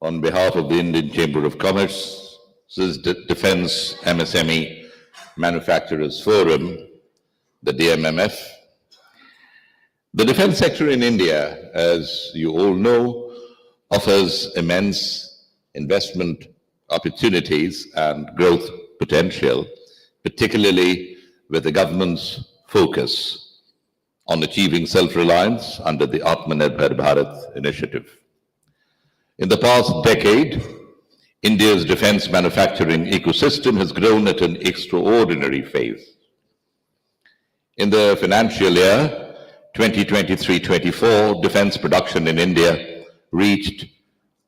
on behalf of the Indian Chamber of Commerce's Defence MSME Manufacturers Forum, the DMMF. The defence sector in India, as you all know, offers immense investment opportunities and growth potential, particularly with the government's focus on achieving self-reliance under the Atmanirbhar Bharat initiative. In the past decade, India's defence manufacturing ecosystem has grown at an extraordinary phase. In the financial year 2023-24, defence production in India reached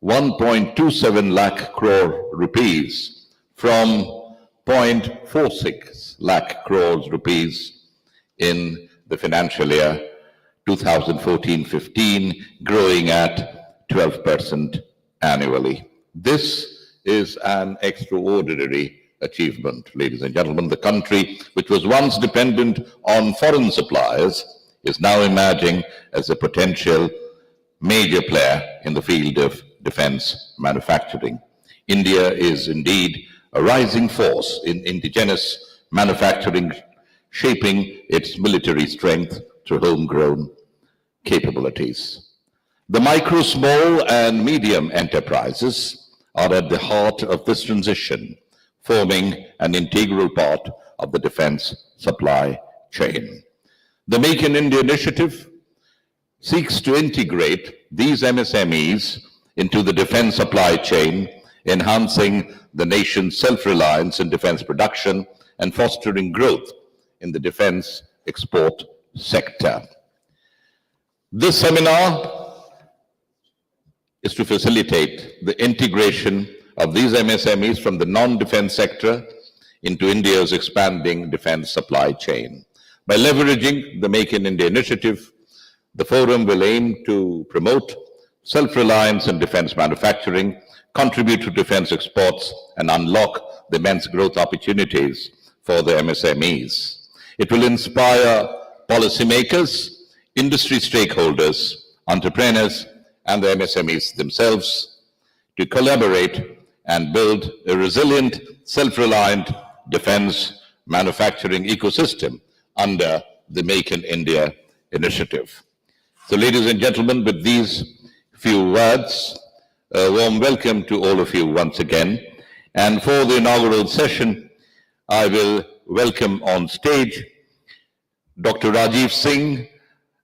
1.27 lakh crore rupees from 0.46 lakh crores rupees in the financial year 2014-15, growing at 12% annually. This is an extraordinary achievement, ladies and gentlemen. The country, which was once dependent on foreign suppliers, is now emerging as a potential major player in the field of defense manufacturing. India is indeed a rising force in indigenous manufacturing, shaping its military strength through homegrown capabilities. The micro, small, and medium enterprises are at the heart of this transition, forming an integral part of the defense supply chain. The Make in India initiative seeks to integrate these MSMEs into the defense supply chain, enhancing the nation's self-reliance in defense production and fostering growth in the defense export sector. This seminar is to facilitate the integration of these MSMEs from the non-defense sector into India's expanding defense supply chain. By leveraging the Make in India initiative, the forum will aim to promote self-reliance in defense manufacturing, contribute to defense exports, and unlock the immense growth opportunities for the MSMEs. It will inspire policymakers, industry stakeholders, entrepreneurs, and the MSMEs themselves to collaborate and build a resilient, self-reliant defense manufacturing ecosystem under the Make in India initiative. So, ladies and gentlemen, with these few words, a warm welcome to all of you once again. And for the inaugural session, I will welcome on stage Dr. Rajiv Singh,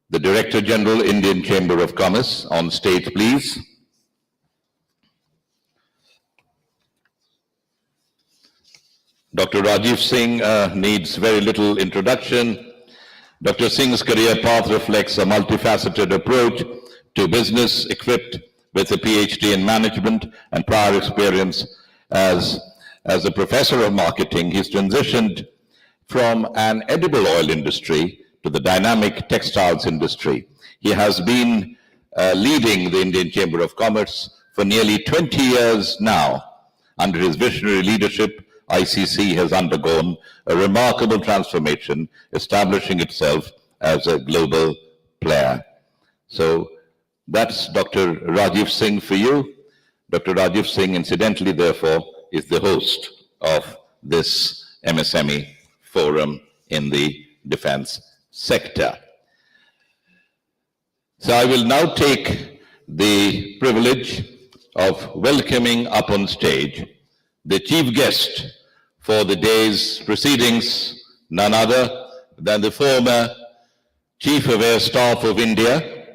the Director General, Indian Chamber of Commerce. On stage, please. Dr. Rajiv Singh needs very little introduction. Dr. Singh's career path reflects a multifaceted approach to business, equipped with a PhD in management and prior experience as a professor of marketing. He's transitioned from an edible oil industry to the dynamic textiles industry. He has been leading the Indian Chamber of Commerce for nearly 20 years now. Under his visionary leadership, ICC has undergone a remarkable transformation, establishing itself as a global player. So that's Dr. Rajiv Singh for you. Dr. Rajiv Singh, incidentally, therefore, is the host of this MSME forum in the defense sector. So I will now take the privilege of welcoming up on stage the chief guest for the day's proceedings, none other than the former Chief of Air Staff of India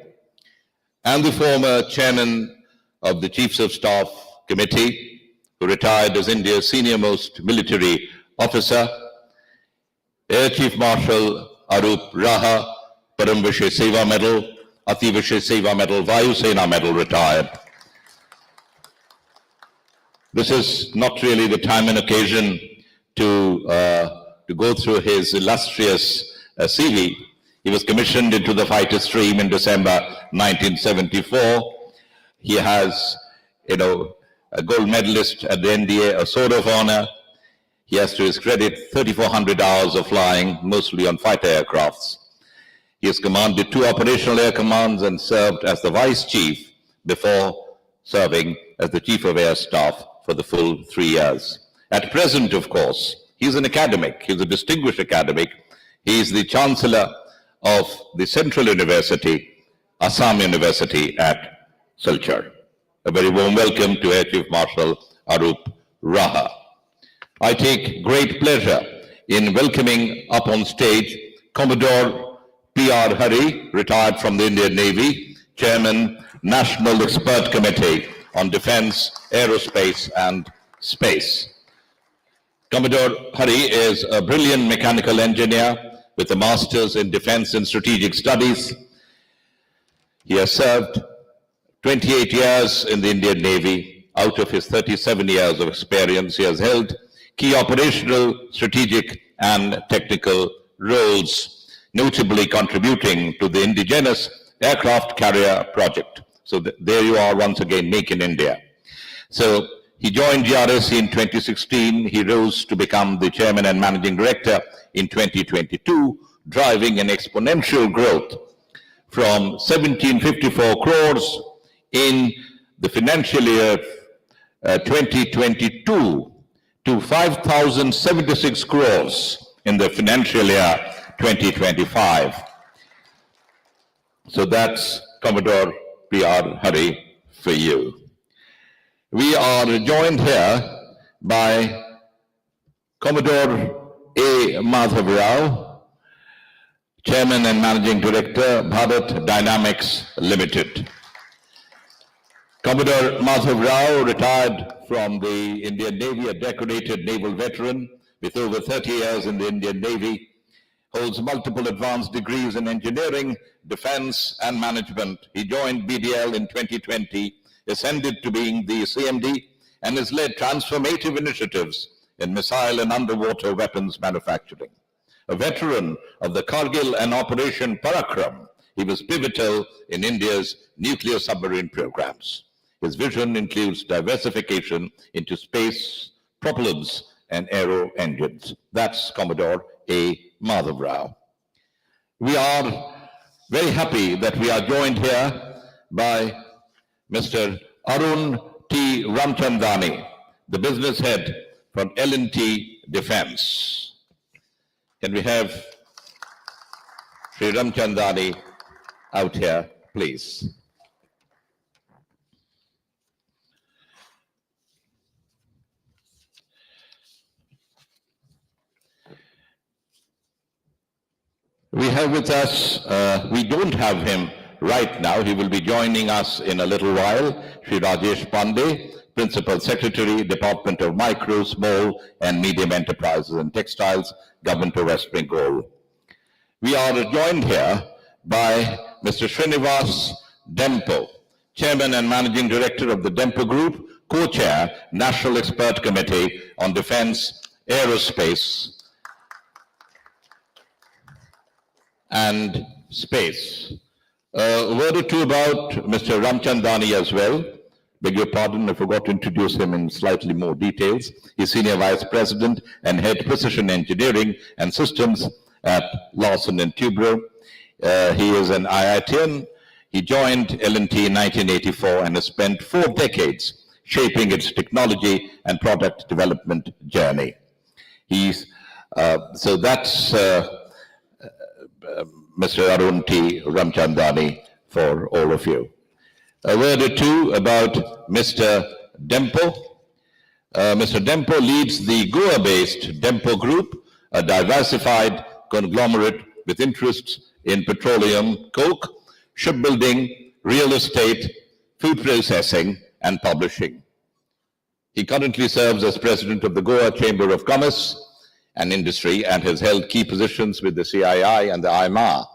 and the former Chairman of the Chiefs of Staff Committee, who retired as India's senior-most military officer, Air Chief Marshal Arup Raha, Param Vishay Seva Medal, Ati Vishay Seva Medal, Vayu Sena Medal, retired. This is not really the time and occasion to go through his illustrious CV. He was commissioned into the fighter stream in December 1974. He has, a gold medalist at the NDA, a Sword of Honor. He has to his credit 3,400 hours of flying, mostly on fighter aircrafts. He has commanded 2 operational air commands and served as the Vice Chief before serving as the Chief of Air Staff for the full 3 years. At present, of course, he's an academic. He's a distinguished academic. He is the Chancellor of the Central University, Assam University at Silchar. A very warm welcome to Air Chief Marshal Arup Raha. I take great pleasure in welcoming up on stage Commodore P.R. Hari, retired from the Indian Navy, Chairman, National Expert Committee on Defence, Aerospace and Space. Commodore Hari is a brilliant mechanical engineer with a master's in Defence and Strategic Studies. He has served 28 years in the Indian Navy. Out of his 37 years of experience, he has held key operational, strategic and technical roles, notably contributing to the indigenous aircraft carrier project. So there you are once again, Make in India. So he joined GRSC in 2016. He rose to become the Chairman and Managing Director in 2022, driving an exponential growth from 1754 crores in the financial year 2022 to 5,076 crores in the financial year 2025. So that's Commodore P.R. Hari for you. We are joined here by Commodore A. Madhav Rao, Chairman and Managing Director, Bharat Dynamics Limited. Commodore Madhav Rao, retired from the Indian Navy, a decorated naval veteran with over 30 years in the Indian Navy, holds multiple advanced degrees in engineering, defense, and management. He joined BDL in 2020, ascended to being the CMD, and has led transformative initiatives in missile and underwater weapons manufacturing. A veteran of the Kargil and Operation Parakram, he was pivotal in India's nuclear submarine programs. His vision includes diversification into space, propellants, and aero engines. That's Commodore A. Madhav Rao. We are very happy that we are joined here by Mr. Arun T. Ramchandani, the business head from L&T Defence. Can we have Sri Ramchandani out here, please? We have with us, we don't have him right now. He will be joining us in a little while. Shri Rajesh Pandey, Principal Secretary, Department of Micro, Small and Medium Enterprises and Textiles, Government of West Bengal. We are joined here by Mr. Srinivas Dempo, Chairman and Managing Director of the Dempo Group, Co-Chair, National Expert Committee on Defence, Aerospace and Space. A word or two about Mr. Ramchandani as well. Beg your pardon, I forgot to introduce him in slightly more details. He's Senior Vice President and Head Precision Engineering and Systems at Larsen & Toubro. He is an IITian. He joined L&T in 1984 and has spent 4 decades shaping its technology and product development journey. So that's Mr. Arun T. Ramchandani for all of you. A word or two about Mr. Dempo. Mr. Dempo leads the Goa-based Dempo Group, a diversified conglomerate with interests in petroleum, coke, shipbuilding, real estate, food processing, and publishing. He currently serves as president of the Goa Chamber of Commerce and Industry and has held key positions with the CII and the IMA.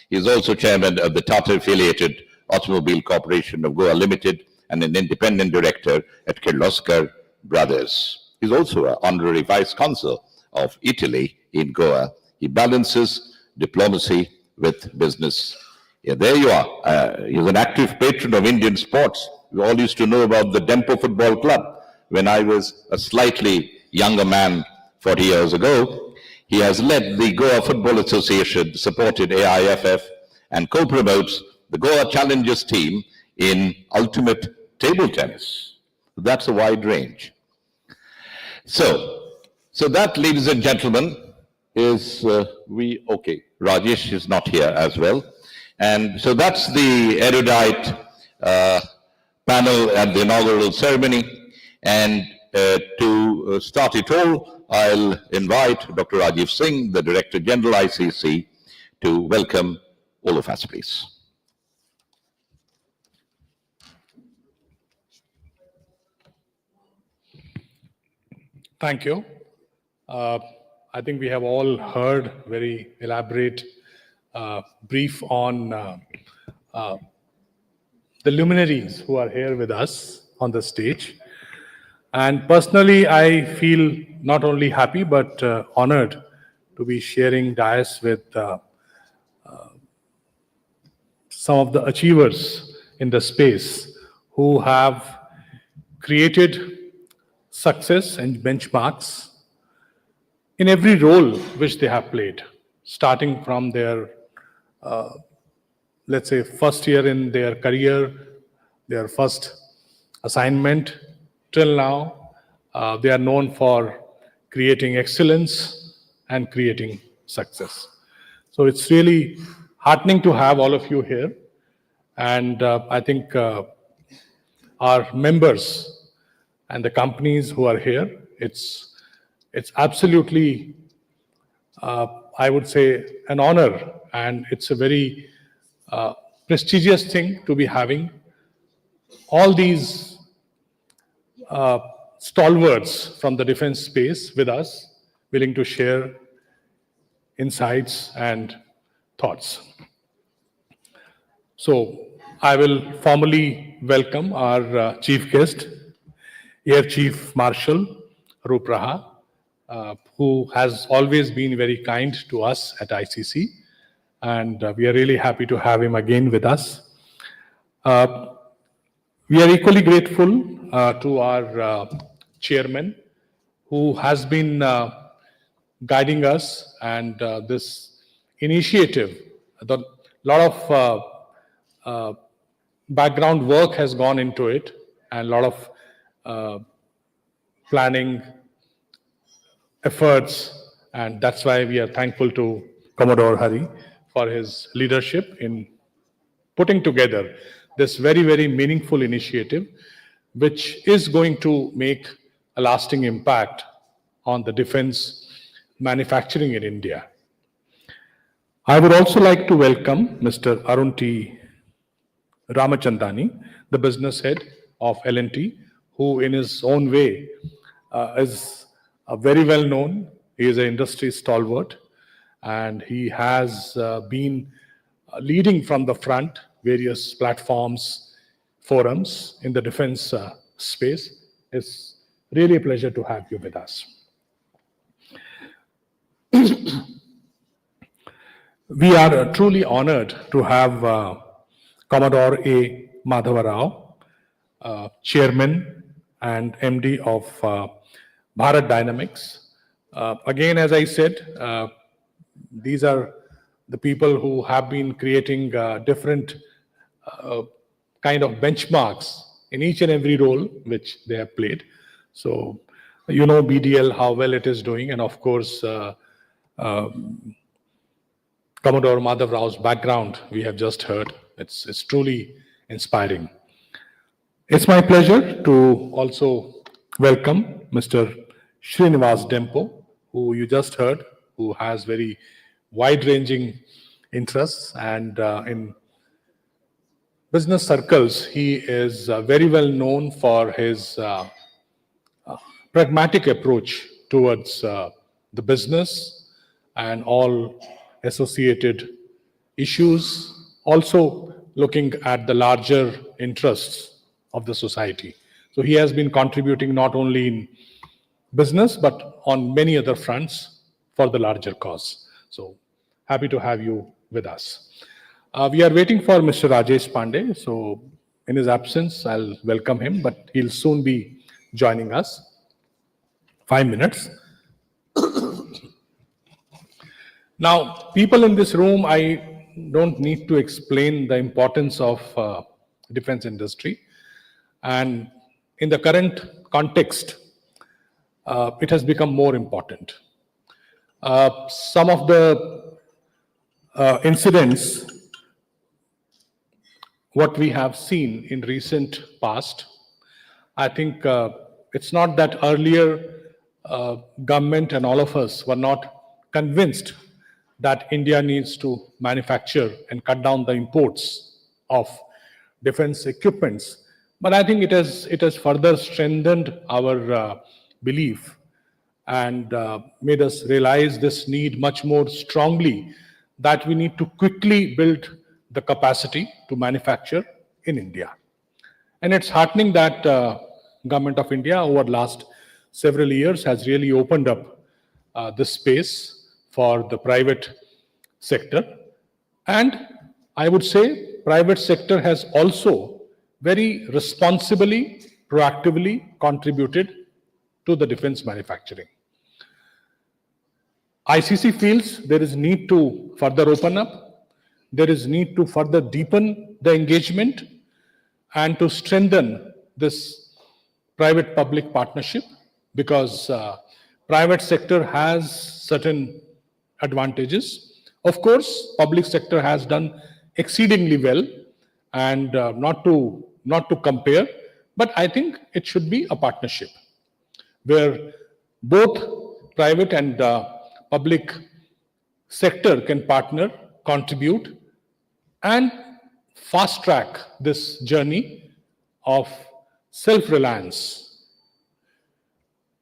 He is also chairman of the Tata-affiliated Automobile Corporation of Goa Limited and an independent director at Kirloskar Brothers. He's also an honorary vice consul of Italy in Goa. He balances diplomacy with business. Yeah, there you are. He's an active patron of Indian sports. We all used to know about the Dempo Football Club when I was a slightly younger man 40 years ago. He has led the Goa Football Association, supported AIFF, and co-promotes the Goa Challengers team in ultimate table tennis. That's a wide range. So that, ladies and gentlemen, is okay. Rajesh is not here as well. And so that's the erudite panel at the inaugural ceremony. And to start it all, I'll invite Dr. Rajiv Singh, the Director General ICC, to welcome all of us, please. Thank you. I think we have all heard very elaborate brief on the luminaries who are here with us on the stage. And personally, I feel not only happy, but honored to be sharing dais with some of the achievers in the space who have created success and benchmarks in every role which they have played, starting from their, let's say, first year in their career, their first assignment, till now. They are known for creating excellence and creating success. So it's really heartening to have all of you here. And I think our members and the companies who are here, it's absolutely, I would say, an honor, and it's a very prestigious thing to be having all these stalwarts from the defense space with us, willing to share insights and thoughts. So I will formally welcome our chief guest, Air Chief Marshal Roop Raha, who has always been very kind to us at ICC, and we are really happy to have him again with us. We are equally grateful to our chairman, who has been guiding us, and this initiative, a lot of background work has gone into it, and a lot of planning efforts, and that's why we are thankful to Commodore Hari for his leadership in putting together this very, very meaningful initiative, which is going to make a lasting impact on the defense manufacturing in India. I would also like to welcome Mr. Arun T. Ramachandani, the business head of L&T, who in his own way is very well known. He is an industry stalwart, and he has been leading from the front various platforms, forums in the defense space. It's really a pleasure to have you with us. We are truly honored to have Commodore A. Madhava Rao, Chairman and MD of Bharat Dynamics. Again, as I said, these are the people who have been creating different kind of benchmarks in each and every role which they have played. So, you know BDL, how well it is doing, and of course, Commodore Madhav Rao's background, we have just heard. It's truly inspiring. It's my pleasure to also welcome Mr. Srinivas Dempo, who you just heard, who has very wide-ranging interests, and in business circles, he is very well known for his pragmatic approach towards the business and all associated issues, also looking at the larger interests of the society. So he has been contributing not only in business, but on many other fronts for the larger cause. So happy to have you with us. We are waiting for Mr. Rajesh Pandey. So in his absence, I'll welcome him, but he'll soon be joining us. 5 minutes. Now, people in this room, I don't need to explain the importance of defense industry. And in the current context, it has become more important. Some of the incidents, what we have seen in recent past, I think it's not that earlier government and all of us were not convinced that India needs to manufacture and cut down the imports of defense equipments. But I think it has further strengthened our belief and made us realize this need much more strongly, that we need to quickly build the capacity to manufacture in India. And it's heartening that Government of India over the last several years has really opened up this space for the private sector. And I would say private sector has also very responsibly, proactively contributed to the defense manufacturing. ICC feels there is need to further open up, there is need to further deepen the engagement and to strengthen this private-public partnership, because private sector has certain advantages. Of course, public sector has done exceedingly well, and not to compare, but I think it should be a partnership where both private and public sector can partner, contribute, and fast track this journey of self-reliance.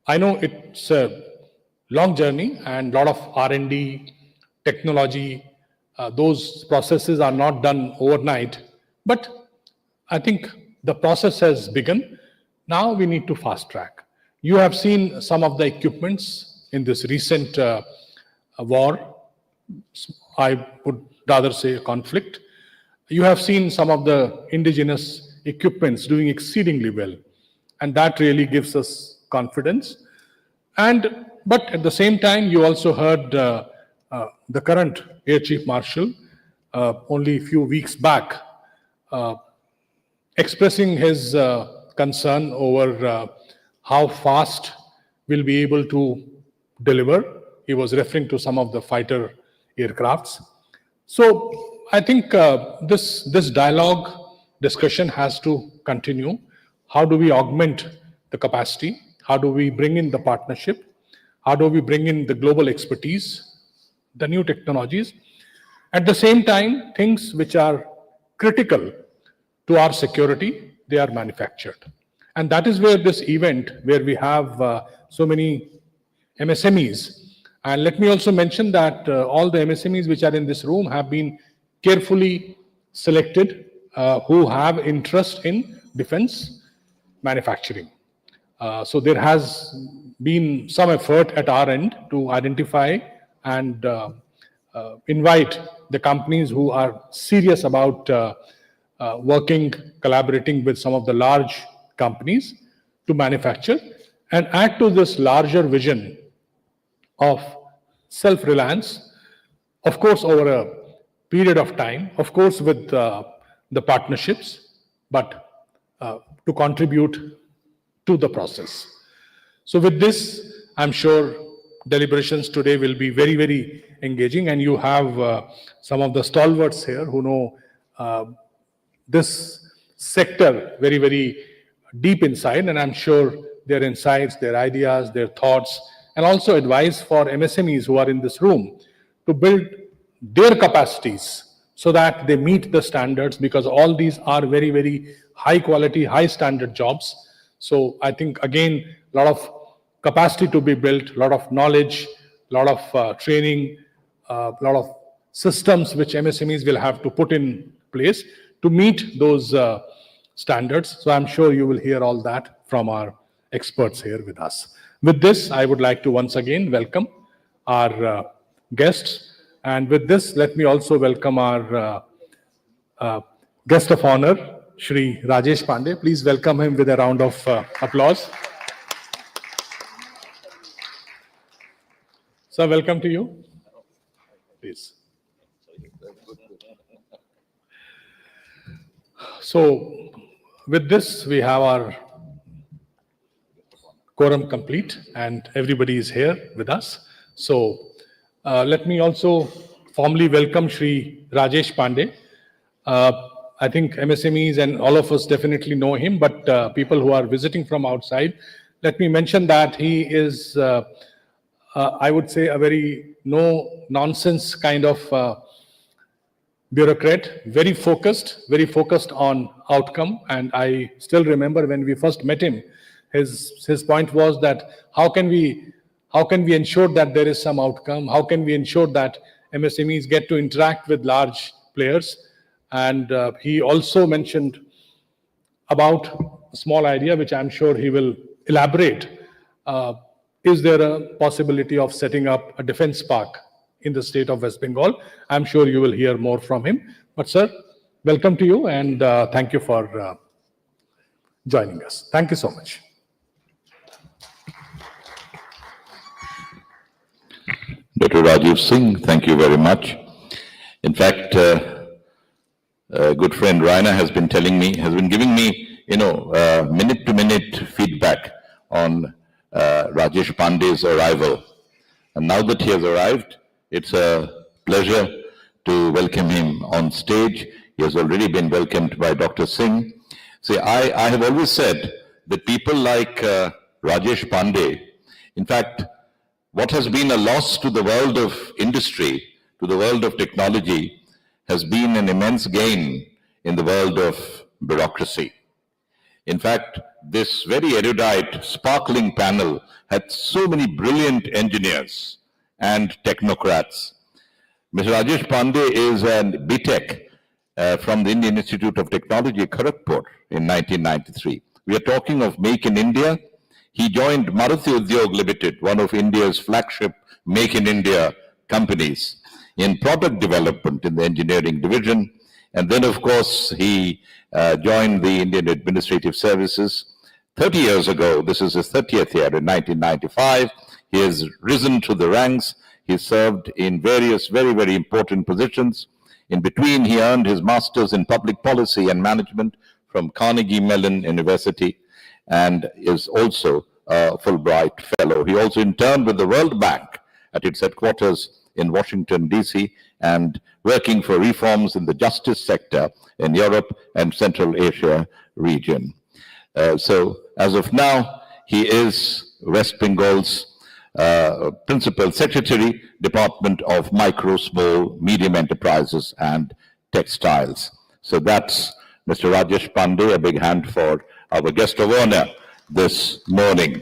I know it's a long journey and a lot of R&D, technology, those processes are not done overnight, but I think the process has begun. Now we need to fast track. You have seen some of the equipments in this recent war, I would rather say a conflict. You have seen some of the indigenous equipments doing exceedingly well, and that really gives us confidence. But at the same time, you also heard the current Air Chief Marshal only a few weeks back expressing his concern over how fast we'll be able to deliver. He was referring to some of the fighter aircrafts. So I think this dialogue discussion has to continue. How do we augment the capacity? How do we bring in the partnership? How do we bring in the global expertise, the new technologies? At the same time, things which are critical to our security, they are manufactured. And that is where this event, where we have so many MSMEs. And let me also mention that all the MSMEs which are in this room have been carefully selected, who have interest in defense manufacturing. So there has been some effort at our end to identify and invite the companies who are serious about working, collaborating with some of the large companies to manufacture and add to this larger vision of self-reliance, of course, over a period of time, of course, with the partnerships, but to contribute to the process. So with this, I'm sure deliberations today will be very, very engaging, and you have some of the stalwarts here who know this sector very, very deep inside, and I'm sure their insights, their ideas, their thoughts, and also advice for MSMEs who are in this room to build their capacities so that they meet the standards, because all these are very, very high quality, high standard jobs. So I think, again, a lot of capacity to be built, a lot of knowledge, a lot of training, a lot of systems which MSMEs will have to put in place to meet those standards. So I'm sure you will hear all that from our experts here with us. With this, I would like to once again welcome our guests. And with this, let me also welcome our guest of honor, Shri Rajesh Pandey. Please welcome him with a round of applause. Sir, welcome to you. Please. So, with this, we have our quorum complete and everybody is here with us. So let me also formally welcome Shri Rajesh Pandey. I think MSMEs and all of us definitely know him, but people who are visiting from outside, let me mention that he is, I would say, a very no-nonsense kind of bureaucrat, very focused on outcome. And I still remember when we first met him, his point was that how can we ensure that there is some outcome? How can we ensure that MSMEs get to interact with large players? And he also mentioned about a small idea, which I'm sure he will elaborate. Is there a possibility of setting up a defense park in the state of West Bengal? I'm sure you will hear more from him. But sir, welcome to you and thank you for joining us. Thank you so much. Dr. Rajiv Singh, thank you very much. In fact, good friend Raina has been giving me, minute-to-minute feedback on Rajesh Pandey's arrival. And now that he has arrived, it's a pleasure to welcome him on stage. He has already been welcomed by Dr. Singh. See, I have always said that people like Rajesh Pandey, in fact, what has been a loss to the world of industry, to the world of technology, has been an immense gain in the world of bureaucracy. In fact, this very erudite, sparkling panel had so many brilliant engineers and technocrats. Mr. Rajesh Pandey is a BTech from the Indian Institute of Technology, Kharagpur, in 1993. We are talking of Make in India. He joined Maruti Udyog Limited, one of India's flagship Make in India companies, in product development in the engineering division. And then, of course, he joined the Indian Administrative Services 30 years ago. This is his 30th year in 1995. He has risen to the ranks. He served in various very, very important positions. In between, he earned his master's in public policy and management from Carnegie Mellon University and is also a Fulbright Fellow. He also interned with the World Bank at its headquarters in Washington, D.C., and working for reforms in the justice sector in Europe and Central Asia region. So as of now, he is West Bengal's Principal Secretary, Department of Micro, Small, Medium Enterprises and Textiles. So that's Mr. Rajesh Pandey. A big hand for our guest of honor this morning.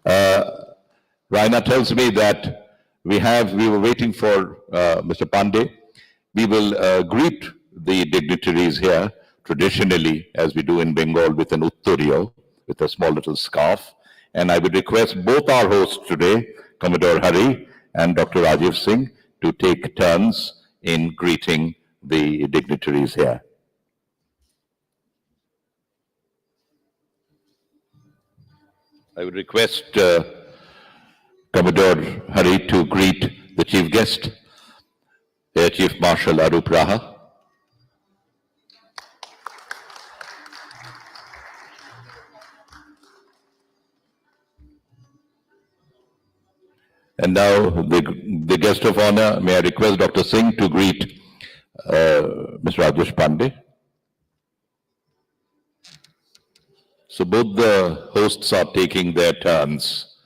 Raina tells me that we were waiting for Mr. Pandey. We will greet the dignitaries here traditionally, as we do in Bengal, with an uttariyo, with a small little scarf. And I would request both our hosts today, Commodore Hari and Dr. Rajiv Singh, to take turns in greeting the dignitaries here. I would request Commodore Hari to greet the chief guest, Air Chief Marshal Arup Raha. And now the guest of honor, may I request Dr. Singh to greet Mr. Rajesh Pandey. So both the hosts are taking their turns,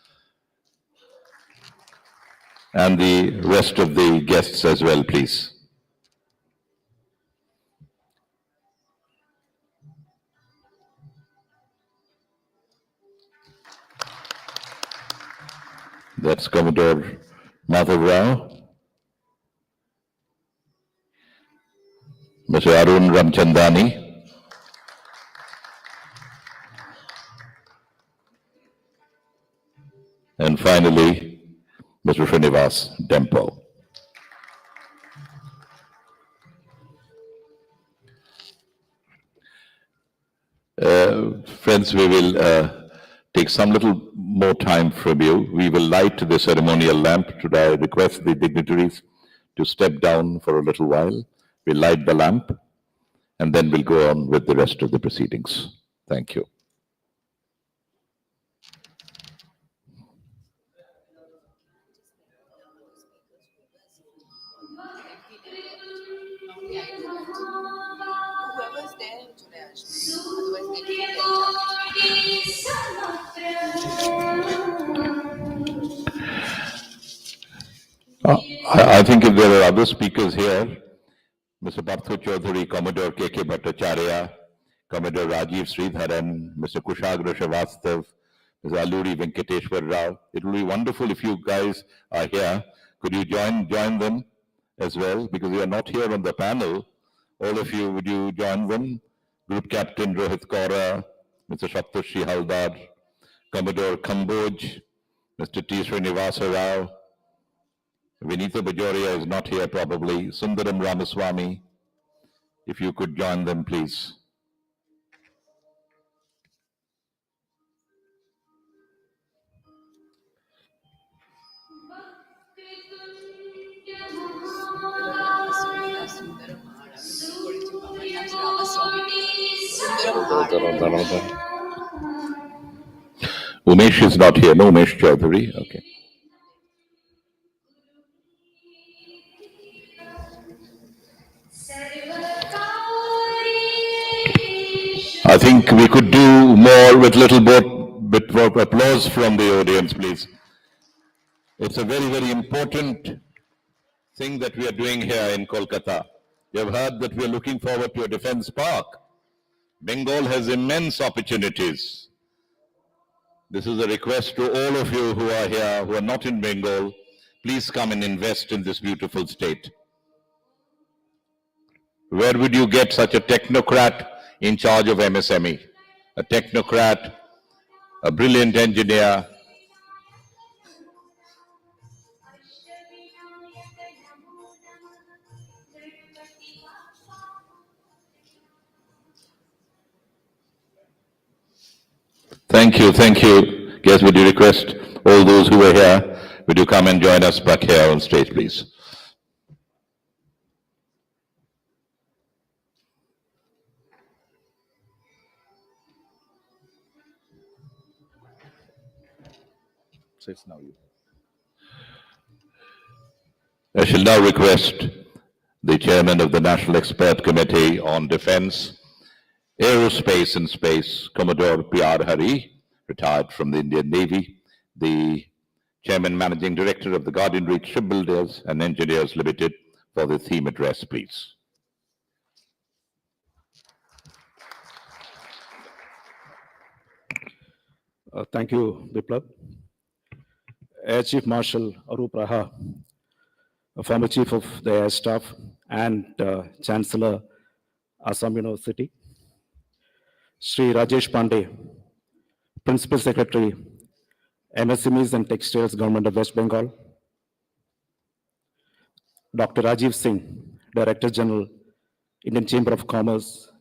and the rest of the guests as well, please. That's Commodore Madhav Rao, Mr. Arun Ramchandani, and finally, Mr. Srinivas Dempo. Friends, we will take some little more time from you. We will light the ceremonial lamp. Should I request the dignitaries to step down for a little while? We'll light the lamp, and then we'll go on with the rest of the proceedings. Thank you. Whoever's there today, otherwise they I think if there are other speakers here, Mr. Partho Chaudhary, Commodore K.K. Bhattacharya, Commodore Rajiv Sridharan, Mr. Kushagra Srivastav, Mr. Alluri Venkateshwar Rao. It will be wonderful if you guys are here. Could you join them as well? Because you are not here on the panel. All of you, would you join them? Group Captain Rohit Kaura, Mr. Saptarshi Haldar, Commodore Kamboj, Mr. T. Srinivasa Rao, Vinita Bajoria is not here probably, Sundaram Ramaswamy. If you could join them, please. Umesh is not here. No, Umesh Chaudhary. Okay. I think we could do more with little bit more applause from the audience, please. It's a very, very important thing that we are doing here in Kolkata. You have heard that we are looking forward to a defense park. Bengal has immense opportunities. This is a request to all of you who are here, who are not in Bengal. Please come and invest in this beautiful state. Where would you get such a technocrat in charge of MSME? A technocrat, a brilliant engineer. Thank you, thank you. Guess would you request all those who are here, would you come and join us back here on stage, please? So it's now you. I shall now request the chairman of the National Expert Committee on Defence, Aerospace and Space, Commodore P.R. Hari, retired from the Indian Navy, the chairman managing director of the Guardian Reach Shipbuilders and Engineers Limited, for the theme address, please. Thank you, Biplab. Air Chief Marshal Arup Raha, former Chief of the Air Staff and Chancellor, Assam University. Sri Rajesh Pandey, Principal Secretary, MSMEs and Textiles, Government of West Bengal. Dr. Rajiv Singh, Director General, Indian Chamber of Commerce.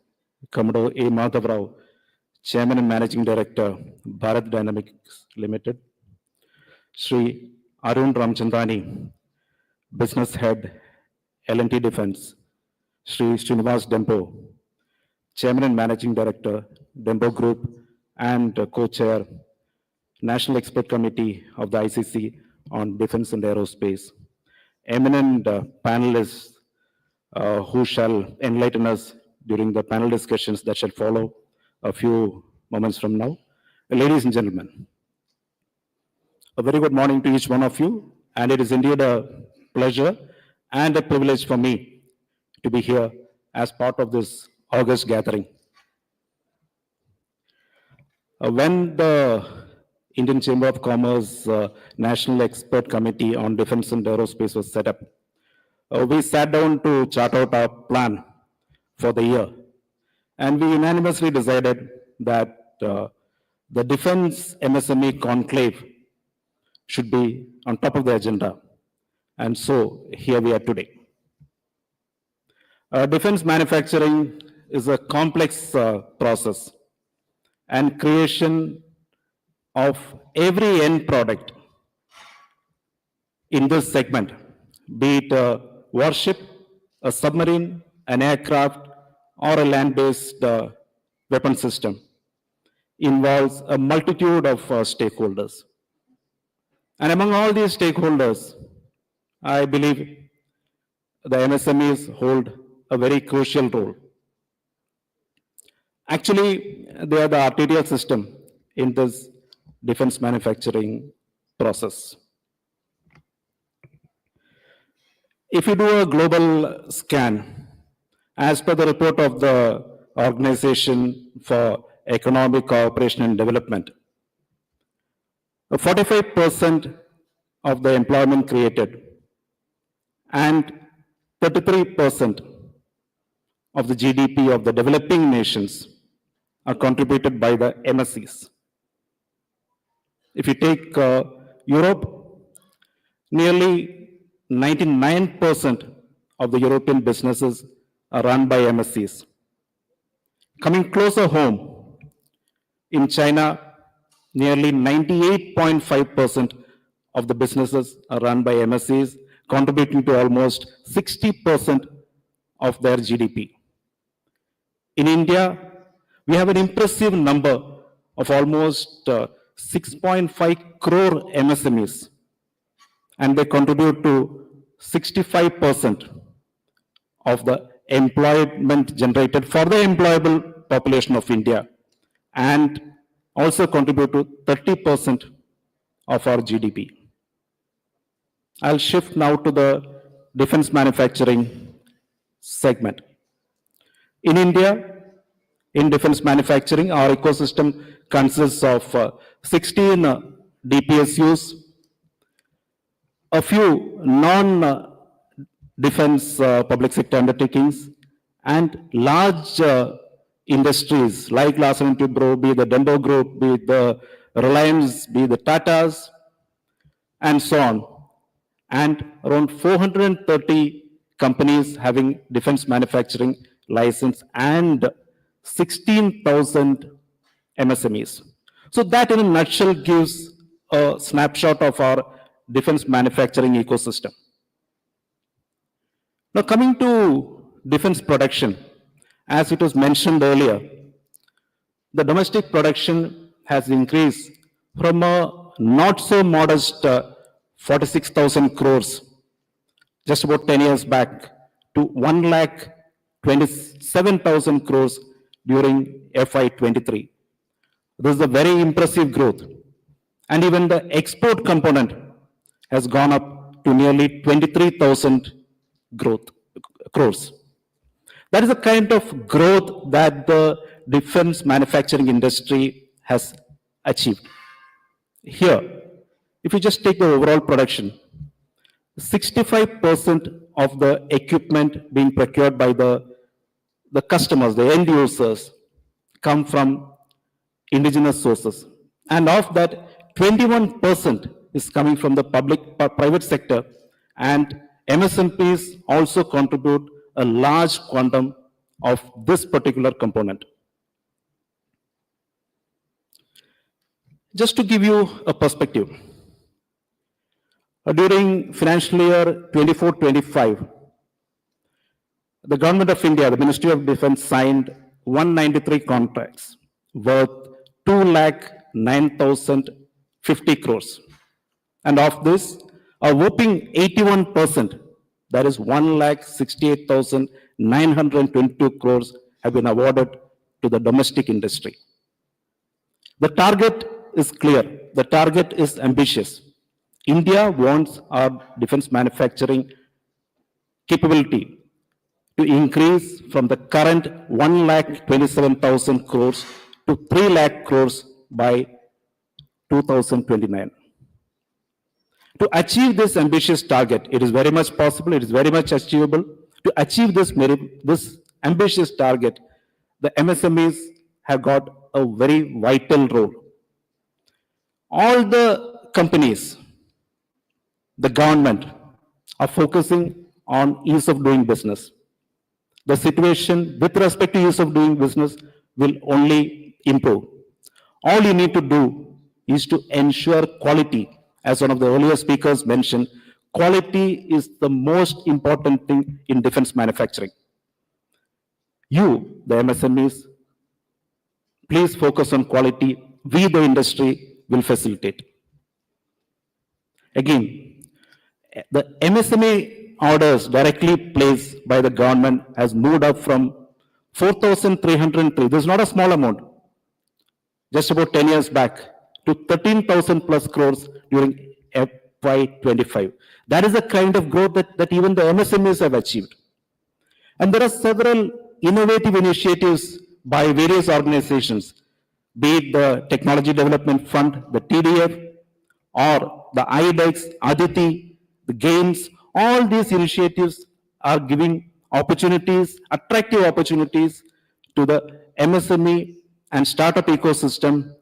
Commodore A. Madhav Rao, Chairman and Managing Director, Bharat Dynamics Limited. Sri Arun Ramchandani, Business Head, L&T Defence. Sri Srinivas Dempo, Chairman and Managing Director, Dempo Group, and Co-Chair, National Expert Committee of the ICC on Defence and Aerospace. Eminent panelists who shall enlighten us during the panel discussions that shall follow a few moments from now. Ladies and gentlemen, a very good morning to each one of you, and it is indeed a pleasure and a privilege for me to be here as part of this August gathering. When the Indian Chamber of Commerce National Expert Committee on Defence and Aerospace was set up, we sat down to chart out our plan for the year. And we unanimously decided that the Defence MSME Conclave should be on top of the agenda. And so here we are today. Defense manufacturing is a complex process, and creation of every end product in this segment, be it a warship, a submarine, an aircraft, or a land-based weapon system, involves a multitude of stakeholders. And among all these stakeholders, I believe the MSMEs hold a very crucial role. Actually, they are the arterial system in this defense manufacturing process. If you do a global scan, as per the report of the Organization for Economic Cooperation and Development, 45% of the employment created and 33% of the GDP of the developing nations are contributed by the MSCs. If you take Europe, nearly 99% of the European businesses are run by MSCs. Coming closer home, in China, nearly 98.5% of the businesses are run by MSCs, contributing to almost 60% of their GDP. In India, we have an impressive number of almost 6.5 crore MSMEs, and they contribute to 65% of the employment generated for the employable population of India, and also contribute to 30% of our GDP. I'll shift now to the defense manufacturing segment. In India, in defense manufacturing, our ecosystem consists of 16 DPSUs, a few non-defense public sector undertakings, and large industries like Larsen & Toubro, be the Dembo Group, be the Reliance, be the Tatas, and so on. And around 430 companies having defense manufacturing license and 16,000 MSMEs. So that in a nutshell gives a snapshot of our defense manufacturing ecosystem. Now coming to defense production, as it was mentioned earlier, the domestic production has increased from a not so modest 46,000 crores just about 10 years back to 1,27,000 crores during FY23. This is a very impressive growth. And even the export component has gone up to nearly 23,000 crores. That is the kind of growth that the defense manufacturing industry has achieved. Here, if you just take the overall production, 65% of the equipment being procured by the customers, the end users, come from indigenous sources. And of that, 21% is coming from the private sector, and MSMPs also contribute a large quantum of this particular component. Just to give you a perspective, during financial year 24-25, the Government of India, the Ministry of Defence, signed 193 contracts worth 2,09,050 crores. And of this, a whopping 81%, that is 1,68,922 crores, have been awarded to the domestic industry. The target is clear. The target is ambitious. India wants our defense manufacturing capability to increase from the current 1,27,000 crores to 3 lakh crores by 2029. To achieve this ambitious target, it is very much possible, it is very much achievable. To achieve this ambitious target, the MSMEs have got a very vital role. All the companies, the government, are focusing on ease of doing business. The situation with respect to ease of doing business will only improve. All you need to do is to ensure quality. As one of the earlier speakers mentioned, quality is the most important thing in defense manufacturing. You, the MSMEs, Please focus on quality. We, the industry, will facilitate. Again, the MSME orders directly placed by the government has moved up from 4,303. This is not a small amount. Just about 10 years back to 13,000 plus crores during FY25. That is the kind of growth that even the MSMEs have achieved. And there are several innovative initiatives by various organizations, be it the Technology Development Fund, the TDF, or the IDEX, Aditi, the games. All these initiatives are giving opportunities, attractive opportunities to the MSME and startup ecosystem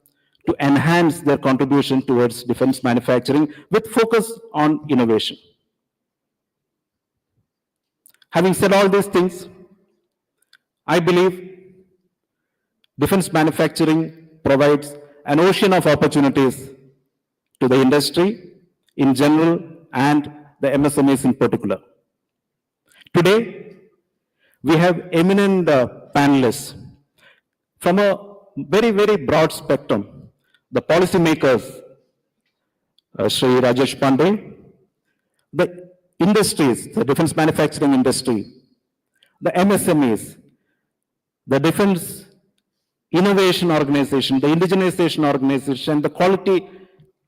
to enhance their contribution towards defense manufacturing with focus on innovation. Having said all these things, I believe defense manufacturing provides an ocean of opportunities to the industry in general and the MSMEs in particular. Today, we have eminent panelists from a very, very broad spectrum. The policymakers, Sri Rajesh Pandey, the industries, the defense manufacturing industry, the MSMEs, the Defense Innovation Organization, the Indigenization Organization, the Quality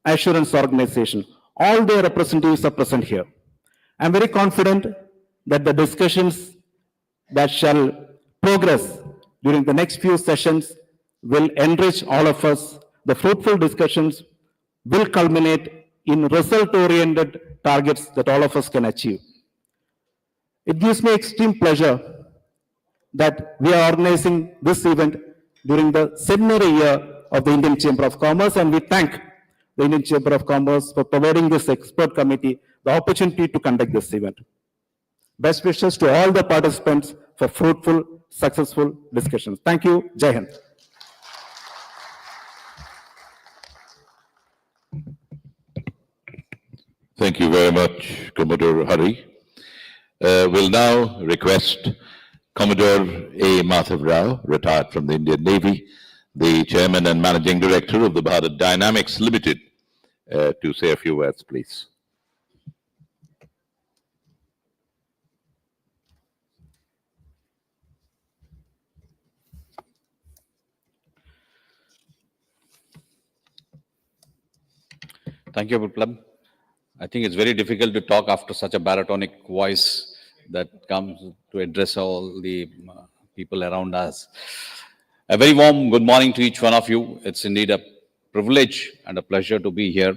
Assurance Organization, all their representatives are present here. I'm very confident that the discussions that shall progress during the next few sessions will enrich all of us. The fruitful discussions will culminate in result-oriented targets that all of us can achieve. It gives me extreme pleasure that we are organizing this event during the centenary year of the Indian Chamber of Commerce, and we thank the Indian Chamber of Commerce for providing this expert committee the opportunity to conduct this event. Best wishes to all the participants for fruitful, successful discussions. Thank you. Jai Hind. Thank you very much, Commodore Hari. We'll now request Commodore A. Madhav Rao, retired from the Indian Navy, the Chairman and Managing Director of the Bharat Dynamics Limited, to say a few words, please. Thank you, Biplab. I think it's very difficult to talk after such a baritonic voice that comes to address all the people around us. A very warm good morning to each one of you. It's indeed a privilege and a pleasure to be here.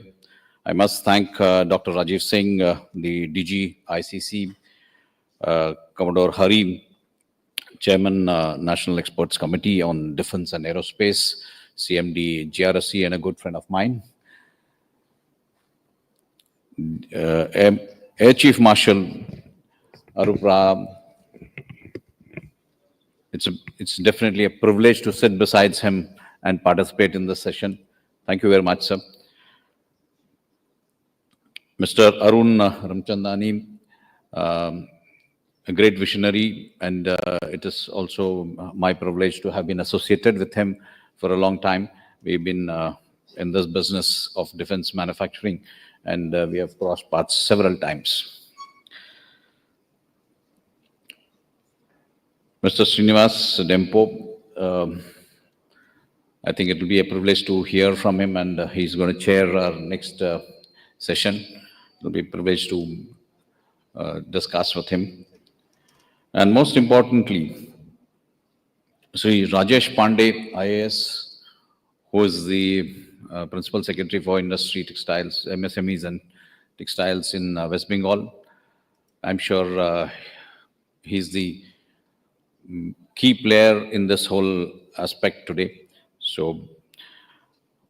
I must thank Dr. Rajiv Singh, the DG ICC, Commodore Hari, Chairman, National Experts Committee on Defence and Aerospace, CMD GRSC, and a good friend of mine. Air Chief Marshal Arup Ram. It's definitely a privilege to sit beside him and participate in this session. Thank you very much, sir. Mr. Arun Ramchandani, a great visionary, and it is also my privilege to have been associated with him for a long time. We've been in this business of defense manufacturing, and we have crossed paths several times. Mr. Srinivas Dempo, I think it will be a privilege to hear from him, and he's going to chair our next session. It will be a privilege to discuss with him. And most importantly, Sri Rajesh Pandey, IAS, who is the Principal Secretary for Industry, Textiles, MSMEs and Textiles in West Bengal. I'm sure he's the key player in this whole aspect today. So,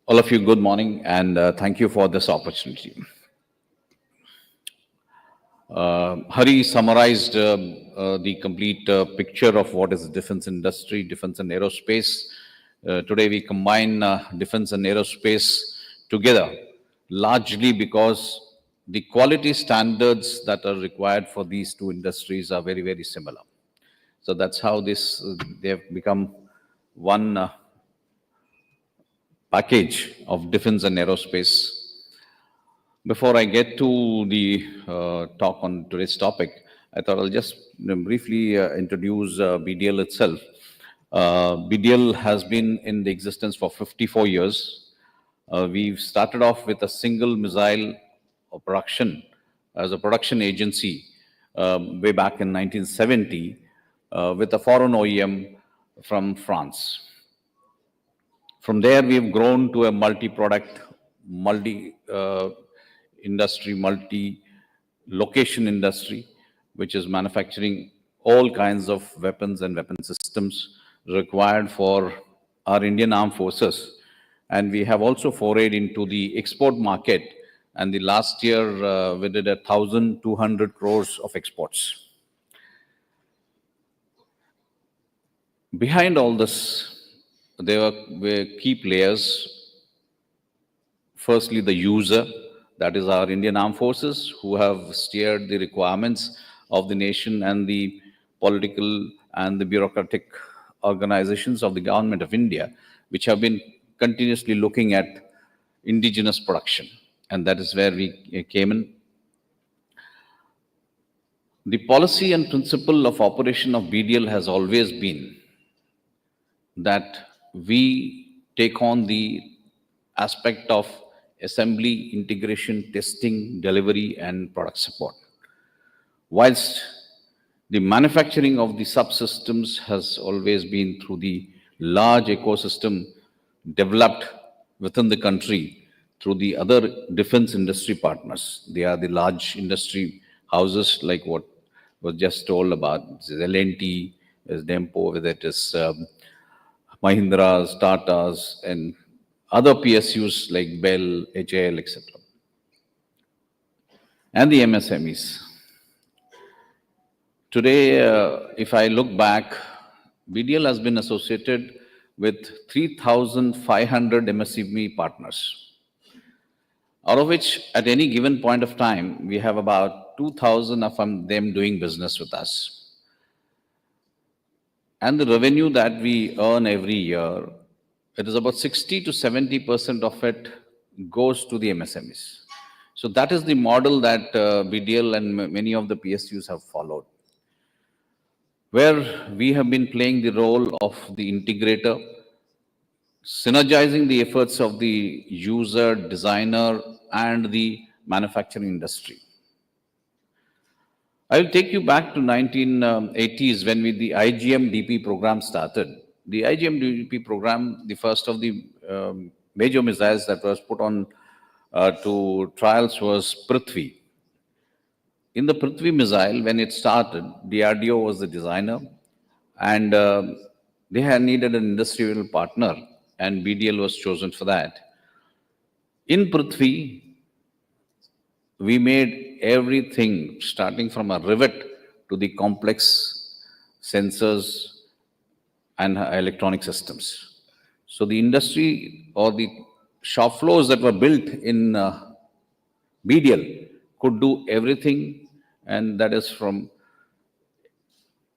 all of you, good morning, and thank you for this opportunity. Hari summarized the complete picture of what is defense industry, defense and aerospace. Today we combine defense and aerospace together, largely because the quality standards that are required for these two industries are very, very similar. So that's how they have become one package of defense and aerospace. Before I get to the talk on today's topic, I thought I'll just briefly introduce BDL itself. BDL has been in the existence for 54 years. We've started off with a single missile production as a production agency way back in 1970 with a foreign OEM from France. From there, we've grown to a multi-product, multi-industry, multi-location industry, which is manufacturing all kinds of weapons and weapon systems required for our Indian Armed Forces. And we have also forayed into the export market. And the last year, we did 1,200 crores of exports. Behind all this, there were key players. Firstly, the user, that is our Indian Armed Forces, who have steered the requirements of the nation and the political and the bureaucratic organizations of the government of India, which have been continuously looking at indigenous production. And that is where we came in. The policy and principle of operation of BDL has always been that we take on the aspect of assembly, integration, testing, delivery, and product support. Whilst the manufacturing of the subsystems has always been through the large ecosystem developed within the country through the other defense industry partners. They are the large industry houses like what was just told about. This is L&T, is Dempo, whether it is Mahindra's, Tata's, and other PSUs like Bell, HAL, etc. And the MSMEs. Today, if I look back, BDL has been associated with 3,500 MSME partners, out of which at any given point of time, we have about 2,000 of them doing business with us. And the revenue that we earn every year, it is about 60 to 70% of it goes to the MSMEs. So that is the model that BDL and many of the PSUs have followed, where we have been playing the role of the integrator, synergizing the efforts of the user, designer, and the manufacturing industry. I will take you back to 1980s when the IGM-DP program started. The IGM-DP program, the first of the major missiles that was put on to trials was Prithvi. In the Prithvi missile, when it started, DRDO was the designer, and they had needed an industrial partner, and BDL was chosen for that. In Prithvi, we made everything, starting from a rivet to the complex sensors and electronic systems. So the industry or the shop floors that were built in BDL could do everything, and that is from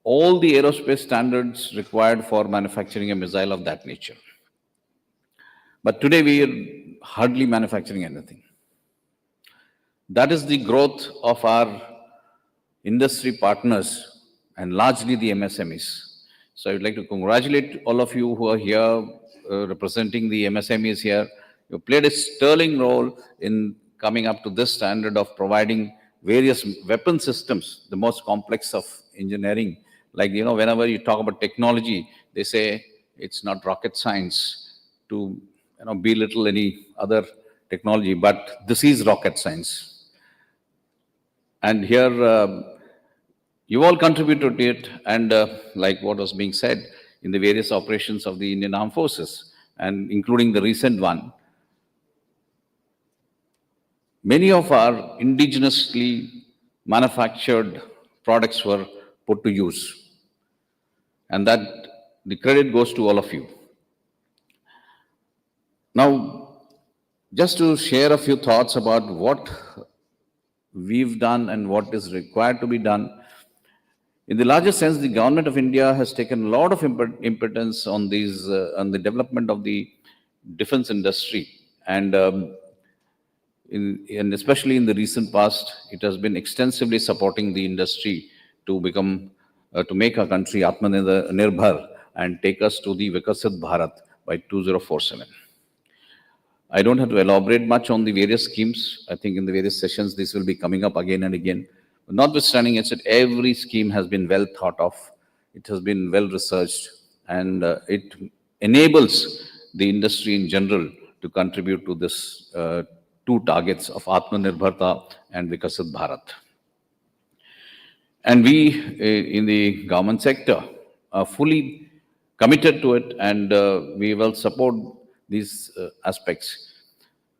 all the aerospace standards required for manufacturing a missile of that nature. But today we are hardly manufacturing anything. That is the growth of our industry partners and largely the MSMEs. So I would like to congratulate all of you who are here representing the MSMEs here. You played a sterling role in coming up to this standard of providing various weapon systems, the most complex of engineering. Like, whenever you talk about technology, they say it's not rocket science to belittle any other technology, but this is rocket science. And here, you all contributed to it, and like what was being said in the various operations of the Indian Armed Forces, and including the recent one, many of our indigenously manufactured products were put to use. And that the credit goes to all of you. Now, just to share a few thoughts about what we've done and what is required to be done. In the larger sense, the government of India has taken a lot of importance on these, on the development of the defense industry. And and especially in the recent past, it has been extensively supporting the industry to become, to make our country Atmanirbhar and take us to the Vikasit Bharat by 2047. I don't have to elaborate much on the various schemes. I think in the various sessions, this will be coming up again and again. But notwithstanding, it's that every scheme has been well thought of. It has been well researched, and it enables the industry in general to contribute to this two targets of Atmanirbharta and Vikasit Bharat. And we in the government sector are fully committed to it, and we will support these aspects.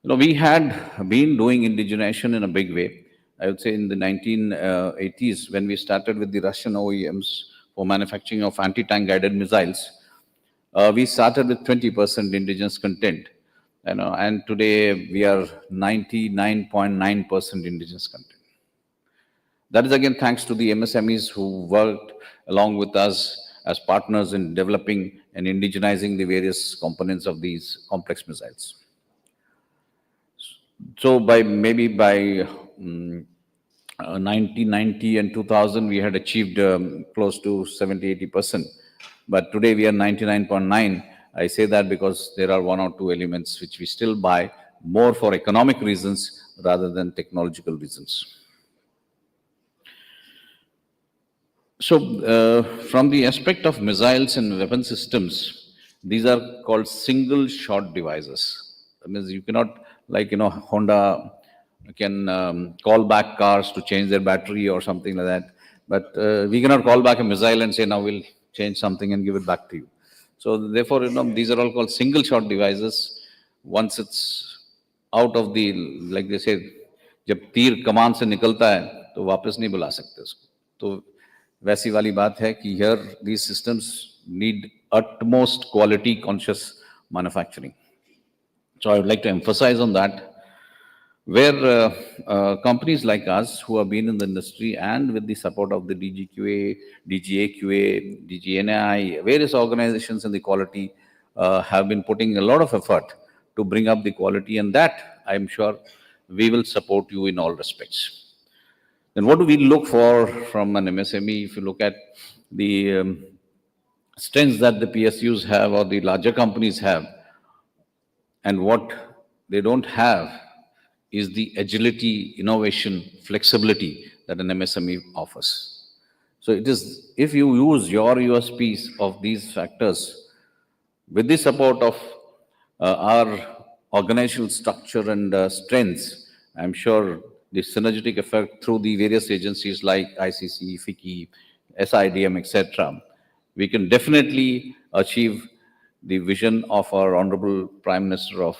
You know, we had been doing indigenization in a big way. I would say in the 1980s, when we started with the Russian OEMs for manufacturing of anti-tank guided missiles, we started with 20% indigenous content. You know, and today we are 99.9% indigenous content. That is again thanks to the MSMEs who worked along with us as partners in developing and indigenizing the various components of these complex missiles. So by 1990 and 2000, we had achieved close to 70-80%. But today we are 99.9. I say that because there are one or two elements which we still buy more for economic reasons rather than technological reasons. So from the aspect of missiles and weapon systems, these are called single shot devices. That means you cannot, like, you know, Honda can call back cars to change their battery or something like that. But we cannot call back a missile and say, now we'll change something and give it back to you. So therefore, you know, these are all called single shot devices. Once it's out of the, like they say, जब तीर कमान से निकलता है तो वापस नहीं बुला सकते उसको. तो वैसी वाली बात है कि here these systems need utmost quality conscious manufacturing. So I would like to emphasize on that, where companies like us who have been in the industry and with the support of the DGQA, DGAQA, DGNI, various organizations in the quality have been putting a lot of effort to bring up the quality, and that I'm sure we will support you in all respects. Then what do we look for from an MSME? If you look at the strengths that the PSUs have or the larger companies have, and what they don't have is the agility, innovation, flexibility that an MSME offers. So it is, if you use your USPs of these factors with the support of our organizational structure and strengths, I'm sure the synergetic effect through the various agencies like ICC, FICCI, SIDM, etc., we can definitely achieve the vision of our Honorable Prime Minister of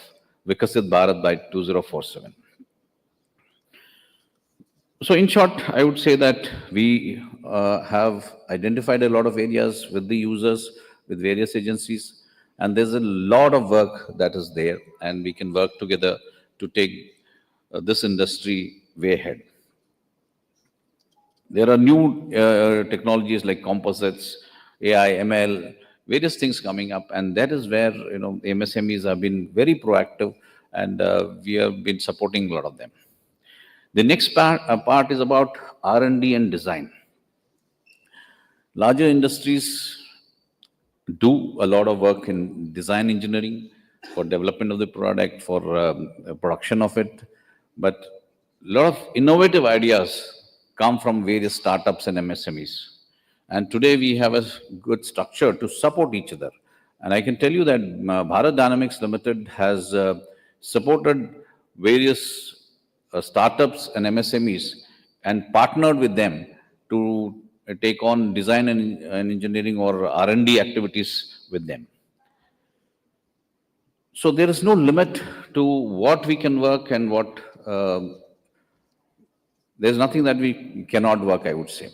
Vikasit Bharat by 2047. So in short, I would say that we have identified a lot of areas with the users, with various agencies, and there's a lot of work that is there, and we can work together to take this industry way ahead. There are new technologies like composites, AI, ML, various things coming up, and that is where, you know, MSMEs have been very proactive, and we have been supporting a lot of them. The next part is about R&D and design. Larger industries do a lot of work in design engineering for development of the product, for production of it, but a lot of innovative ideas come from various startups and MSMEs. And today we have a good structure to support each other. And I can tell you that Bharat Dynamics Limited has supported various startups and MSMEs and partnered with them to take on design and engineering or R&D activities with them. So there is no limit to what we can work and what, there's nothing that we cannot work, I would say.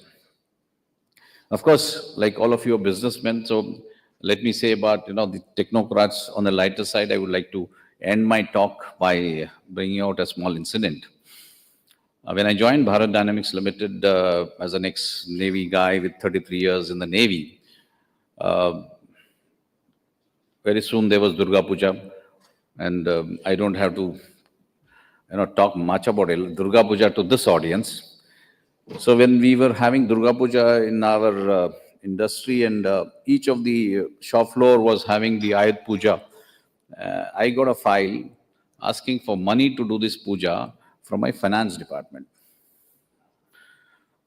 Of course, like all of you are businessmen, so let me say about, you know, the technocrats on the lighter side. I would like to end my talk by bringing out a small incident. When I joined Bharat Dynamics Limited as an ex-Navy guy with 33 years in the Navy, very soon there was Durga Puja. And I don't have to, talk much about Durga Puja to this audience. So when we were having Durga Puja in our industry, and each of the shop floor was having the Ayat Puja, I got a file asking for money to do this puja from my finance department.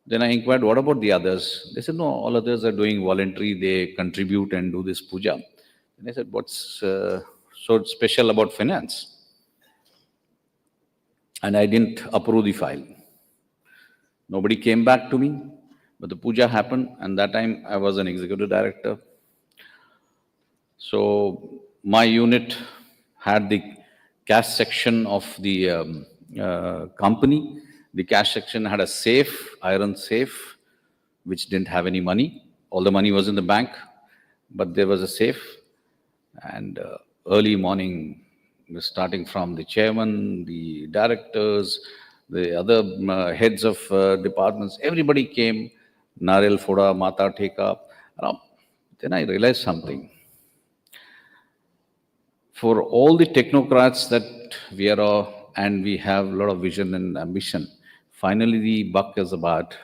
Then I inquired, what about the others? They said, no, all others are doing voluntary, they contribute and do this puja. And I said, what's so special about finance? And I didn't approve the file. Nobody came back to me, but the puja happened, and that time I was an executive director. So my unit had the cash section of the company. The cash section had a safe, iron safe, which didn't have any money. All the money was in the bank, but there was a safe. And early morning, starting from the chairman, the directors, the other heads of departments, everybody came, Narel Foda, Mata Theka. Then I realized something. For all the technocrats that we are, and we have a lot of vision and ambition, finally the buck is about,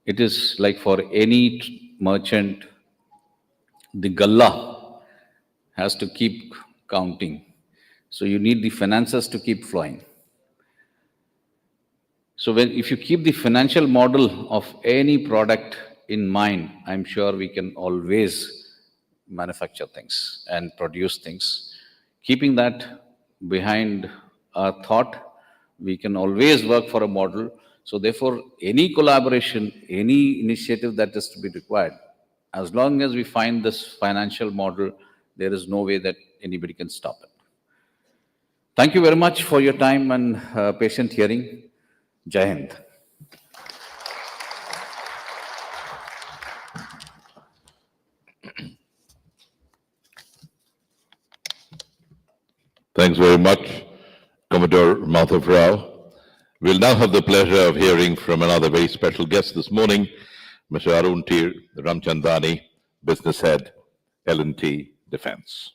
it is like for any merchant, the galla has to keep counting. So you need the finances to keep flowing. So if you keep the financial model of any product in mind, I'm sure we can always manufacture things and produce things. Keeping that behind our thought, we can always work for a model. So therefore, any collaboration, any initiative that is to be required, as long as we find this financial model, there is no way that anybody can stop it. Thank you very much for your time and patient hearing. Jai Hind. Thanks very much, Commodore Madhav Rao. We'll now have the pleasure of hearing from another very special guest this morning, Mr. Arun T. Ramchandani, Business Head, L&T Defence.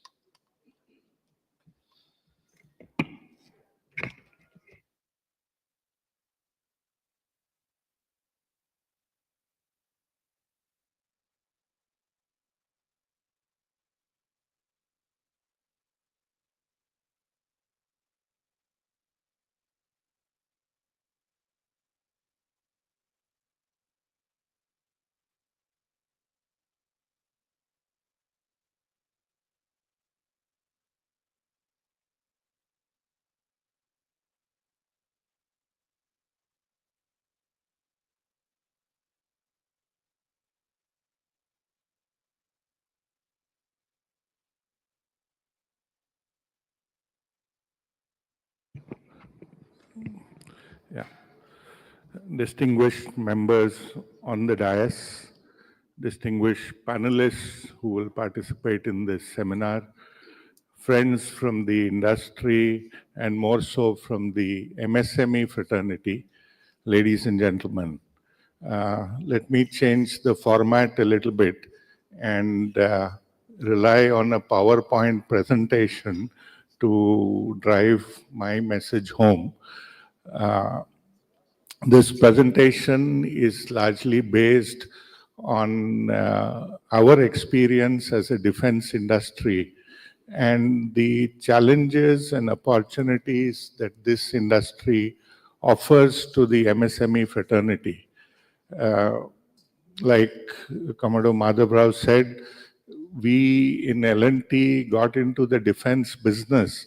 Yeah. Distinguished members on the dais, distinguished panelists who will participate in this seminar, friends from the industry and more so from the MSME fraternity, ladies and gentlemen. Let me change the format a little bit and rely on a PowerPoint presentation to drive my message home. This presentation is largely based on our experience as a defense industry and the challenges and opportunities that this industry offers to the MSME fraternity. Like Commodore Madhav Rao said, we in L&T got into the defense business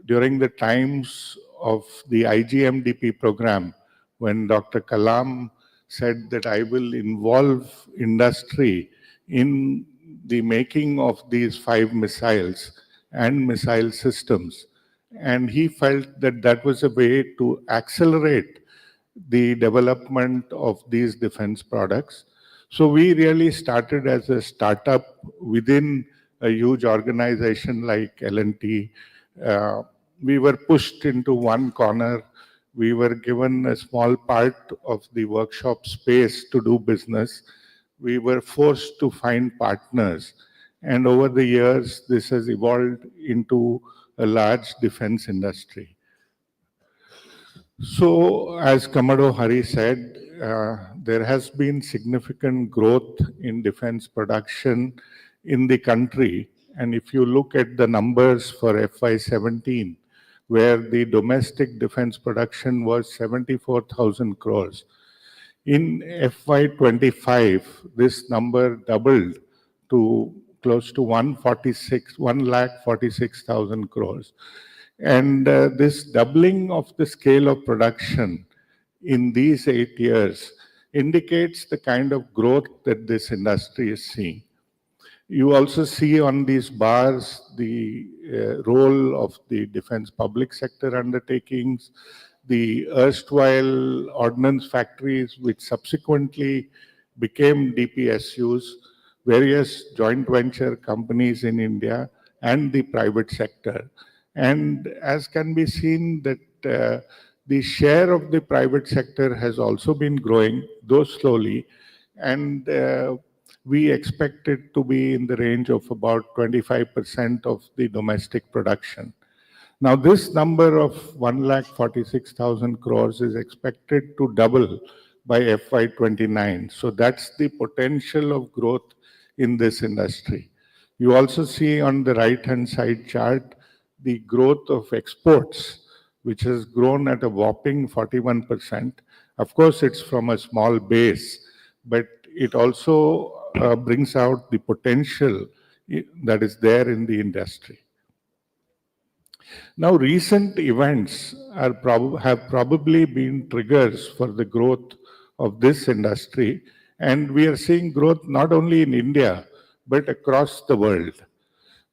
during the times of the IGMDP program, when Dr. Kalam said that I will involve industry in the making of these 5 missiles and missile systems. And he felt that that was a way to accelerate the development of these defense products. So we really started as a startup within a huge organization like L&T. We were pushed into one corner. We were given a small part of the workshop space to do business. We were forced to find partners. And over the years, this has evolved into a large defense industry. So, as Commodore Hari said, there has been significant growth in defense production in the country. And if you look at the numbers for FY17, where the domestic defense production was 74,000 crores, in FY25, this number doubled to close to 1,46,000 crores. And this doubling of the scale of production in these 8 years indicates the kind of growth that this industry is seeing. You also see on these bars the role of the defense public sector undertakings, the erstwhile ordnance factories, which subsequently became DPSUs, various joint venture companies in India, and the private sector. And as can be seen that the share of the private sector has also been growing, though slowly, and we expect it to be in the range of about 25% of the domestic production. Now, this number of 1,46,000 crores is expected to double by FY29. So that's the potential of growth in this industry. You also see on the right-hand side chart the growth of exports, which has grown at a whopping 41%. Of course, it's from a small base, but it also brings out the potential that is there in the industry. Now, recent events have probably been triggers for the growth of this industry, and we are seeing growth not only in India, but across the world.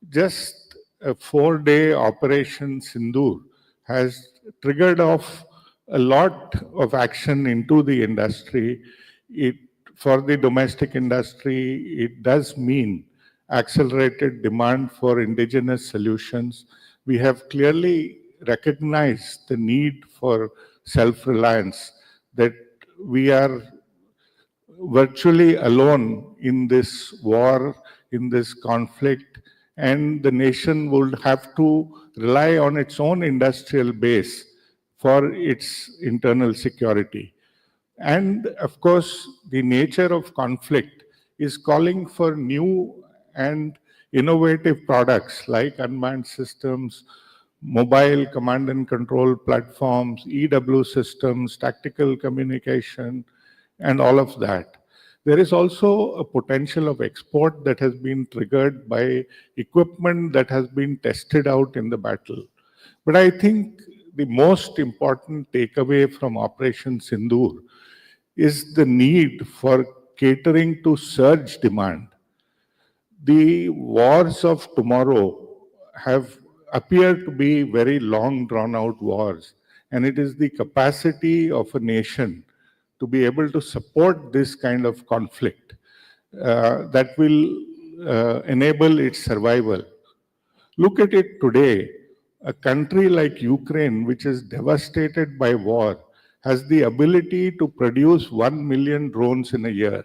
Just a 4-day Operation Sindoor has triggered off a lot of action into the industry. For the domestic industry, it does mean accelerated demand for indigenous solutions. We have clearly recognized the need for self-reliance, that we are virtually alone in this war, in this conflict, and the nation would have to rely on its own industrial base for its internal security. And of course, the nature of conflict is calling for new and innovative products like unmanned systems, mobile command and control platforms, EW systems, tactical communication, and all of that. There is also a potential of export that has been triggered by equipment that has been tested out in the battle. But I think the most important takeaway from Operation Sindoor is the need for catering to surge demand. The wars of tomorrow appear to be very long drawn out wars, and it is the capacity of a nation to be able to support this kind of conflict that will enable its survival. Look at it today. A country like Ukraine, which is devastated by war, has the ability to produce 1 million drones in a year.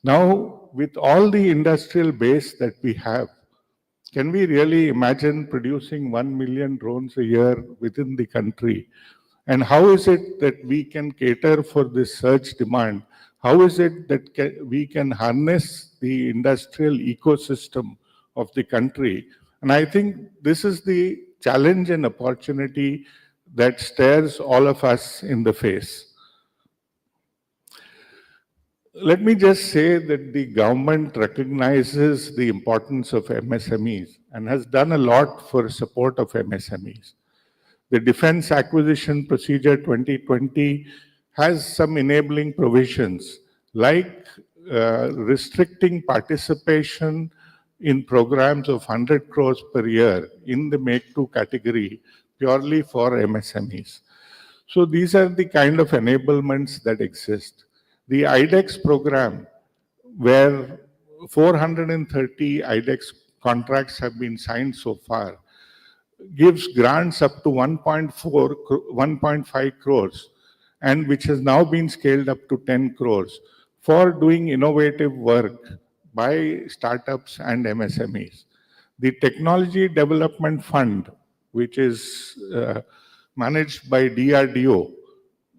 Now, with all the industrial base that we have, can we really imagine producing 1 million drones a year within the country? And how is it that we can cater for this surge demand? How is it that we can harness the industrial ecosystem of the country? And I think this is the challenge and opportunity that stares all of us in the face. Let me just say that the government recognizes the importance of MSMEs and has done a lot for support of MSMEs. The Defence Acquisition Procedure 2020 has some enabling provisions like restricting participation in programs of 100 crores per year in the Make-II category purely for MSMEs. So these are the kind of enablements that exist. The IDEX program, where 430 IDEX contracts have been signed so far, gives grants up to 1.5 crores, and which has now been scaled up to 10 crores for doing innovative work by startups and MSMEs. The Technology Development Fund, which is managed by DRDO,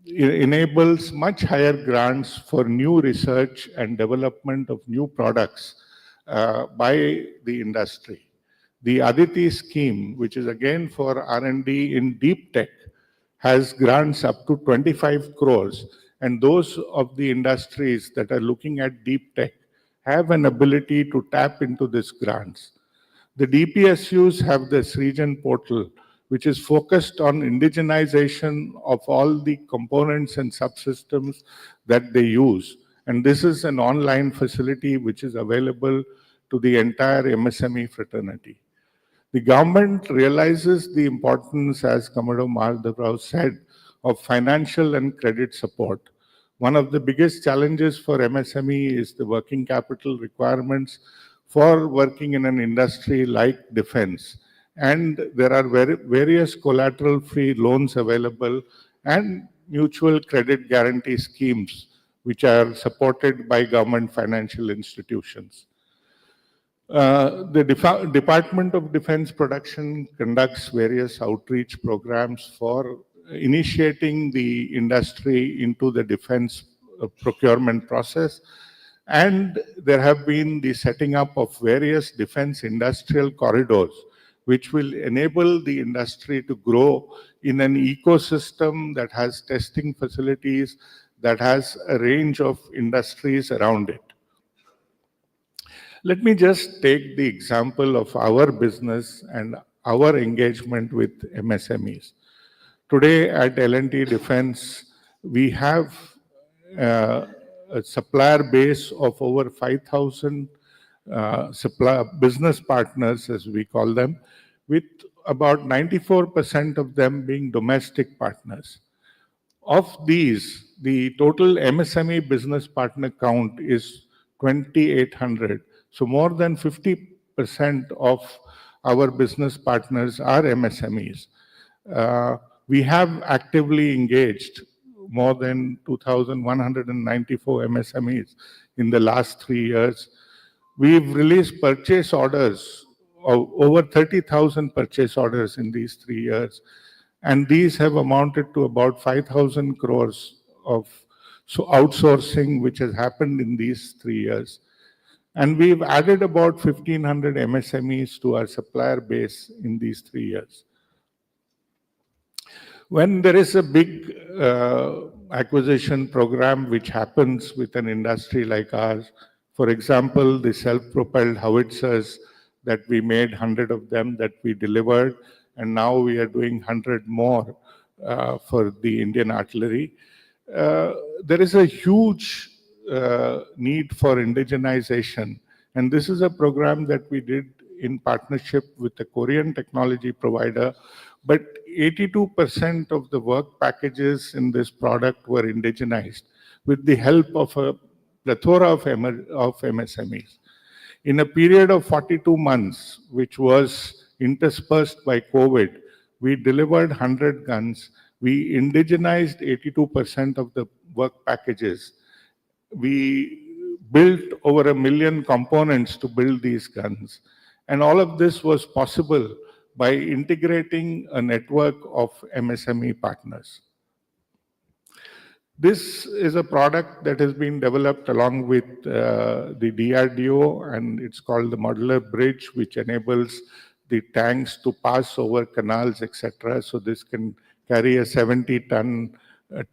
enables much higher grants for new research and development of new products by the industry. The Aditi scheme, which is again for R&D in deep tech, has grants up to 25 crores, and those of the industries that are looking at deep tech have an ability to tap into these grants. The DPSUs have this region portal, which is focused on indigenization of all the components and subsystems that they use. And this is an online facility which is available to the entire MSME fraternity. The government realizes the importance, as Commodore Madhavrao said, of financial and credit support. One of the biggest challenges for MSME is the working capital requirements for working in an industry like defense. And there are various collateral-free loans available and mutual credit guarantee schemes which are supported by government financial institutions. The Department of Defense Production conducts various outreach programs for initiating the industry into the defense procurement process. And there have been the setting up of various defense industrial corridors, which will enable the industry to grow in an ecosystem that has testing facilities, that has a range of industries around it. Let me just take the example of our business and our engagement with MSMEs. Today at L&T Defense, we have a supplier base of over 5,000 business partners, as we call them, with about 94% of them being domestic partners. Of these, the total MSME business partner count is 2,800. So more than 50% of our business partners are MSMEs. We have actively engaged more than 2,194 MSMEs in the last 3 years. We've released purchase orders of over 30,000 purchase orders in these 3 years. And these have amounted to about 5,000 crores of outsourcing, which has happened in these 3 years. And we've added about 1,500 MSMEs to our supplier base in these 3 years. When there is a big acquisition program which happens with an industry like ours, for example, the self-propelled howitzers that we made 100 of them that we delivered, and now we are doing 100 more for the Indian artillery. There is a huge need for indigenization, and this is a program that we did in partnership with a Korean technology provider, but 82% of the work packages in this product were indigenized with the help of a plethora of MSMEs. In a period of 42 months, which was interspersed by COVID, we delivered 100 guns. We indigenized 82% of the work packages. We built over 1 million components to build these guns. And all of this was possible by integrating a network of MSME partners. This is a product that has been developed along with the DRDO, and it's called the modular bridge, which enables the tanks to pass over canals, etc. So this can carry a 70-ton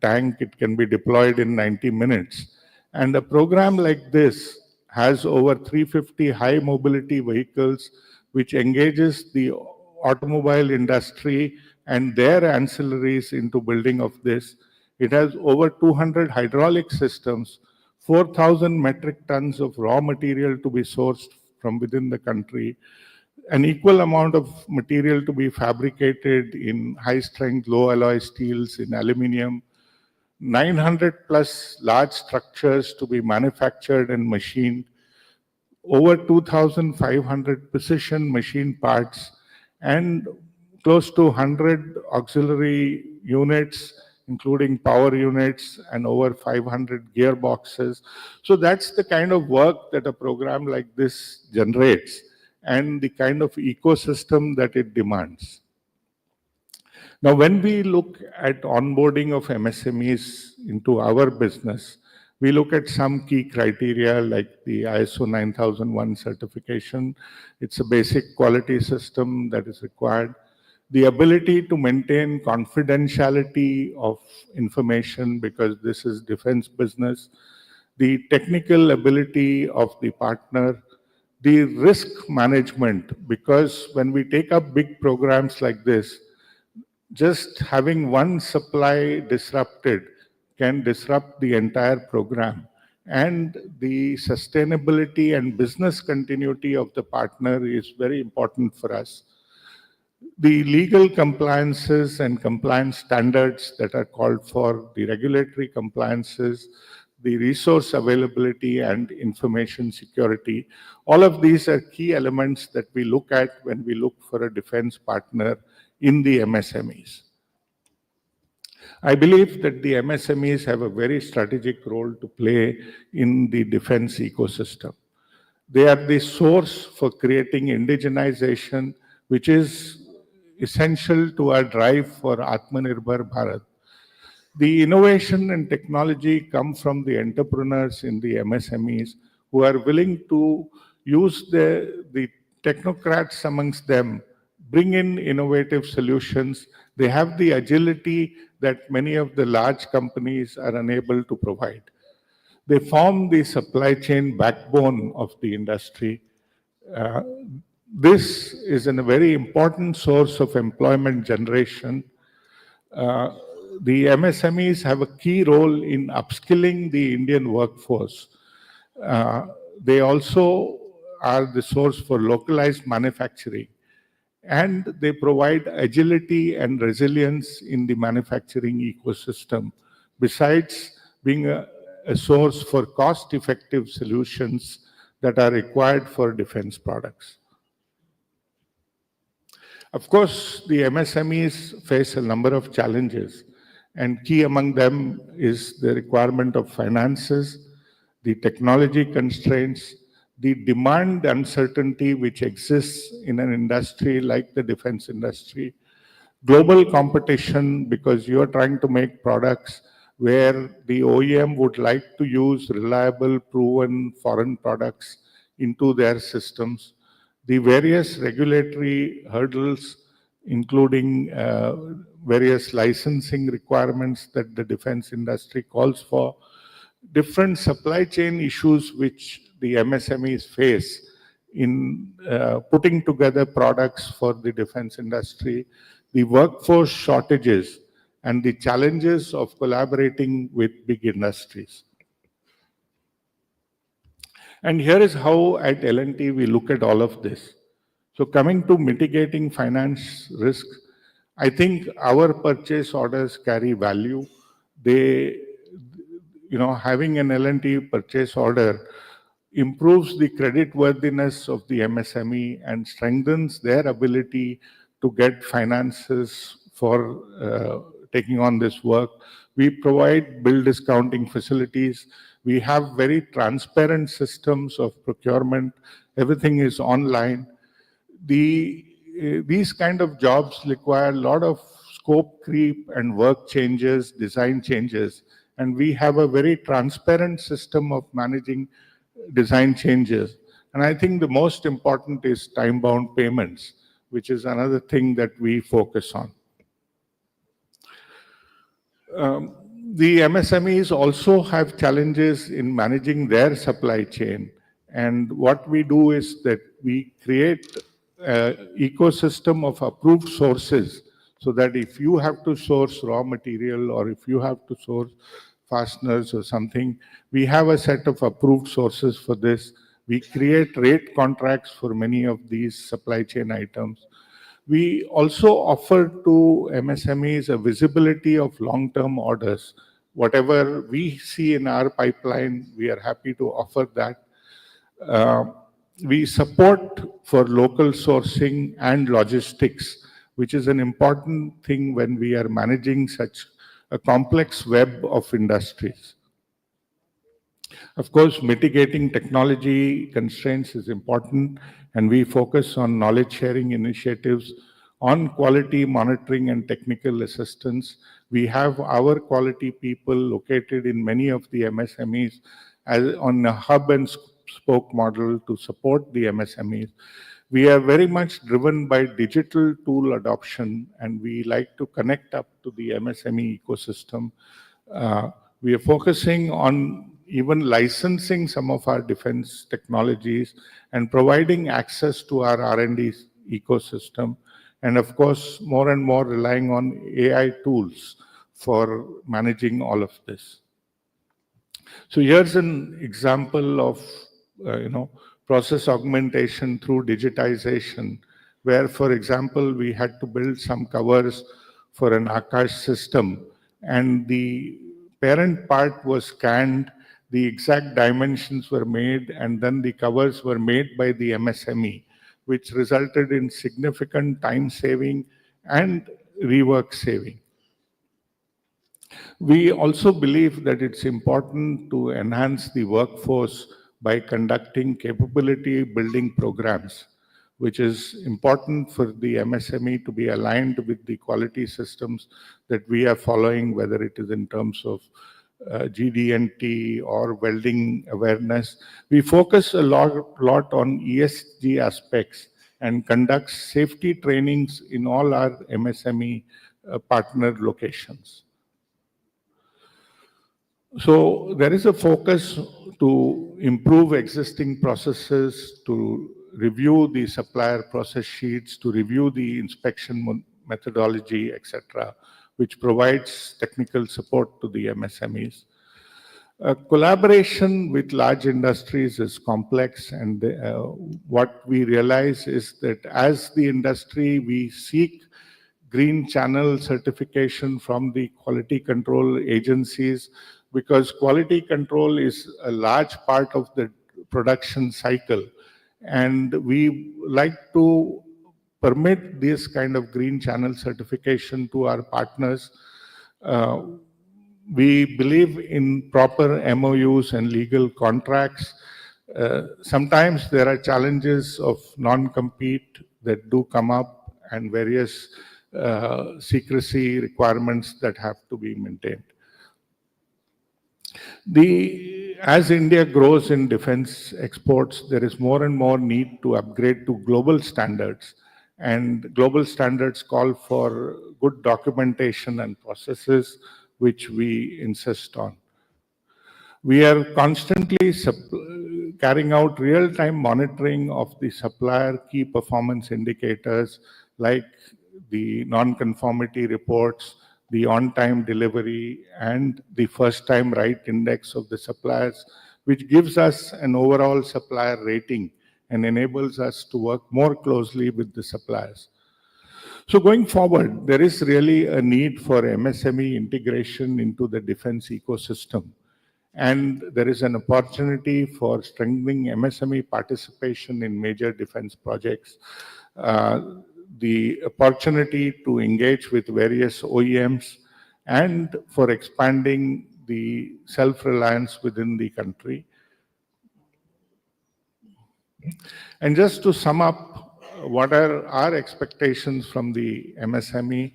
tank. It can be deployed in 90 minutes. And a program like this has over 350 high mobility vehicles, which engages the automobile industry and their ancillaries into building of this. It has over 200 hydraulic systems, 4,000 metric tons of raw material to be sourced from within the country, an equal amount of material to be fabricated in high-strength, low-alloy steels, in aluminum, 900 plus large structures to be manufactured and machined, over 2,500 precision machine parts, and close to 100 auxiliary units including power units and over 500 gearboxes. So that's the kind of work that a program like this generates and the kind of ecosystem that it demands. Now, when we look at onboarding of MSMEs into our business, we look at some key criteria like the ISO 9001 certification. It's a basic quality system that is required. The ability to maintain confidentiality of information because this is defense business. The technical ability of the partner. The risk management, because when we take up big programs like this, just having one supply disrupted can disrupt the entire program. And the sustainability and business continuity of the partner is very important for us. The legal compliances and compliance standards that are called for, the regulatory compliances, the resource availability and information security, all of these are key elements that we look at when we look for a defense partner in the MSMEs. I believe that the MSMEs have a very strategic role to play in the defense ecosystem. They are the source for creating indigenization, which is essential to our drive for Atmanirbhar Bharat. The innovation and technology come from the entrepreneurs in the MSMEs who are willing to use the technocrats amongst them, bring in innovative solutions. They have the agility that many of the large companies are unable to provide. They form the supply chain backbone of the industry. This is a very important source of employment generation. The MSMEs have a key role in upskilling the Indian workforce. They also are the source for localized manufacturing, and they provide agility and resilience in the manufacturing ecosystem, besides being a source for cost-effective solutions that are required for defense products. Of course, the MSMEs face a number of challenges, and key among them is the requirement of finances, the technology constraints, the demand uncertainty which exists in an industry like the defense industry, global competition because you're trying to make products where the OEM would like to use reliable, proven foreign products into their systems, the various regulatory hurdles, including various licensing requirements that the defense industry calls for, different supply chain issues which the MSMEs face in putting together products for the defense industry, the workforce shortages, and the challenges of collaborating with big industries. And here is how at L&T we look at all of this. So coming to mitigating finance risk, I think our purchase orders carry value. They, having an L&T purchase order improves the creditworthiness of the MSME and strengthens their ability to get finances for taking on this work. We provide bill discounting facilities. We have very transparent systems of procurement. Everything is online. These kind of jobs require a lot of scope creep and work changes, design changes, and we have a very transparent system of managing design changes. And I think the most important is time-bound payments, which is another thing that we focus on. The MSMEs also have challenges in managing their supply chain. And what we do is that we create an ecosystem of approved sources so that if you have to source raw material or if you have to source fasteners or something, we have a set of approved sources for this. We create rate contracts for many of these supply chain items. We also offer to MSMEs a visibility of long-term orders. Whatever we see in our pipeline, we are happy to offer that. We support for local sourcing and logistics, which is an important thing when we are managing such a complex web of industries. Of course, mitigating technology constraints is important, and we focus on knowledge sharing initiatives on quality monitoring and technical assistance. We have our quality people located in many of the MSMEs on a hub and spoke model to support the MSMEs. We are very much driven by digital tool adoption, and we like to connect up to the MSME ecosystem. We are focusing on even licensing some of our defense technologies and providing access to our R&D ecosystem. And of course, more and more relying on AI tools for managing all of this. So here's an example of, process augmentation through digitization, where, for example, we had to build some covers for an Akash system, and the parent part was scanned, the exact dimensions were made, and then the covers were made by the MSME, which resulted in significant time saving and rework saving. We also believe that it's important to enhance the workforce by conducting capability building programs, which is important for the MSME to be aligned with the quality systems that we are following, whether it is in terms of GD&T or welding awareness. We focus a lot on ESG aspects and conduct safety trainings in all our MSME partner locations. So there is a focus to improve existing processes, to review the supplier process sheets, to review the inspection methodology, etc., which provides technical support to the MSMEs. Collaboration with large industries is complex, and what we realize is that as the industry, we seek green channel certification from the quality control agencies, because quality control is a large part of the production cycle. And we like to permit this kind of green channel certification to our partners. We believe in proper MOUs and legal contracts. Sometimes there are challenges of non-compete that do come up, and various secrecy requirements that have to be maintained. As India grows in defense exports, there is more and more need to upgrade to global standards. And global standards call for good documentation and processes, which we insist on. We are constantly carrying out real-time monitoring of the supplier key performance indicators, like the non-conformity reports, the on-time delivery, and the first-time right index of the suppliers, which gives us an overall supplier rating and enables us to work more closely with the suppliers. So going forward, there is really a need for MSME integration into the defense ecosystem. And there is an opportunity for strengthening MSME participation in major defense projects. The opportunity to engage with various OEMs, and for expanding the self-reliance within the country. And just to sum up, what are our expectations from the MSME?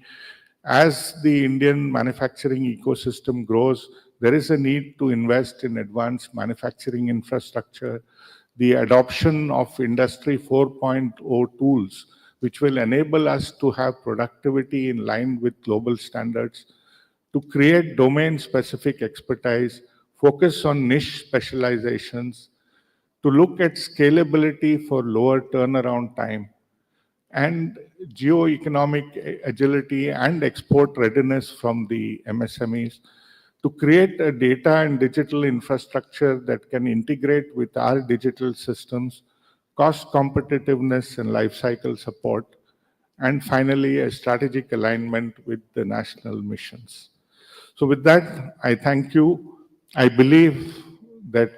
As the Indian manufacturing ecosystem grows, there is a need to invest in advanced manufacturing infrastructure, the adoption of Industry 4.0 tools, which will enable us to have productivity in line with global standards, to create domain-specific expertise, focus on niche specializations, to look at scalability for lower turnaround time, and geo-economic agility and export readiness from the MSMEs, to create a data and digital infrastructure that can integrate with our digital systems, cost competitiveness and lifecycle support, and finally, a strategic alignment with the national missions. So with that, I thank you. I believe that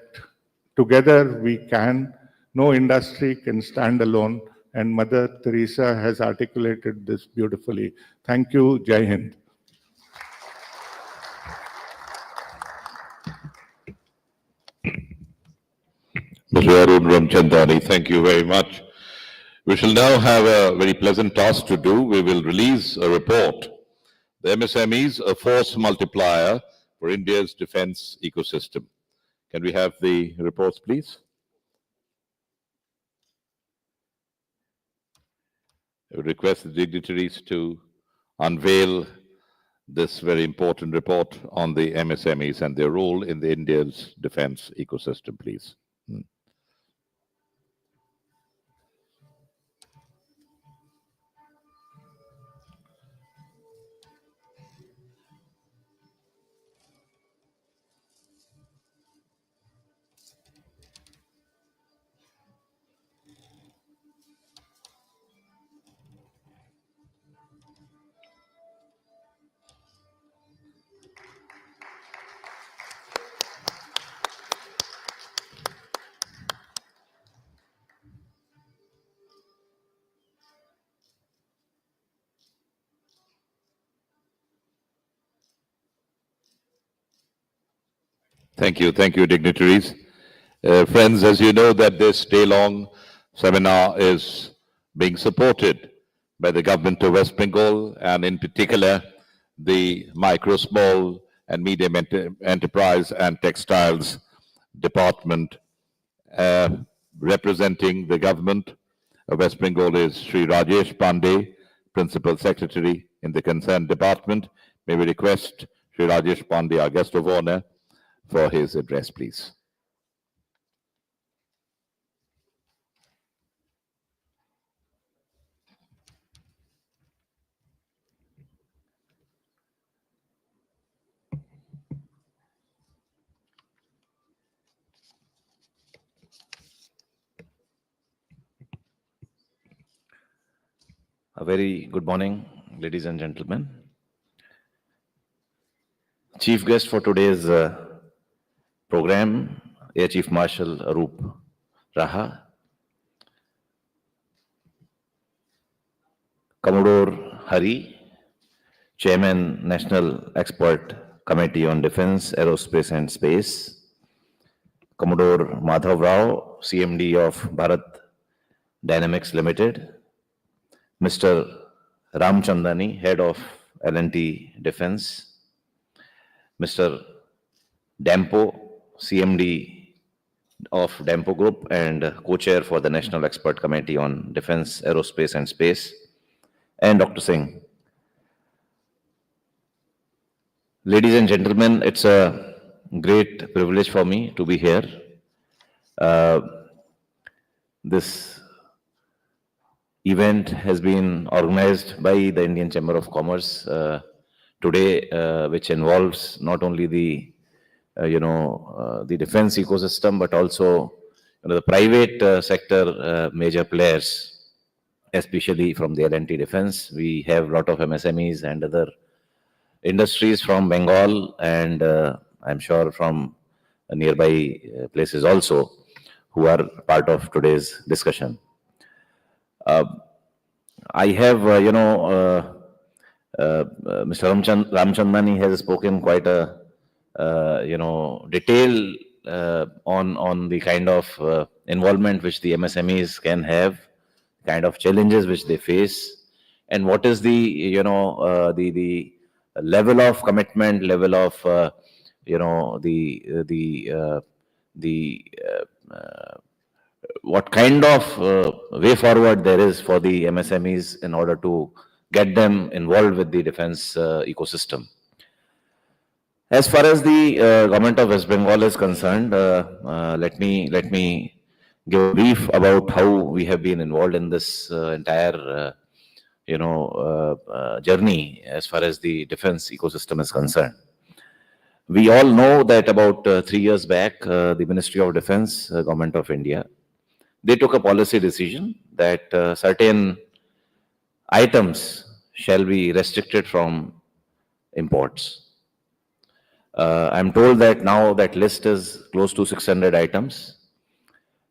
together we can. No industry can stand alone, and Mother Teresa has articulated this beautifully. Thank you. Jai Hind. Mr. Arun Ramchandani, thank you very much. We shall now have a very pleasant task to do. We will release a report. The MSMEs, a force multiplier for India's defense ecosystem. Can we have the reports, please? I would request the dignitaries to unveil this very important report on the MSMEs and their role in the India's defense ecosystem, please. Thank you, dignitaries. Friends, as you know that this day-long seminar is being supported by the government of West Bengal and in particular the micro, small and medium enterprise and textiles department. Representing the government of West Bengal is Sri Rajesh Pandey, Principal Secretary in the concerned department. May we request Sri Rajesh Pandey, our guest of honor, for his address, please. A very good morning, ladies and gentlemen. Chief guest for today's program, Air Chief Marshal Arup Raha, Commodore Hari, Chairman, National Expert Committee on Defence, Aerospace and Space, Commodore Madhav Rao, CMD of Bharat Dynamics Limited, Mr. Ramchandani, Head of L&T Defence, Mr. Dampo, CMD of Dampo Group and co-chair for the National Expert Committee on Defence, Aerospace and Space, and Dr. Singh. Ladies and gentlemen, it's a great privilege for me to be here. This event has been organized by the Indian Chamber of Commerce today, which involves not only the the defense ecosystem, but also the private sector major players, especially from the L&T Defense. We have a lot of MSMEs and other industries from Bengal and I'm sure from nearby places also who are part of today's discussion. I have, Mr. Ramchandani has spoken quite a, detail on the kind of involvement which the MSMEs can have, kind of challenges which they face, and what is the, the level of commitment, level of, what kind of way forward there is for the MSMEs in order to get them involved with the defense ecosystem. As far as the government of West Bengal is concerned, let me give a brief about how we have been involved in this entire, journey as far as the defense ecosystem is concerned. We all know that about 3 years back, the Ministry of Defense, Government of India, they took a policy decision that certain items shall be restricted from imports. I'm told that now that list is close to 600 items.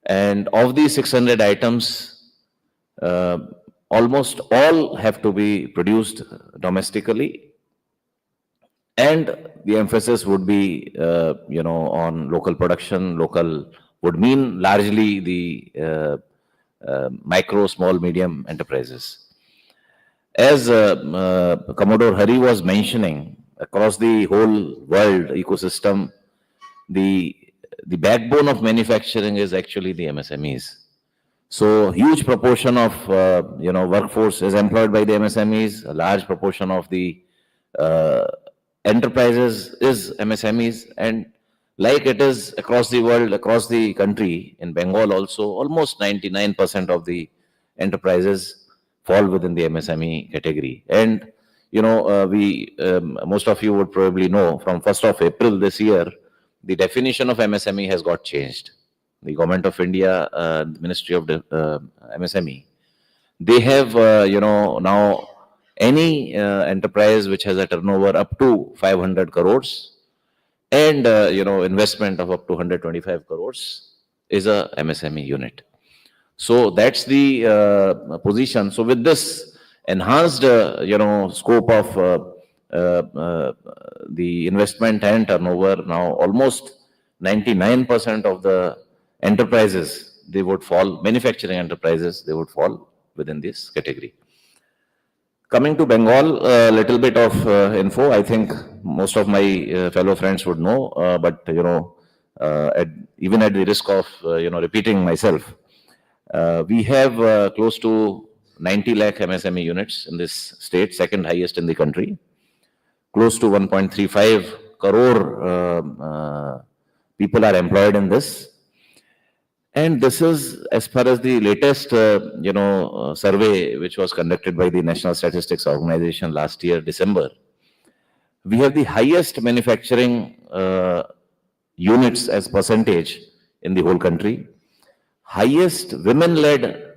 And of these 600 items, almost all have to be produced domestically. And the emphasis would be, on local production, local would mean largely the micro, small, medium enterprises. As Commodore Hari was mentioning, across the whole world ecosystem, the backbone of manufacturing is actually the MSMEs. So huge proportion of workforce is employed by the MSMEs. A large proportion of the enterprises is MSMEs, and like it is across the world, across the country, in Bengal also, almost 99% of the enterprises fall within the MSME category. And most of you would probably know, from 1st of April this year, the definition of MSME has got changed. The Government of India, Ministry of MSME, they have, now any enterprise which has a turnover up to 500 crores and, investment of up to 125 crores is a MSME unit. So that's the position. So with this enhanced, scope of the investment and turnover, now almost 99% of the enterprises, they would fall, manufacturing enterprises, they would fall within this category. Coming to Bengal, a little bit of info. I think most of my fellow friends would know, but even at the risk of repeating myself, we have close to 90 lakh MSME units in this state, second highest in the country. Close to 1.35 crore people are employed in this. And this is as far as the latest, survey which was conducted by the National Statistics Organization last year, December. We have the highest manufacturing units as percentage in the whole country. Highest women-led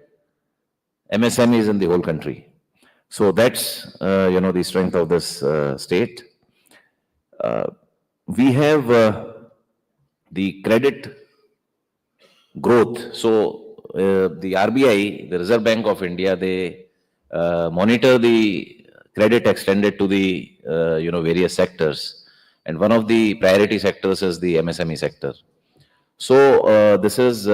MSMEs in the whole country. So that's, the strength of this state. We have the credit growth. So the RBI, the Reserve Bank of India, they monitor the credit extended to the various sectors, and one of the priority sectors is the MSME sector. So this is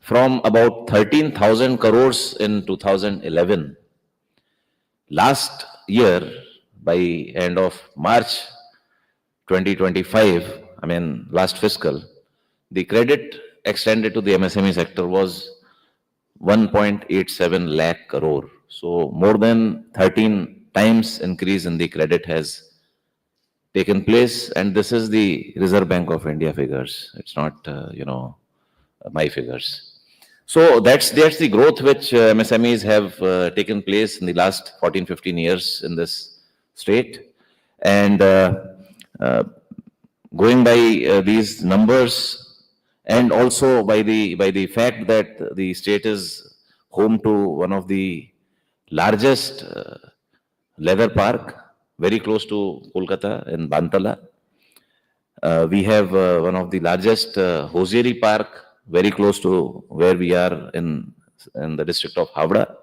from about 13,000 crores in 2011. Last year, by end of March 2025, I mean last fiscal, the credit extended to the MSME sector was 1.87 lakh crore. So more than 13 times increase in the credit has taken place, and this is the Reserve Bank of India figures. It's not, my figures. So that's the growth which MSMEs have taken place in the last 14-15 years in this state. And going by these numbers, and also by the fact that the state is home to one of the largest leather park, very close to Kolkata in Bantala. We have one of the largest hosiery park, very close to where we are in the district of Havda.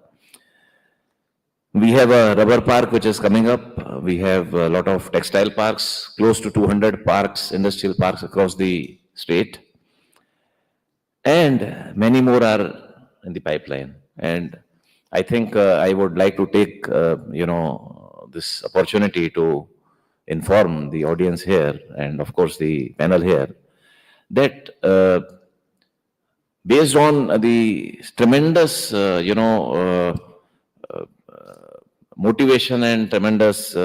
We have a rubber park which is coming up. We have a lot of textile parks, close to 200 parks, industrial parks across the state. And many more are in the pipeline. And I think I would like to take, this opportunity to inform the audience here, and of course the panel here, that based on the tremendous, motivation and tremendous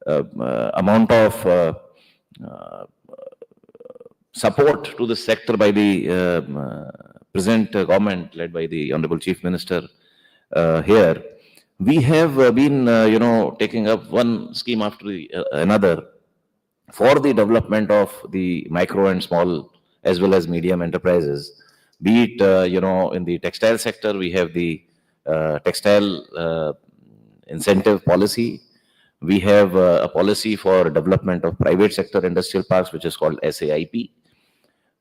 amount of support to the sector by the present government led by the Honorable Chief Minister here, we have been, taking up one scheme after another for the development of the micro and small as well as medium enterprises. Be it, in the textile sector, we have the textile incentive policy. We have a policy for development of private sector industrial parks, which is called SAIP.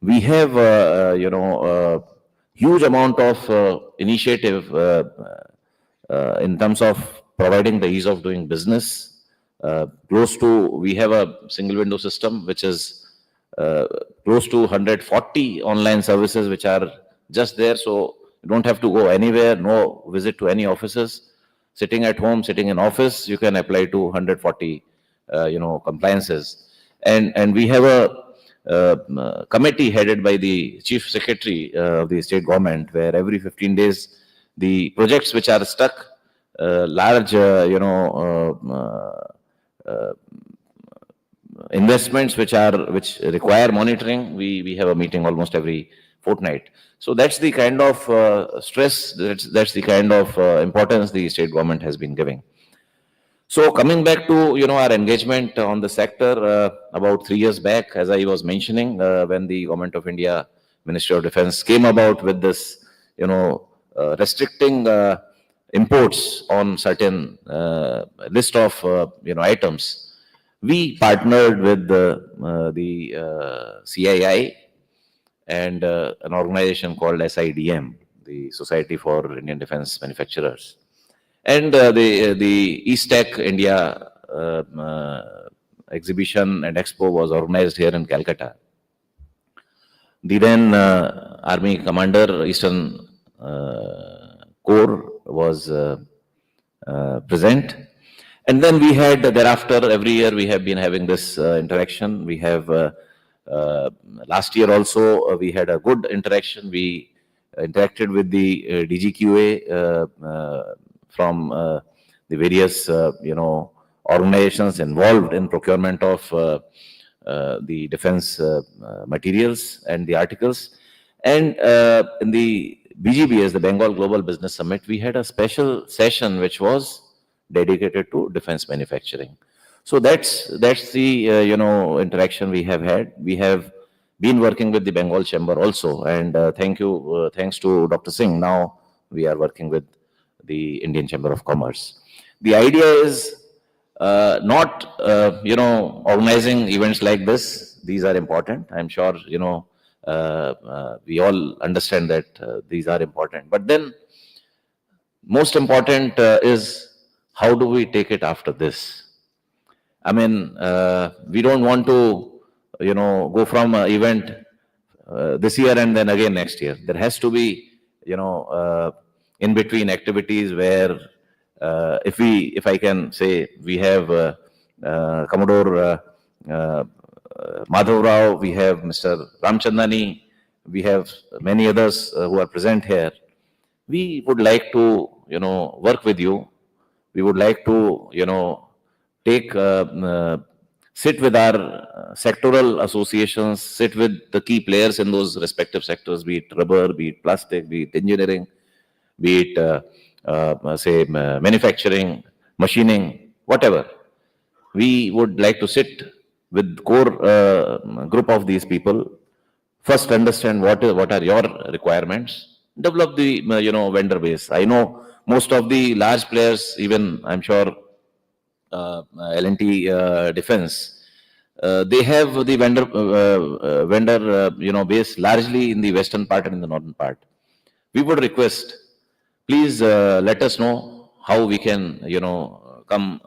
We have, huge amount of initiative in terms of providing the ease of doing business. We have a single window system, which is close to 140 online services which are just there. So you don't have to go anywhere, no visit to any offices. Sitting at home, sitting in office, you can apply to 140, compliances. And we have a committee headed by the Chief Secretary of the state government, where every 15 days, the projects which are stuck, large, investments which require monitoring, we have a meeting almost every fortnight. So that's the kind of stress, that's the kind of importance the state government has been giving. So coming back to our engagement on the sector, about 3 years back, as I was mentioning, when the Government of India Ministry of Defence came about with this, restricting imports on certain list of items, we partnered with the CII and an organization called SIDM, the Society for Indian Defence Manufacturers. And the East Tech India exhibition and expo was organized here in Calcutta. The then Army Commander, Eastern Corps was present. And then we had thereafter, every year we have been having this interaction. We have, last year also, we had a good interaction. We interacted with the DGQA from the various, organizations involved in procurement of the defense materials and the articles. And in the BGBS, the Bengal Global Business Summit, we had a special session which was dedicated to defense manufacturing. So that's the interaction we have had. We have been working with the Bengal Chamber also, and thanks to Dr. Singh. Now we are working with the Indian Chamber of Commerce. The idea is not organizing events like this. These are important. I'm sure we all understand that these are important. But then most important is how do we take it after this? I mean, we don't want to, go from an event this year and then again next year. There has to be, in between activities where, if I can say, we have Commodore Madhav Rao, we have Mr. Ramchandani, we have many others who are present here. We would like to, work with you. We would like to, sit with our sectoral associations, sit with the key players in those respective sectors, be it rubber, be it plastic, be it engineering, be it, manufacturing, machining, whatever. We would like to sit with core group of these people, first understand what are your requirements, develop the, vendor base. I know most of the large players, even I'm sure L&T Defense, they have the vendor base largely in the western part and in the northern part. We would request, please let us know how we can, come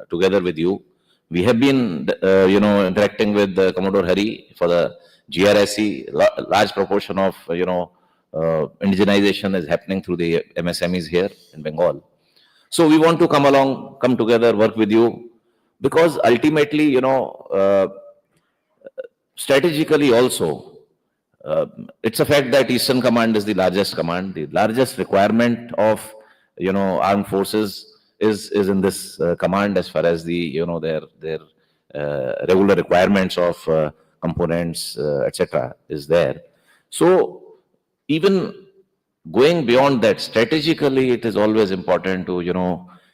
together with you. We have been, interacting with Commodore Hari for the GRSE. Large proportion of, indigenization is happening through the MSMEs here in Bengal. So we want to come together, work with you, because ultimately, strategically also, it's a fact that Eastern Command is the largest command. The largest requirement of, armed forces is in this command, as far as the, their regular requirements of components, etc. is there. So even going beyond that, strategically, it is always important to,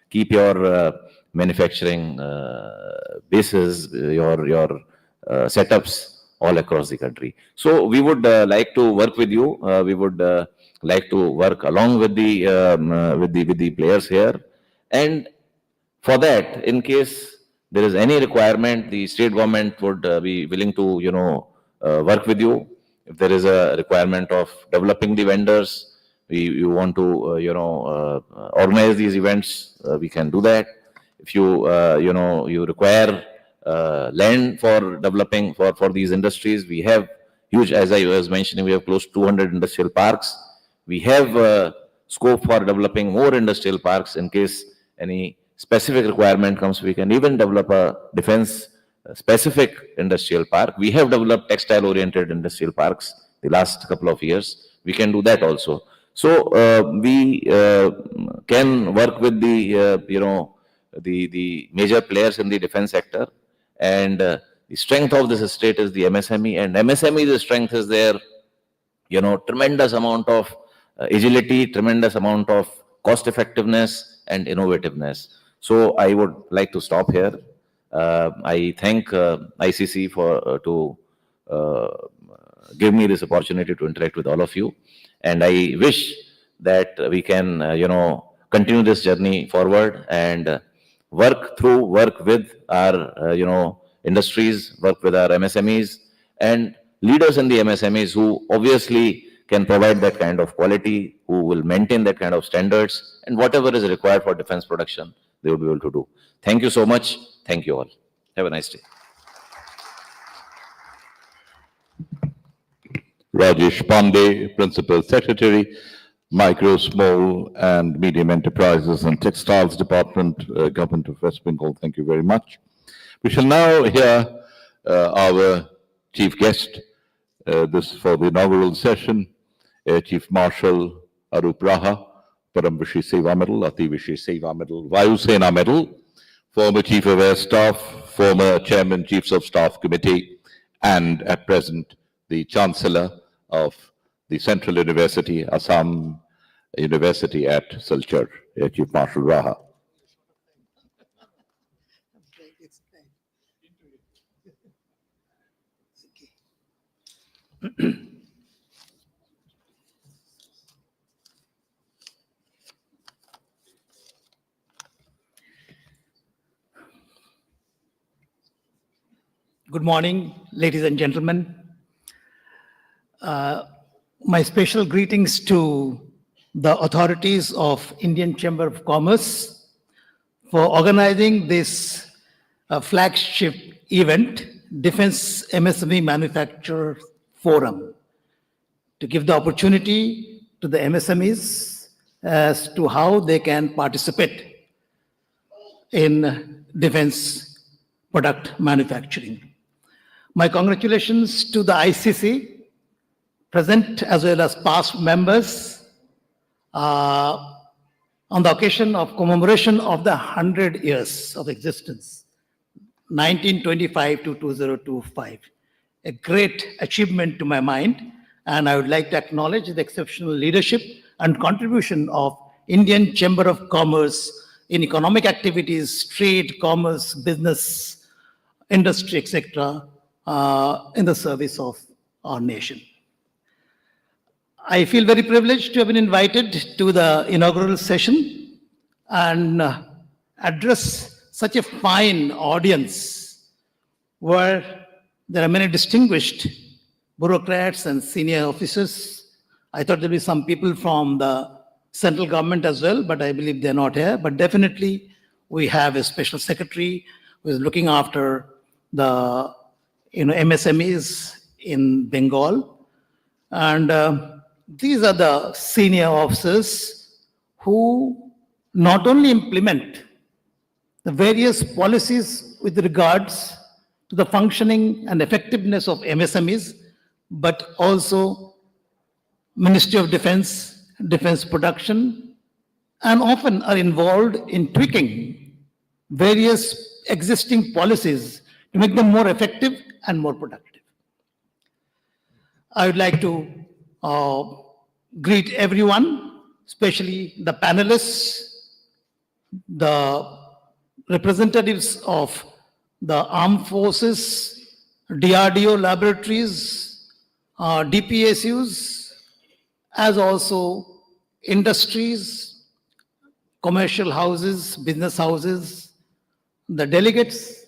keep your manufacturing bases, your setups all across the country. So we would like to work with you. We would like to work along with the players here. And for that, in case there is any requirement, the state government would be willing to, work with you. If there is a requirement of developing the vendors, we want to, organize these events, we can do that. If you, you require land for developing for these industries. We have huge, as I was mentioning, we have close to 200 industrial parks. We have scope for developing more industrial parks in case any specific requirement comes. We can even develop a defense specific industrial park. We have developed textile oriented industrial parks the last couple of years. We can do that also. So we can work with the the major players in the defense sector, and the strength of this state is the MSME, and MSME, the strength is their tremendous amount of agility, tremendous amount of cost effectiveness and innovativeness. So I would like to stop here. I thank ICC for to give me this opportunity to interact with all of you, and I wish that we can continue this journey forward and work with our industries, work with our MSMEs and leaders in the MSMEs who obviously can provide that kind of quality, who will maintain that kind of standards, and whatever is required for defense production, they will be able to do. Thank you so much. Thank you all. Have a nice day. Rajesh Pandey, Principal Secretary, Micro, Small and Medium Enterprises and Textiles Department, Government of West Bengal. Thank you very much. We shall now hear our chief guest, this for the inaugural session, Chief Marshal Arup Raha, Param Vishri Seva Medal, Ati Vishri Seva Medal, Vayu Sena Medal, former Chief of Air Staff, former Chairman, Chiefs of Staff Committee, and at present the Chancellor of the Central University, Assam University at Silchar, Chief Marshal Raha. Good morning, ladies and gentlemen. My special greetings to the authorities of Indian Chamber of Commerce for organizing this flagship event, Defence MSME Manufacturers Forum, to give the opportunity to the MSMEs as to how they can participate in defense product manufacturing. My congratulations to the ICC, present as well as past members, on the occasion of commemoration of the 100 years of existence, 1925 to 2025. A great achievement to my mind, and I would like to acknowledge the exceptional leadership and contribution of Indian Chamber of Commerce in economic activities, trade, commerce, business, industry, etc., in the service of our nation. I feel very privileged to have been invited to the inaugural session and address such a fine audience where there are many distinguished bureaucrats and senior officers. I thought there'd be some people from the central government as well, but I believe they're not here. But definitely we have a special secretary who is looking after the MSMEs in Bengal. And these are the senior officers who not only implement the various policies with regards to the functioning and effectiveness of MSMEs, but also Ministry of Defense, defense production, and often are involved in tweaking various existing policies to make them more effective and more productive. I would like to greet everyone, especially the panelists, the representatives of the armed forces, DRDO laboratories, DPSUs, as also industries, commercial houses, business houses, the delegates,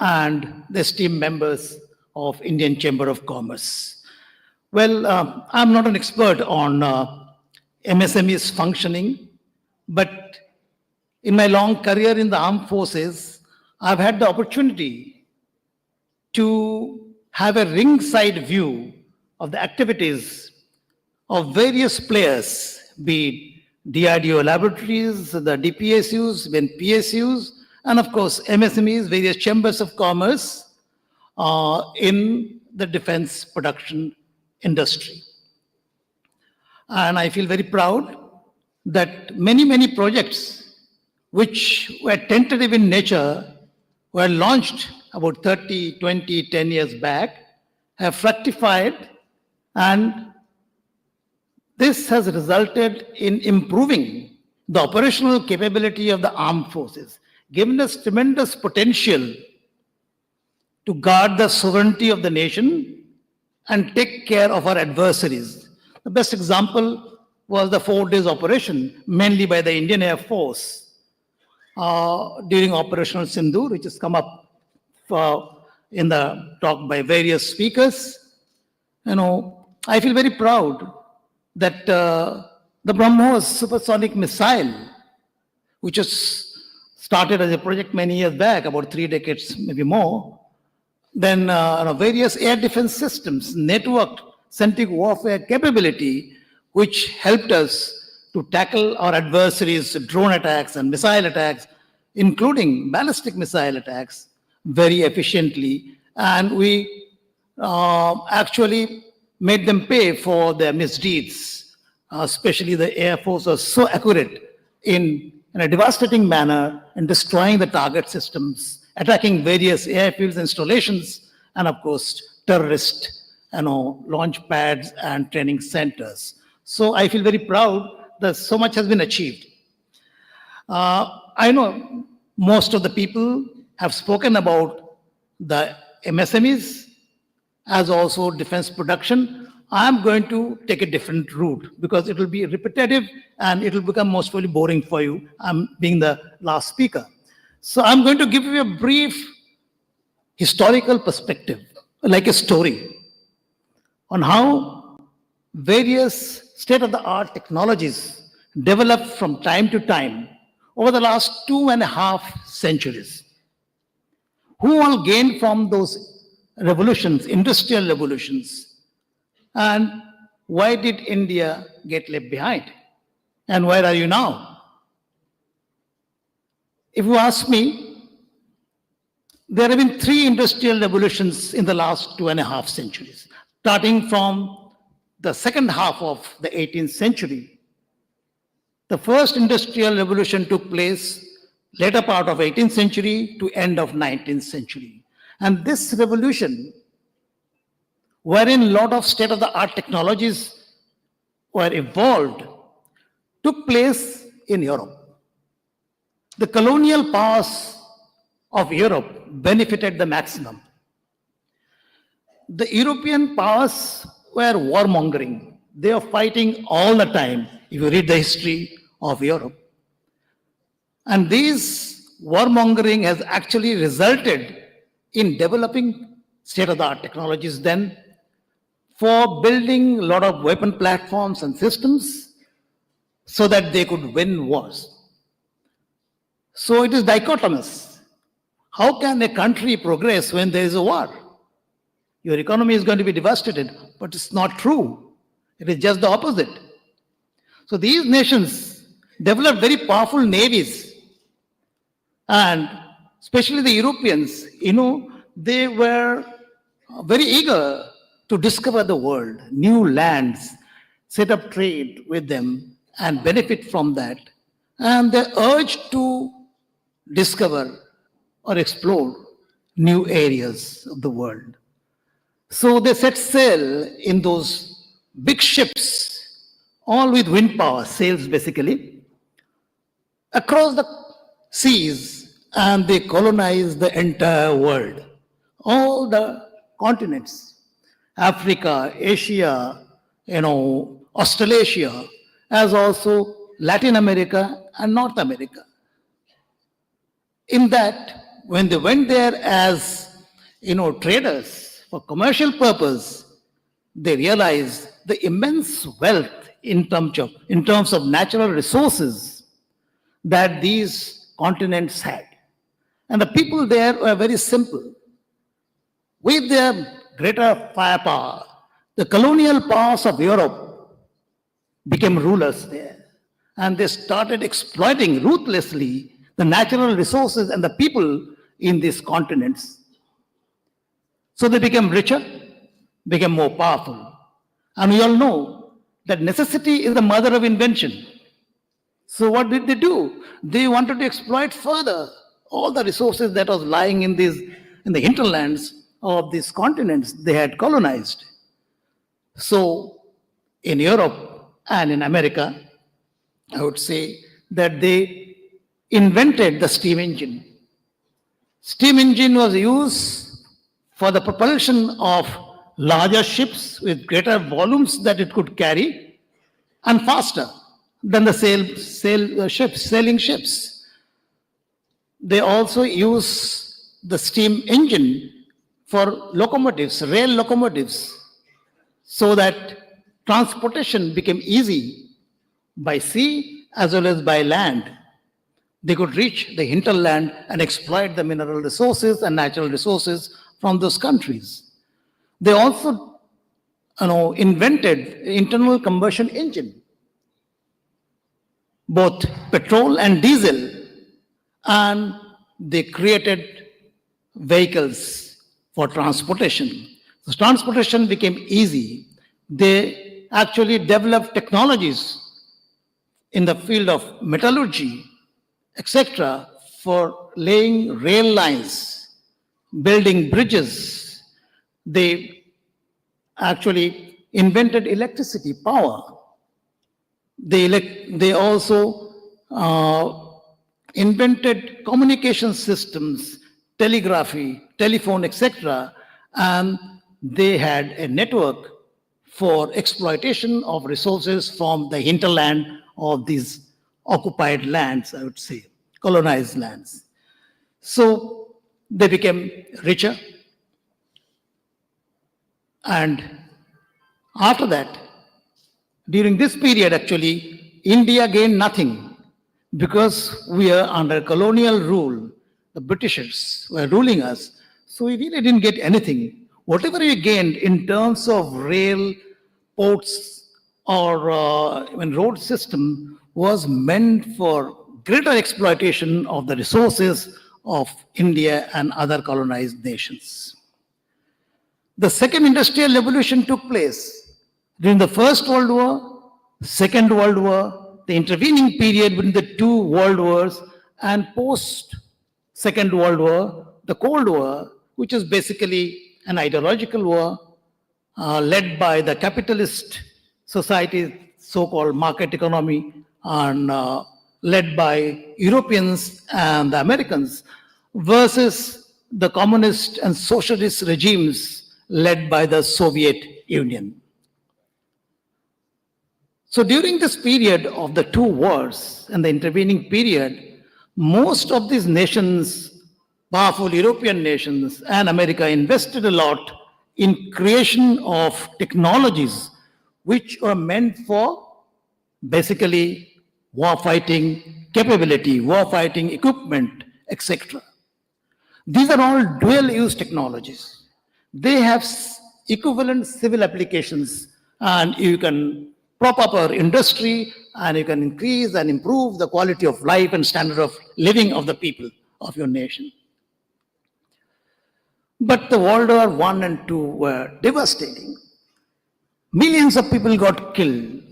and the esteemed members of Indian Chamber of Commerce. Well, I'm not an expert on MSME's functioning, but in my long career in the armed forces, I've had the opportunity to have a ringside view of the activities of various players, be it DRDO laboratories, the DPSUs, then PSUs, and of course MSMEs, various chambers of commerce in the defense production industry. And I feel very proud that many projects which were tentative in nature were launched about 30, 20, 10 years back, have fructified, and this has resulted in improving the operational capability of the armed forces, giving us tremendous potential to guard the sovereignty of the nation and take care of our adversaries. The best example was the 4 days operation, mainly by the Indian Air Force during Operational Sindoor, which has come up in the talk by various speakers. I feel very proud that the BrahMos supersonic missile, which was started as a project many years back, about 3 decades, maybe more, then various air defense systems, networked centric warfare capability, which helped us to tackle our adversaries' drone attacks and missile attacks, including ballistic missile attacks, very efficiently. And we actually made them pay for their misdeeds. Especially the Air Force was so accurate in a devastating manner in destroying the target systems, attacking various airfields, installations, and of course, terrorist launch pads and training centers. So I feel very proud that so much has been achieved. I know most of the people have spoken about the MSMEs as also defense production. I'm going to take a different route because it will be repetitive and it will become most probably boring for you. I'm being the last speaker. So I'm going to give you a brief historical perspective, like a story, on how various state-of-the-art technologies developed from time to time over the last 2.5 centuries. Who all gained from those revolutions, industrial revolutions, and why did India get left behind? And where are you now? If you ask me, there have been 3 industrial revolutions in the last 2.5 centuries, starting from the second half of the 18th century. The first industrial revolution took place later part of 18th century to end of 19th century. And this revolution, wherein a lot of state-of-the-art technologies were evolved, took place in Europe. The colonial powers of Europe benefited the maximum. The European powers were warmongering. They were fighting all the time, if you read the history of Europe. And this warmongering has actually resulted in developing state-of-the-art technologies then for building a lot of weapon platforms and systems so that they could win wars. So it is dichotomous. How can a country progress when there is a war? Your economy is going to be devastated, but it's not true. It is just the opposite. So these nations developed very powerful navies, and especially the Europeans, they were very eager to discover the world, new lands, set up trade with them and benefit from that. And they urged to discover or explore new areas of the world. So they set sail in those big ships, all with wind power, sails basically, across the seas, and they colonized the entire world. All the continents, Africa, Asia, Australasia, as also Latin America and North America. In that, when they went there as, traders for commercial purpose, they realized the immense wealth in terms of natural resources that these continents had. And the people there were very simple. with their greater firepower, the colonial powers of Europe became rulers there. And they started exploiting ruthlessly the natural resources and the people in these continents. So they became richer, became more powerful. And we all know that necessity is the mother of invention. So what did they do? They wanted to exploit further all the resources that was lying in the hinterlands of these continents they had colonized. So in Europe and in America, I would say that they invented the steam engine. Steam engine was used for the propulsion of larger ships with greater volumes that it could carry and faster than the sailing ships. They also use the steam engine for locomotives, rail locomotives, so that transportation became easy by sea as well as by land. They could reach the hinterland and exploit the mineral resources and natural resources from those countries. They also invented internal combustion engine, both petrol and diesel, and they created vehicles for transportation. So transportation became easy. They actually developed technologies in the field of metallurgy, etc., for laying rail lines, building bridges. They actually invented electricity, power. They also invented communication systems, telegraphy, telephone, etc., and they had a network for exploitation of resources from the hinterland of these occupied lands, I would say, colonized lands. So they became richer. And after that, during this period, actually, India gained nothing because we are under colonial rule. The Britishers were ruling us. So we really didn't get anything. Whatever we gained in terms of rail, ports, or even road system was meant for greater exploitation of the resources of India and other colonized nations. The second industrial revolution took place during the First World War, Second World War, the intervening period between the two world wars, and post-Second World War, the Cold War, which is basically an ideological war led by the capitalist society, so-called market economy, and led by Europeans and the Americans, versus the communist and socialist regimes led by the Soviet Union. So during this period of the two wars and the intervening period, most of these nations, powerful European nations and America, invested a lot in creation of technologies which were meant for basically war-fighting capability, war-fighting equipment, etc. These are all dual-use technologies. They have equivalent civil applications, and you can prop up our industry, and you can increase and improve the quality of life and standard of living of the people of your nation. But the World War I and II were devastating. Millions of people got killed.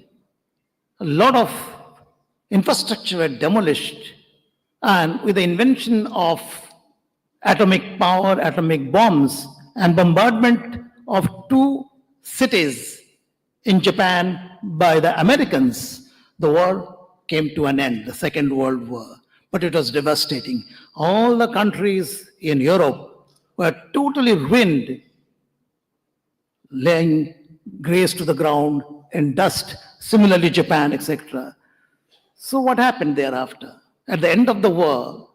A lot of infrastructure were demolished. And with the invention of atomic power, atomic bombs, and bombardment of two cities in Japan by the Americans, the war came to an end, the Second World War. But it was devastating. All the countries in Europe were totally ruined, laying grace to the ground in dust, similarly Japan, etc. So what happened thereafter? At the end of the war,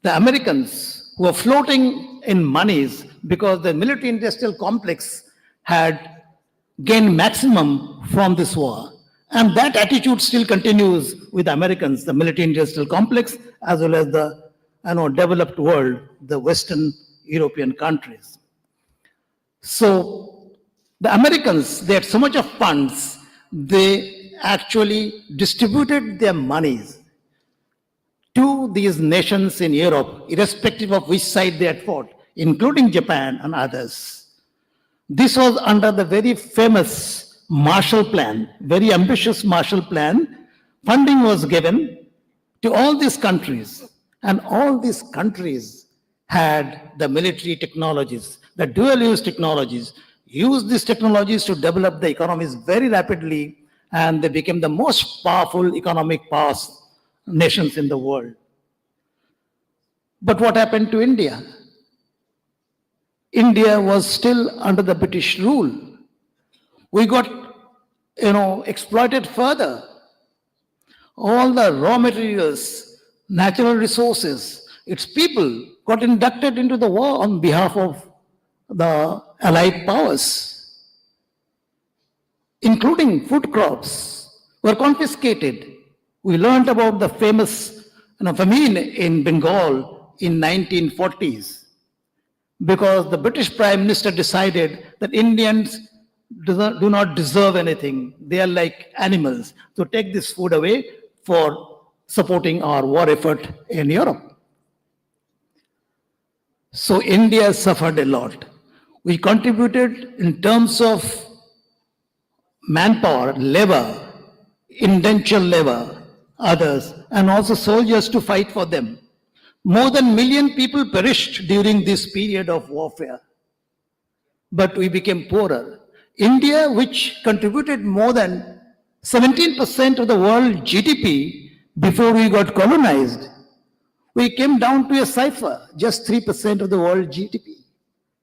the Americans, who were floating in monies because the military-industrial complex had gained maximum from this war. And that attitude still continues with the Americans, the military-industrial complex, as well as the developed world, the Western European countries. So the Americans, they had so much of funds, they actually distributed their monies to these nations in Europe, irrespective of which side they had fought, including Japan and others. This was under the very famous Marshall Plan, very ambitious Marshall Plan. Funding was given to all these countries, and all these countries had the military technologies, the dual-use technologies, used these technologies to develop the economies very rapidly, and they became the most powerful economic powers nations in the world. But what happened to India? India was still under the British rule. We got, exploited further. All the raw materials, natural resources, its people got inducted into the war on behalf of the Allied powers, including food crops were confiscated. We learned about the famous famine in Bengal in 1940s because the British Prime Minister decided that Indians do not deserve anything. They are like animals. So take this food away for supporting our war effort in Europe. So India suffered a lot. We contributed in terms of manpower, labor, indentured labor, others, and also soldiers to fight for them. More than 1 million people perished during this period of warfare. But we became poorer. India, which contributed more than 17% of the world GDP before we got colonized, we came down to a cipher, just 3% of the world GDP.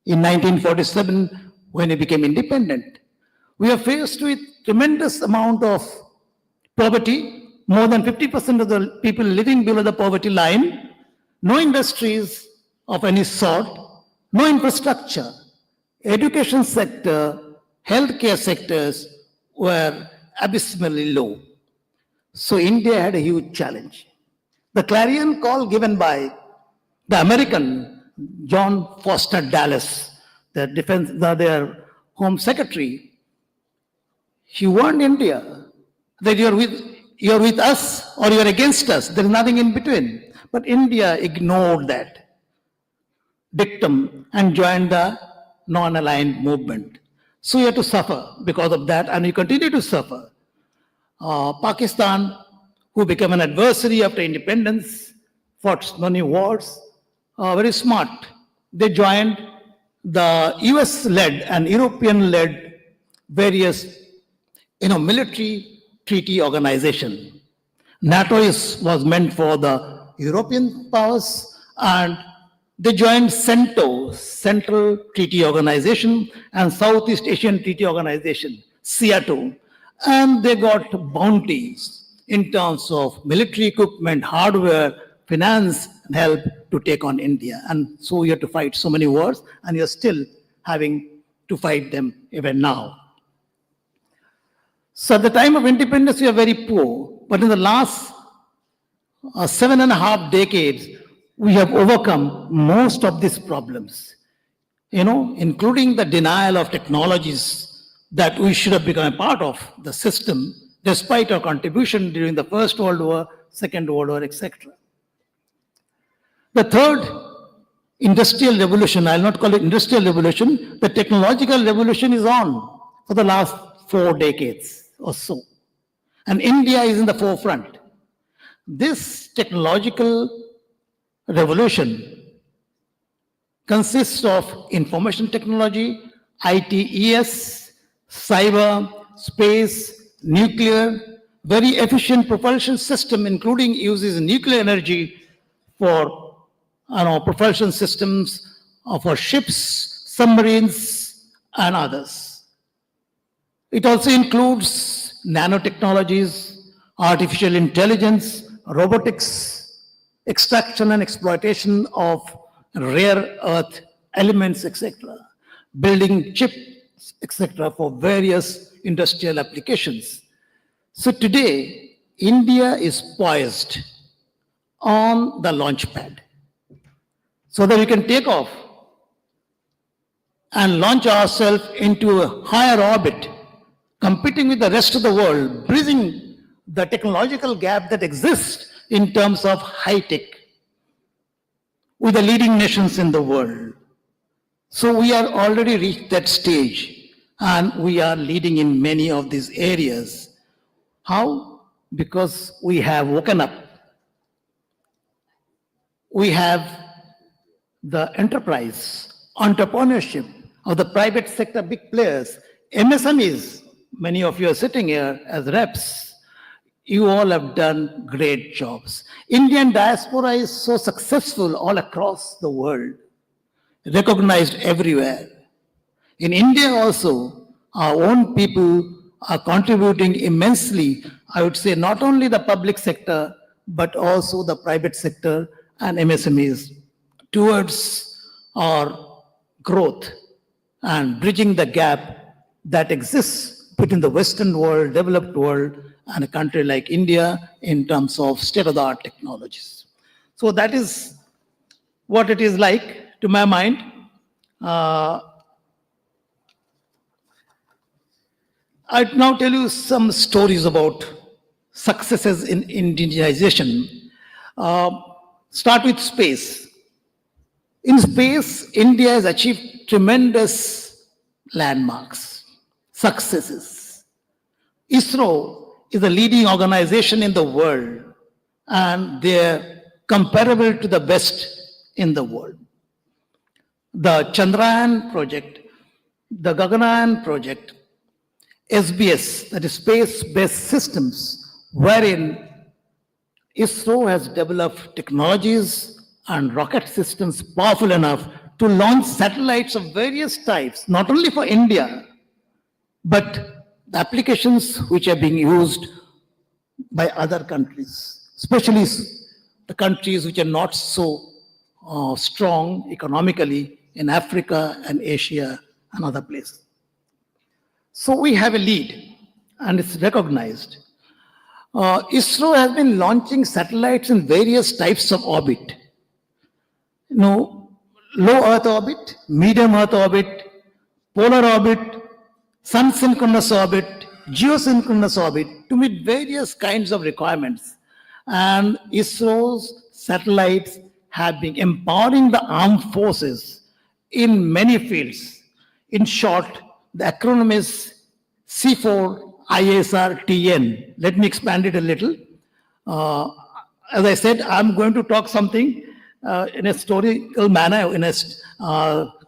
In 1947, when we became independent, we are faced with tremendous amount of poverty, more than 50% of the people living below the poverty line, no industries of any sort, no infrastructure, education sector, healthcare sectors were abysmally low. So India had a huge challenge. The clarion call given by the American John Foster Dulles, their Home Secretary, he warned India that you're with us or you're against us. There's nothing in between. But India ignored that dictum and joined the non-aligned movement. So you had to suffer because of that, and you continue to suffer. Pakistan, who became an adversary after independence, fought many wars, very smart. They joined the US-led and European-led various military treaty organization. NATO was meant for the European powers, and they joined CENTO, Central Treaty Organization, and Southeast Asian Treaty Organization, SEATO, and they got bounties in terms of military equipment, hardware, finance, and help to take on India. And so you have to fight so many wars, and you're still having to fight them even now. So at the time of independence, we are very poor, but in the last 7.5 decades, we have overcome most of these problems, including the denial of technologies that we should have become a part of the system, despite our contribution during the First World War, Second World War, etc. The third industrial revolution, I'll not call it industrial revolution, the technological revolution is on for the last 4 decades or so. And India is in the forefront. This technological revolution consists of information technology, ITES, cyber, space, nuclear, very efficient propulsion system, including uses nuclear energy for propulsion systems for ships, submarines, and others. It also includes nanotechnologies, artificial intelligence, robotics, extraction and exploitation of rare earth elements, etc., building chips, etc., for various industrial applications. So today, India is poised on the launch pad so that we can take off and launch ourselves into a higher orbit, competing with the rest of the world, bridging the technological gap that exists in terms of high tech with the leading nations in the world. So we are already reached that stage, and we are leading in many of these areas. How? Because we have woken up. We have the enterprise, entrepreneurship of the private sector, big players, MSMEs. Many of you are sitting here as reps. You all have done great jobs. Indian diaspora is so successful all across the world, recognized everywhere. In India also, our own people are contributing immensely, I would say, not only the public sector, but also the private sector and MSMEs towards our growth and bridging the gap that exists between the Western world, developed world, and a country like India in terms of state-of-the-art technologies. So that is what it is like, to my mind. I'd now tell you some stories about successes in indigenization. Start with space. In space, India has achieved tremendous landmarks, successes. ISRO is a leading organization in the world, and they're comparable to the best in the world. The Chandrayaan project, the Gaganyaan project, SBS, that is space-based systems, wherein ISRO has developed technologies and rocket systems powerful enough to launch satellites of various types, not only for India, but the applications which are being used by other countries, especially the countries which are not so strong economically in Africa and Asia and other places. So we have a lead, and it's recognized. ISRO has been launching satellites in various types of orbit. Low Earth orbit, medium Earth orbit, polar orbit, sun synchronous orbit, geosynchronous orbit, to meet various kinds of requirements. And ISRO's satellites have been empowering the armed forces in many fields. In short, the acronym is C4ISRTN. Let me expand it a little. As I said, I'm going to talk something in a historical manner, in a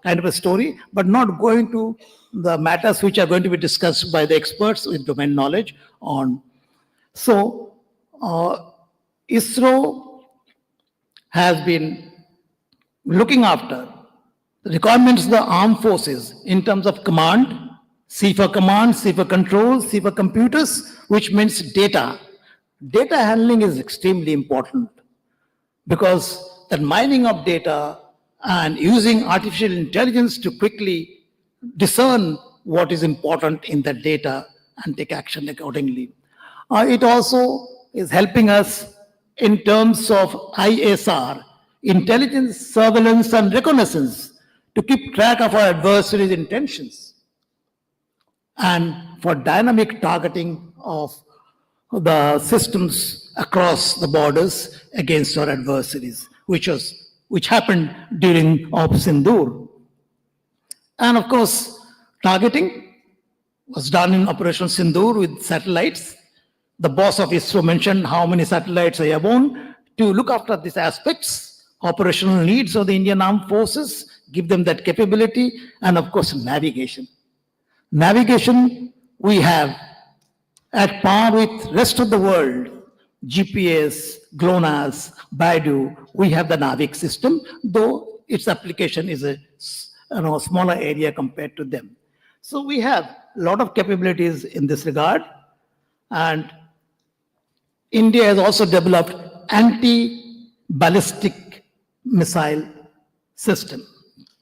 kind of a story, but not going to the matters which are going to be discussed by the experts with domain knowledge on. So, ISRO has been looking after the requirements of the armed forces in terms of command, C for command, C for control, C for computers, which means data. Data handling is extremely important because the mining of data and using artificial intelligence to quickly discern what is important in the data and take action accordingly. It also is helping us in terms of ISR, intelligence, surveillance, and reconnaissance, to keep track of our adversaries' intentions, and for dynamic targeting of the systems across the borders against our adversaries, which happened during Operation Sindoor. And of course, targeting was done in Operation Sindoor with satellites. The boss of ISRO mentioned how many satellites are airborne to look after these aspects, operational needs of the Indian Armed Forces, give them that capability, and of course, navigation. Navigation, we have at par with rest of the world, GPS, GLONASS, Baidu, we have the Navig system, though its application is a smaller area compared to them. So we have a lot of capabilities in this regard, and India has also developed anti-ballistic missile system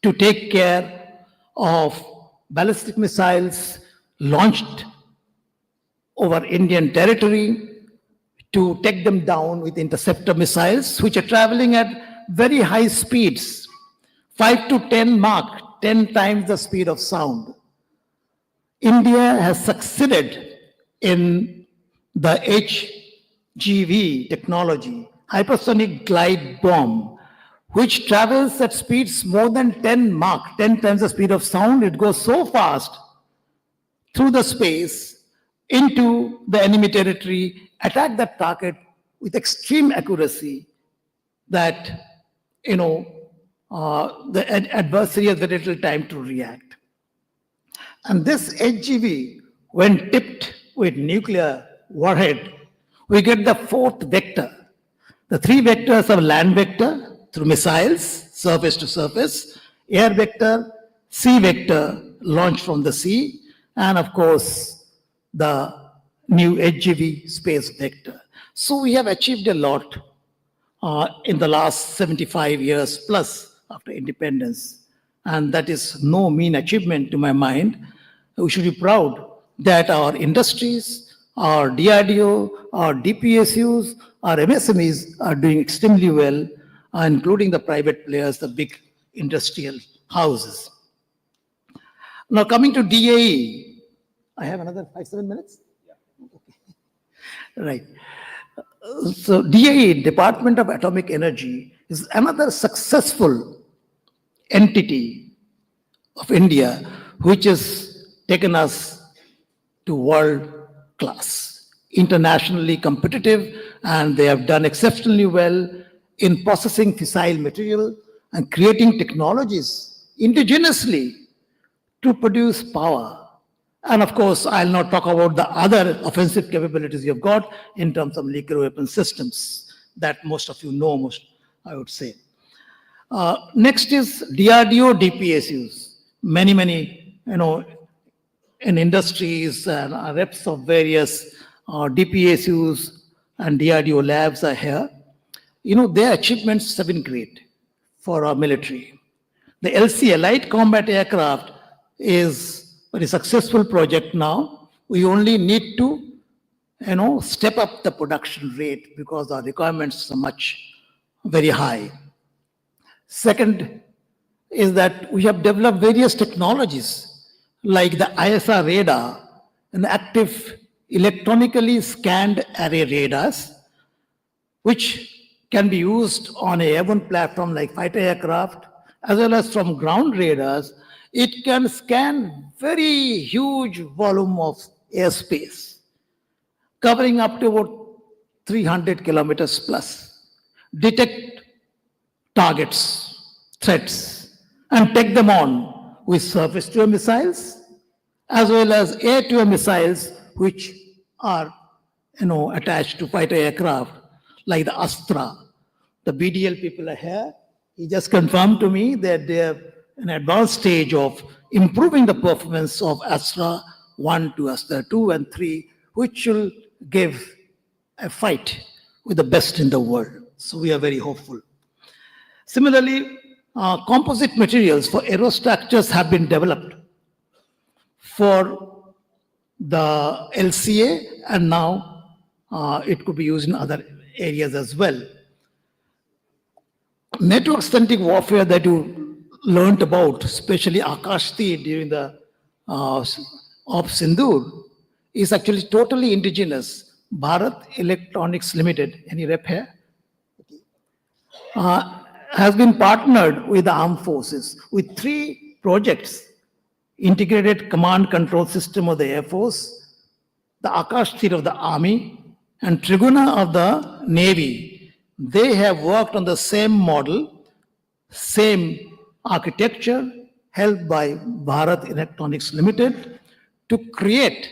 to take care of ballistic missiles launched over Indian territory, to take them down with interceptor missiles, which are traveling at very high speeds, 5 to 10 Mach, 10 times the speed of sound. India has succeeded in the HGV technology, hypersonic glide bomb, which travels at speeds more than 10 Mach, 10 times the speed of sound. It goes so fast through the space into the enemy territory, attack that target with extreme accuracy that, the adversary has very little time to react. And this HGV, when tipped with nuclear warhead, we get the fourth vector. The three vectors of land vector through missiles, surface to surface, air vector, sea vector launched from the sea, and of course, the new HGV space vector. So we have achieved a lot in the last 75 years plus after independence. And that is no mean achievement to my mind. We should be proud that our industries, our DRDO, our DPSUs, our MSMEs are doing extremely well, including the private players, the big industrial houses. Now coming to DAE, I have another 5-7 minutes? Yeah. Okay. Right. So DAE, Department of Atomic Energy, is another successful entity of India which has taken us to world class, internationally competitive, and they have done exceptionally well in processing fissile material and creating technologies indigenously to produce power. And of course, I'll not talk about the other offensive capabilities you've got in terms of nuclear weapon systems that most of you know, I would say. Next is DRDO DPSUs. Many, in industries and reps of various DPSUs and DRDO labs are here. Their achievements have been great for our military. The LCA, Light Combat Aircraft, is a very successful project now. We only need to, step up the production rate because our requirements are very high. Second is that we have developed various technologies like the ISR radar, an active electronically scanned array radars, which can be used on a airborne platform like fighter aircraft, as well as from ground radars. It can scan very huge volume of airspace, covering up to about 300 kilometers plus, detect targets, threats, and take them on with surface-to-air missiles, as well as air-to-air missiles, which are, attached to fighter aircraft, like the Astra. The BDL people are here. He just confirmed to me that they are an advanced stage of improving the performance of Astra 1 to Astra 2 and 3, which will give a fight with the best in the world. So we are very hopeful. Similarly, composite materials for aerostructures have been developed for the LCA, and now it could be used in other areas as well. Network-centric warfare that you learned about, especially Akash-T during the Op Sindoor, is actually totally indigenous. Bharat Electronics Limited, any rep here? Has been partnered with the armed forces with 3 projects: integrated command control system of the Air Force, the Akash-T of the Army, and Triguna of the Navy. They have worked on the same model, same architecture, helped by Bharat Electronics Limited, to create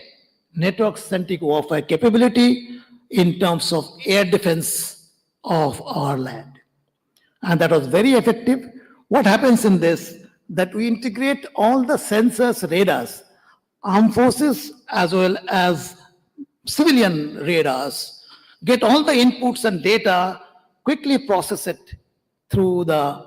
network-centric warfare capability in terms of air defense of our land. And that was very effective. What happens in this, that we integrate all the sensors, radars, armed forces as well as civilian radars, get all the inputs and data, quickly process it through the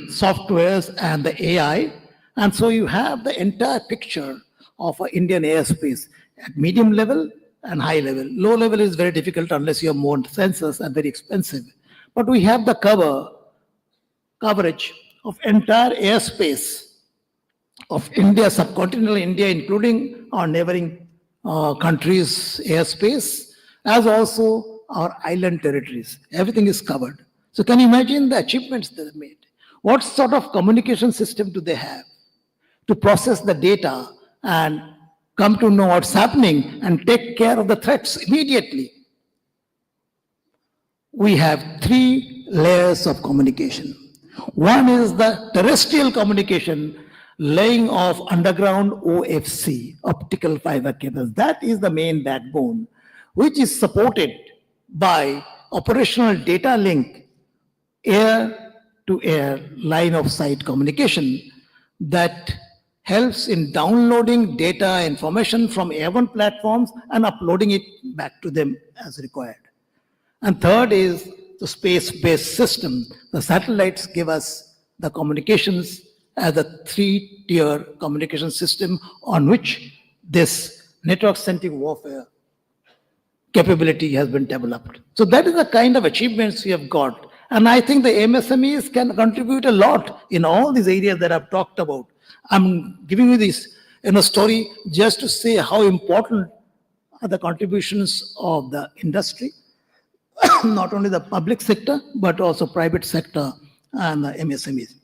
softwares and the AI. And so you have the entire picture of an Indian airspace at medium level and high level. Low level is very difficult unless you have more sensors and very expensive. But we have the coverage of entire airspace of India, subcontinental India, including our neighboring countries' airspace, as also our island territories. Everything is covered. So can you imagine the achievements they have made? What sort of communication system do they have to process the data and come to know what's happening and take care of the threats immediately? We have 3 layers of communication. One is the terrestrial communication, laying of underground OFC, optical fiber cables. That is the main backbone, which is supported by operational data link, air-to-air line of sight communication that helps in downloading data information from airborne platforms and uploading it back to them as required. And third is the space-based system. The satellites give us the communications as a 3-tier communication system on which this network-centric warfare capability has been developed. So that is the kind of achievements we have got. And I think the MSMEs can contribute a lot in all these areas that I've talked about. I'm giving you this story just to say how important are the contributions of the industry, not only the public sector, but also private sector and the MSMEs.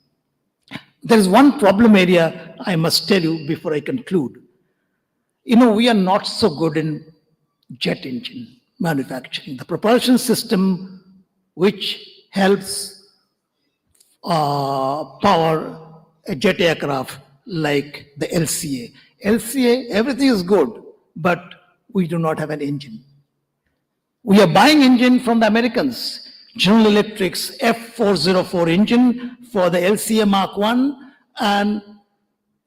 There is one problem area I must tell you before I conclude. We are not so good in jet engine manufacturing. The propulsion system which helps power a jet aircraft like the LCA. LCA, everything is good, but we do not have an engine. We are buying engine from the Americans. General Electric's F404 engine for the LCA Mark 1 and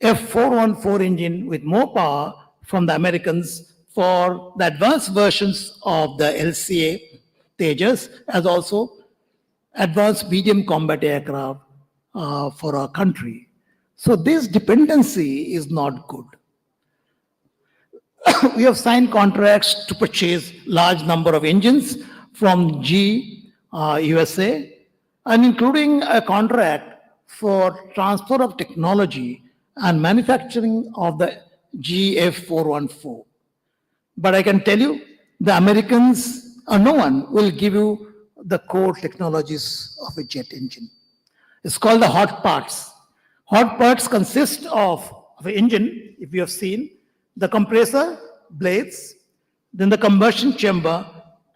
F414 engine with more power from the Americans for the advanced versions of the LCA Tejas, as also advanced medium combat aircraft for our country. So this dependency is not good. We have signed contracts to purchase large number of engines from USA, and including a contract for transfer of technology and manufacturing of the GF414. But I can tell you, the Americans or no one will give you the core technologies of a jet engine. It's called the hot parts. Hot parts consist of an engine, if you have seen, the compressor blades, then the combustion chamber,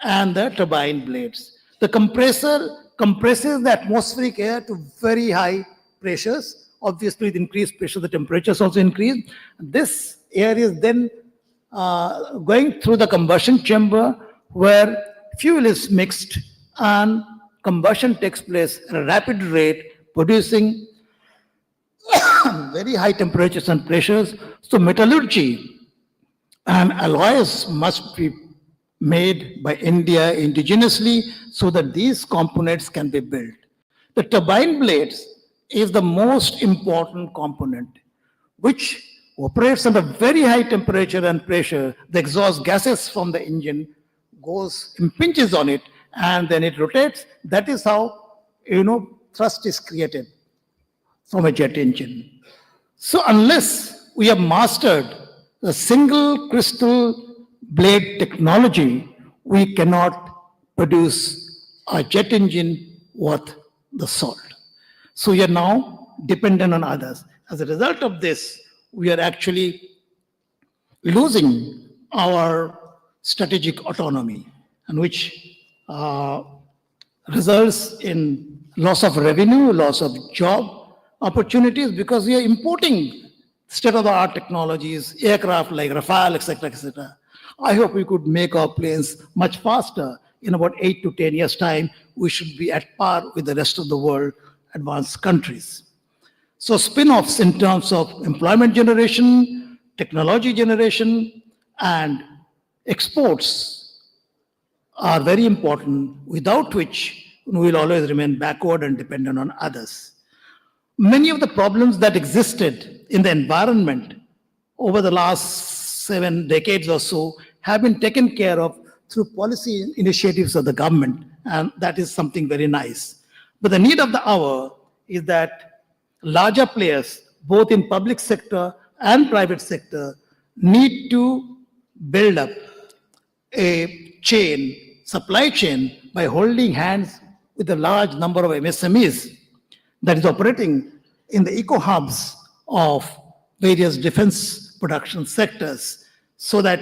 and the turbine blades. The compressor compresses the atmospheric air to very high pressures. Obviously, with increased pressure, the temperatures also increase. This air is then going through the combustion chamber where fuel is mixed and combustion takes place at a rapid rate, producing very high temperatures and pressures. So metallurgy and alloys must be made by India indigenously so that these components can be built. The turbine blades is the most important component, which operates under very high temperature and pressure. The exhaust gases from the engine impinges on it, and then it rotates. That is how, thrust is created from a jet engine. So unless we have mastered the single crystal blade technology, we cannot produce a jet engine worth the salt. So we are now dependent on others. As a result of this, we are actually losing our strategic autonomy, and which results in loss of revenue, loss of job opportunities, because we are importing state-of-the-art technologies, aircraft like Rafale, etc., etc. I hope we could make our planes much faster. In about 8 to 10 years' time, we should be at par with the rest of the world advanced countries. So spin-offs in terms of employment generation, technology generation, and exports are very important, without which we will always remain backward and dependent on others. Many of the problems that existed in the environment over the last 7 decades or so have been taken care of through policy initiatives of the government, and that is something very nice. But the need of the hour is that larger players, both in public sector and private sector, need to build up a chain, supply chain, by holding hands with a large number of MSMEs that is operating in the eco-hubs of various defense production sectors, so that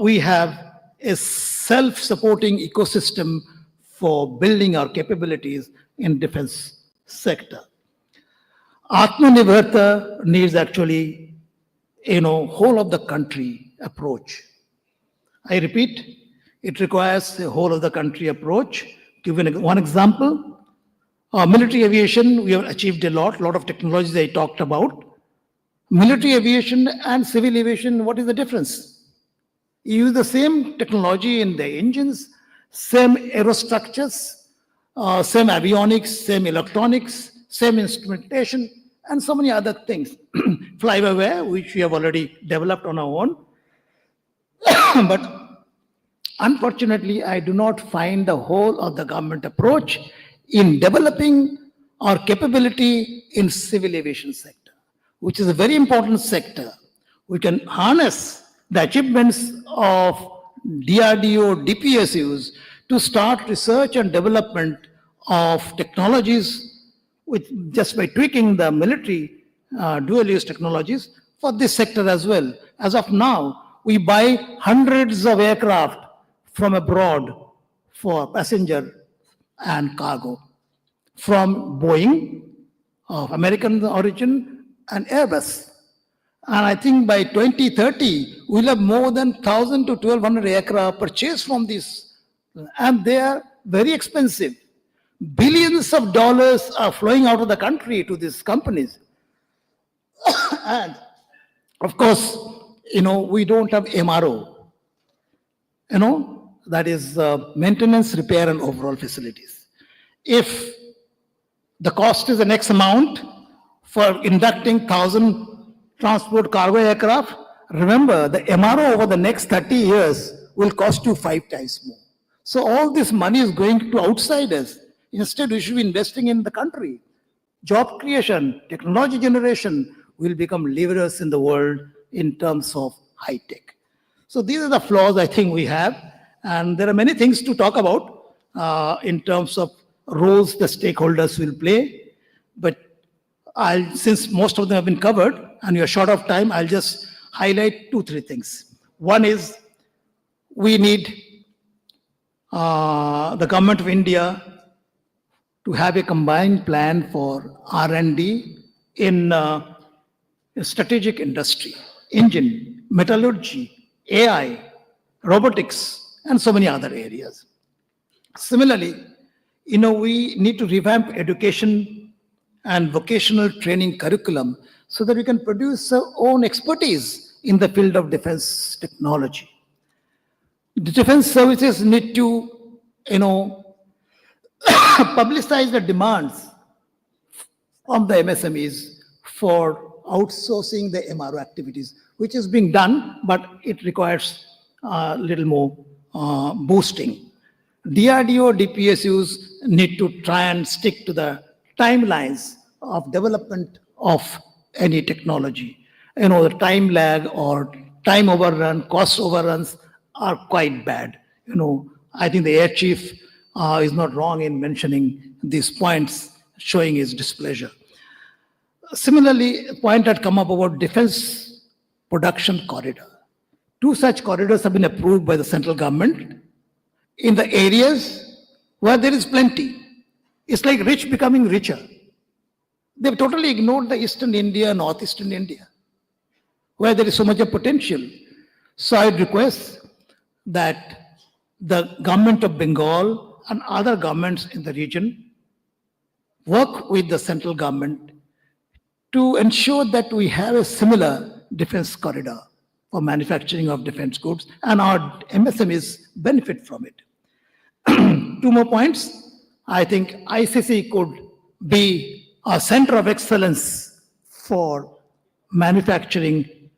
we have a self-supporting ecosystem for building our capabilities in defense sector. Atmanirbharta needs actually, whole of the country approach. I repeat, it requires a whole of the country approach. Given one example, military aviation, we have achieved a lot of technologies I talked about. Military aviation and civil aviation, what is the difference? You use the same technology in the engines, same aerostructures, same avionics, same electronics, same instrumentation, and so many other things. Fly-by-wire, which we have already developed on our own. But unfortunately, I do not find the whole of the government approach in developing our capability in civil aviation sector, which is a very important sector. We can harness the achievements of DRDO, DPSUs to start research and development of technologies with just by tweaking the military dual-use technologies for this sector as well. As of now, we buy hundreds of aircraft from abroad for passenger and cargo, from Boeing of American origin and Airbus. And I think by 2030, we'll have more than 1,000 to 1,200 aircraft purchased from these, and they are very expensive. Billions of dollars are flowing out of the country to these companies. And of course, we don't have MRO, that is maintenance, repair, and overall facilities. If the cost is an X amount for inducting 1,000 transport cargo aircraft, remember the MRO over the next 30 years will cost you 5 times more. So all this money is going to outsiders. Instead, we should be investing in the country. Job creation, technology generation will become leaders in the world in terms of high tech. So these are the flaws I think we have. And there are many things to talk about in terms of roles the stakeholders will play. But since most of them have been covered and you're short of time, I'll just highlight 2-3 things. One is we need the government of India to have a combined plan for R&D in strategic industry, engine, metallurgy, AI, robotics, and so many other areas. Similarly, we need to revamp education and vocational training curriculum so that we can produce our own expertise in the field of defense technology. The defense services need to, publicize the demands from the MSMEs for outsourcing the MRO activities, which is being done, but it requires a little more boosting. DRDO, DPSUs need to try and stick to the timelines of development of any technology. The time lag or time overrun, cost overruns are quite bad. I think the Air Chief is not wrong in mentioning these points, showing his displeasure. Similarly, a point had come up about defense production corridor. 2 such corridors have been approved by the central government in the areas where there is plenty. It's like rich becoming richer. They've totally ignored the Eastern India, Northeastern India, where there is so much of potential. So I would request that the government of Bengal and other governments in the region work with the central government to ensure that we have a similar defense corridor for manufacturing of defense goods, and our MSMEs benefit from it. 2 more points. I think ICC could be a center of excellence for manufacturing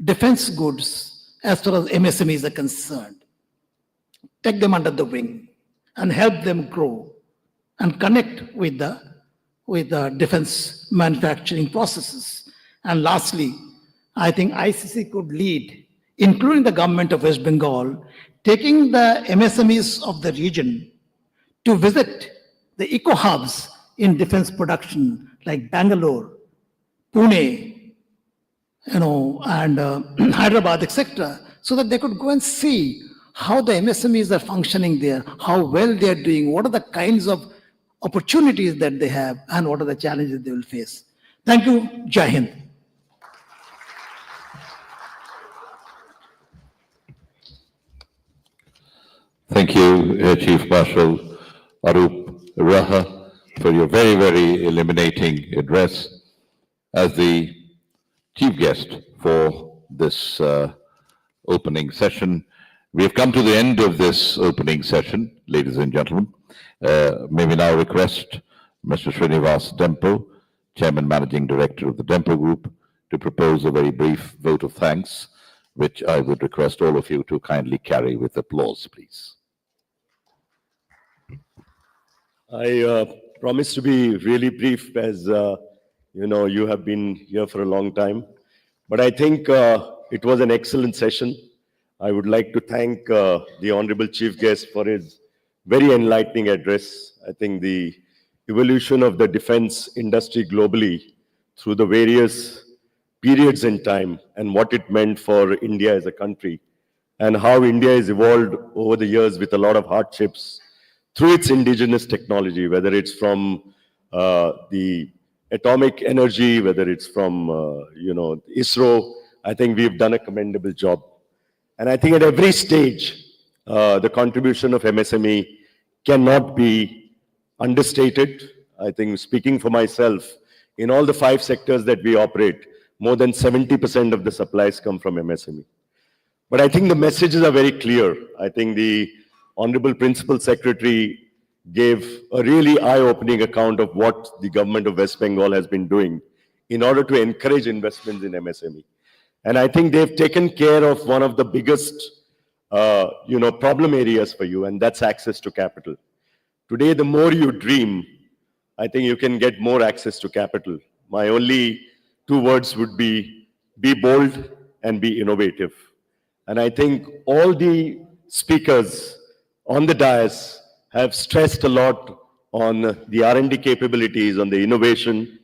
defense goods as far as MSMEs are concerned. Take them under the wing and help them grow and connect with the with defense manufacturing processes. And lastly, I think ICC could lead, including the government of West Bengal, taking the MSMEs of the region to visit the eco-hubs in defense production like Bangalore, Pune, and Hyderabad, etc., so that they could go and see how the MSMEs are functioning there, how well they are doing, what are the kinds of opportunities that they have, and what are the challenges they will face. Thank you. Jai Hind. Thank you, Chief Marshal Arup Raha, for your very, very illuminating address. As the chief guest for this opening session, we have come to the end of this opening session, ladies and gentlemen. May we now request Mr. Srinivas Dempo, Chairman Managing Director of the Dempo Group, to propose a very brief vote of thanks, which I would request all of you to kindly carry with applause, please. I promise to be really brief, as you have been here for a long time. But I think it was an excellent session. I would like to thank the Honorable Chief Guest for his very enlightening address. I think the evolution of the defense industry globally through the various periods in time and what it meant for India as a country, and how India has evolved over the years with a lot of hardships through its indigenous technology, whether it's from the atomic energy, whether it's from ISRO. I think we've done a commendable job. And I think at every stage, the contribution of MSME cannot be understated. I think, speaking for myself, in all the 5 sectors that we operate, more than 70% of the supplies come from MSME. But I think the messages are very clear. I think the Honorable Principal Secretary gave a really eye-opening account of what the government of West Bengal has been doing in order to encourage investments in MSME. And I think they've taken care of one of the biggest, problem areas for you, and that's access to capital. Today, the more you dream, I think you can get more access to capital. My only 2 words would be bold and be innovative. And I think all the speakers on the dais have stressed a lot on the R&D capabilities, on the innovation,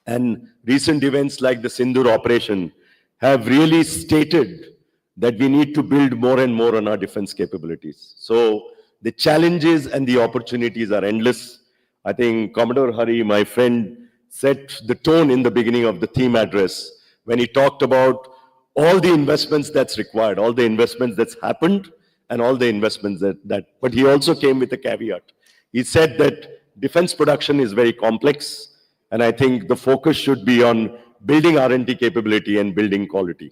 and recent events like the Sindoor operation have really stated that we need to build more and more on our defense capabilities. So the challenges and the opportunities are endless. I think Commodore Hari, my friend, set the tone in the beginning of the theme address when he talked about all the investments that's required, all the investments that's happened, and all the investments but he also came with a caveat. He said that defense production is very complex, and I think the focus should be on building R&D capability and building quality.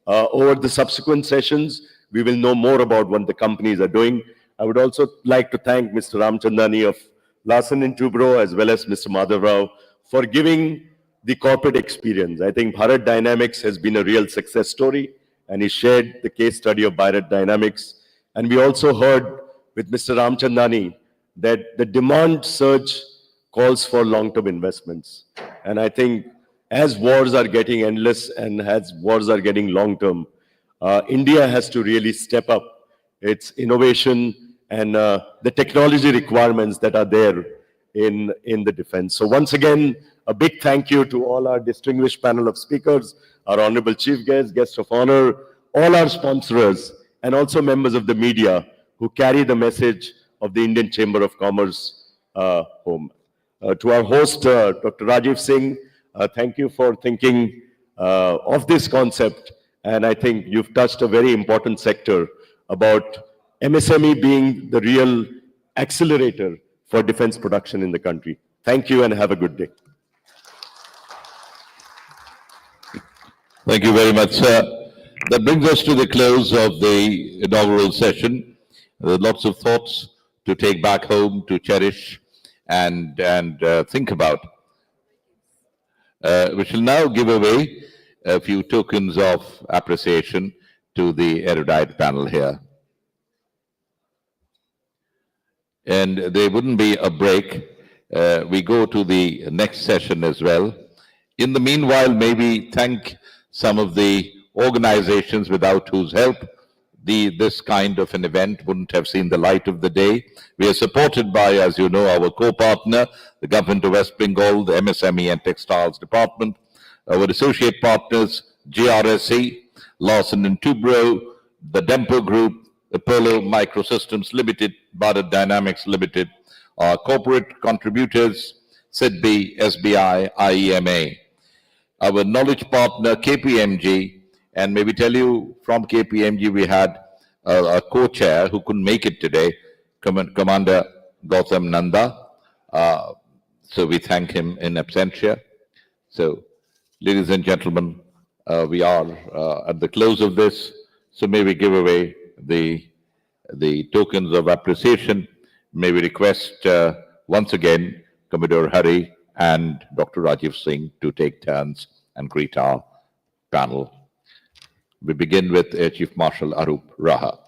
Over the subsequent sessions, we will know more about what the companies are doing. I would also like to thank Mr. Ramchandani of Larsen & Toubro, as well as Mr. Madhav Rao, for giving the corporate experience. I think Bharat Dynamics has been a real success story, and he shared the case study of Bharat Dynamics. And we also heard with Mr. Ramchandani that the demand surge calls for long-term investments. And I think as wars are getting endless and as wars are getting long-term, India has to really step up its innovation and the technology requirements that are there in the defense. So once again, a big thank you to all our distinguished panel of speakers, our honorable chief guests, guests of honor, all our sponsors, and also members of the media who carry the message of the Indian Chamber of Commerce home. To our host, Dr. Rajiv Singh, thank you for thinking of this concept. And I think you've touched a very important sector about MSME being the real accelerator for defense production in the country. Thank you and have a good day. Thank you very much, sir. That brings us to the close of the inaugural session. Lots of thoughts to take back home, to cherish and think about. We shall now give away a few tokens of appreciation to the erudite panel here. And there wouldn't be a break we go to the next session as well. In the meanwhile, maybe thank some of the organizations without whose help this kind of an event wouldn't have seen the light of the day. We are supported by, as you know, our co-partner, the Government of West Bengal, the MSME and Textiles Department, our associate partners, GRSE, Lawson and Toubro, the Dempo Group, Apollo Microsystems Limited, Bharat Dynamics Limited, our corporate contributors, SIDBI, SBI, IEMA, our knowledge partner, KPMG, and maybe tell you from KPMG we had a co-chair who couldn't make it today, Commander Gautam Nanda. So we thank him in absentia. So, ladies and gentlemen, we are at the close of this. So may we give away the tokens of appreciation. May we request once again Commodore Hari and Dr. Rajiv Singh to take turns and greet our panel. We begin with Air Chief Marshal Arup Raha.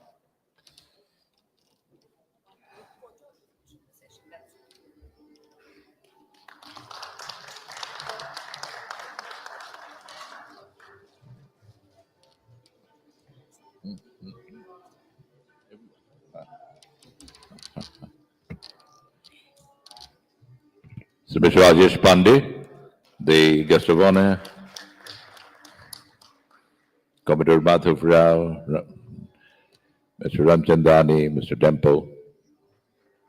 So, Mr. Rajesh Pandey, the guest of honor, Commodore Madhav Rao, Mr. Ramchandani, Mr. Dempo.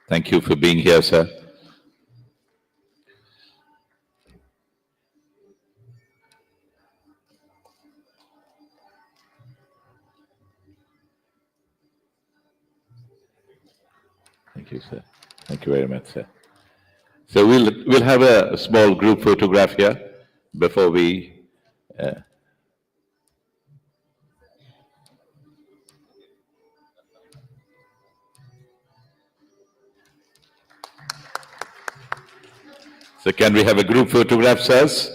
Thank you for being here, sir. Thank you, sir. Thank you very much, sir. So we'll have a small group photograph here before we. So can we have a group photograph, sirs?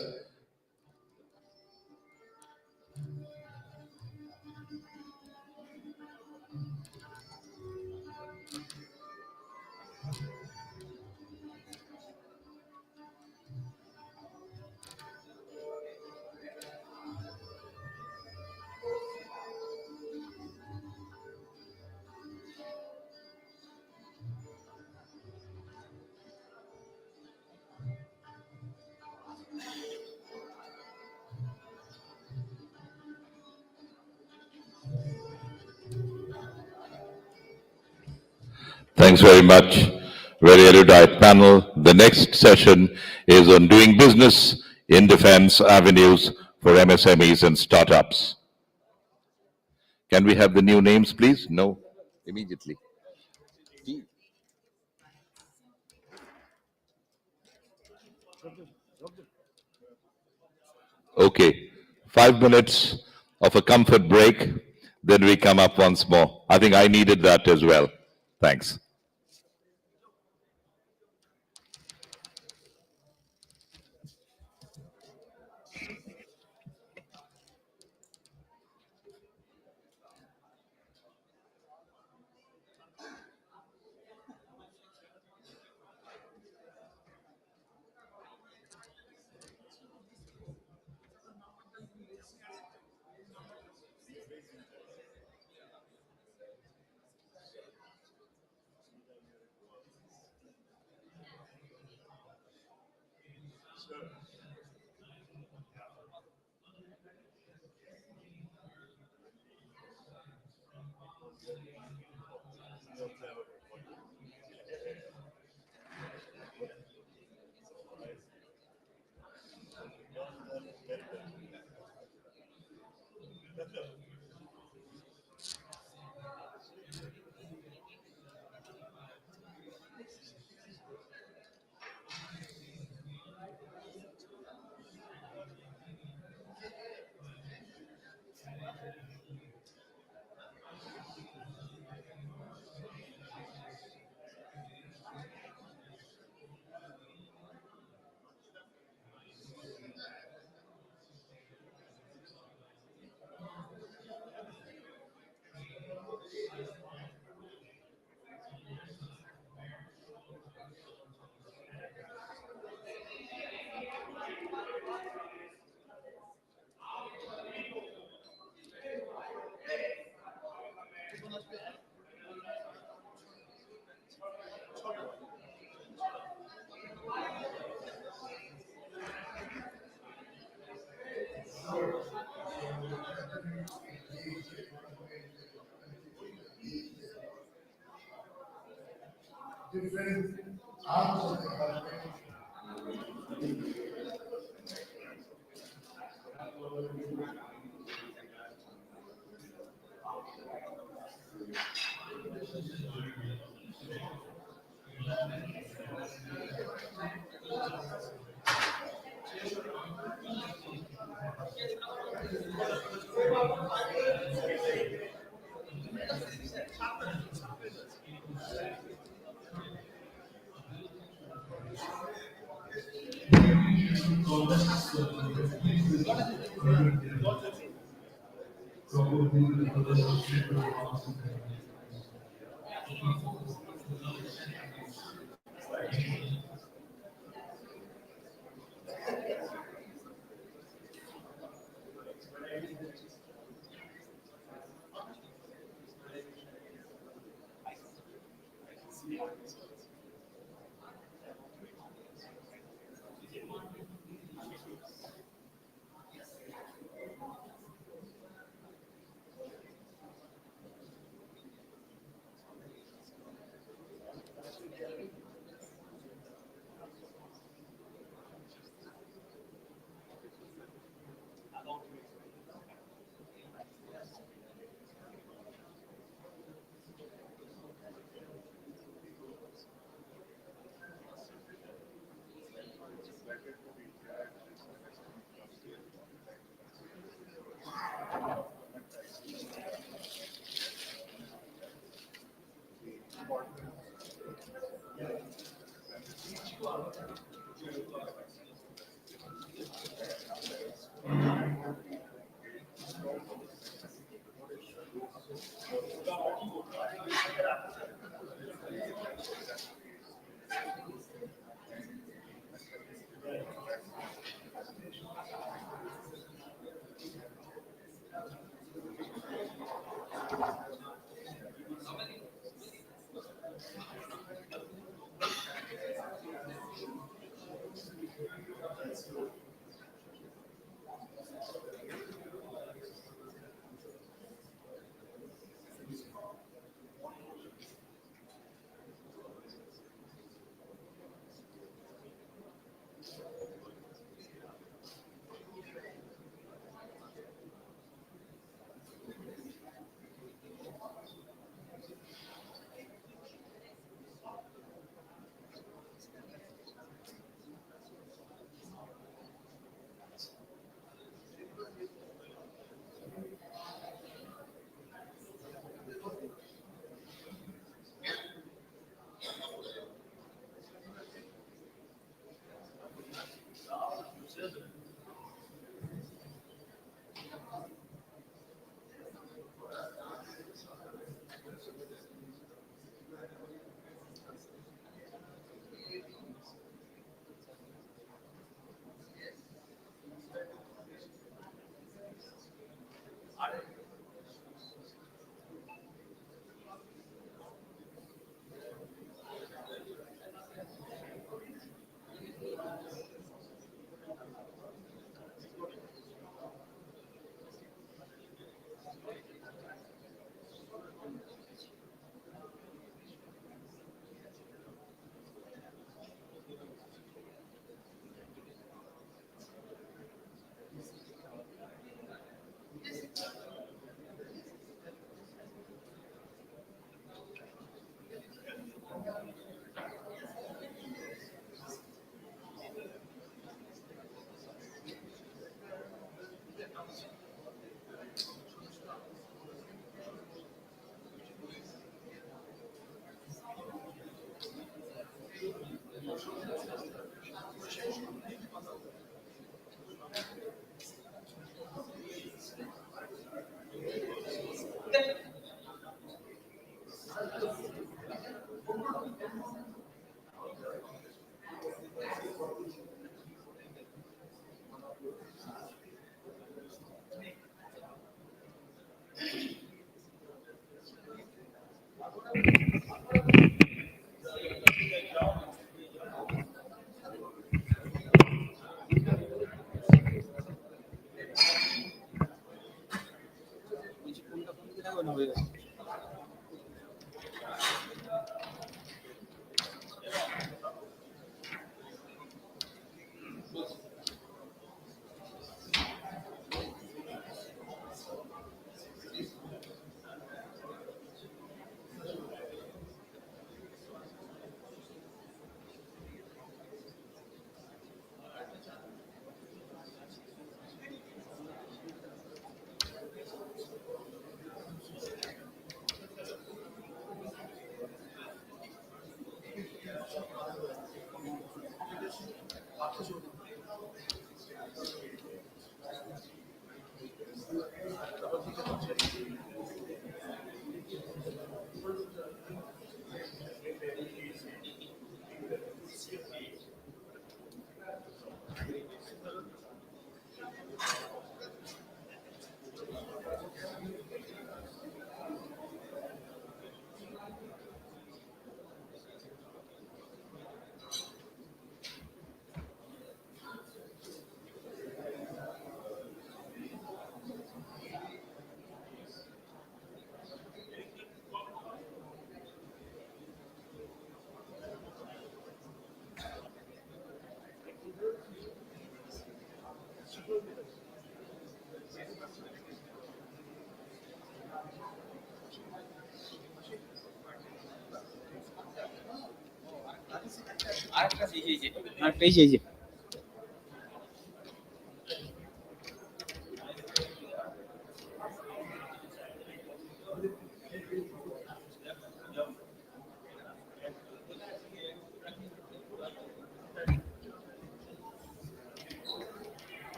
Thanks very much. Very erudite panel. The next session is on doing business in defense avenues for MSMEs and startups. Can we have the new names, please? No, immediately. Okay, 5 minutes of a comfort break, then we come up once more. I think I needed that as well. Thanks.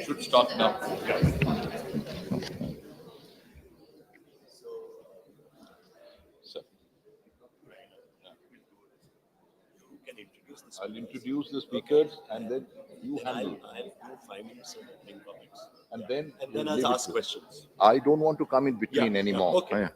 Should start now. So, I'll introduce the speakers and then you handle. I'll do 5 minutes of opening comments. And then And I'll ask questions. I don't want to come in between anymore. Okay.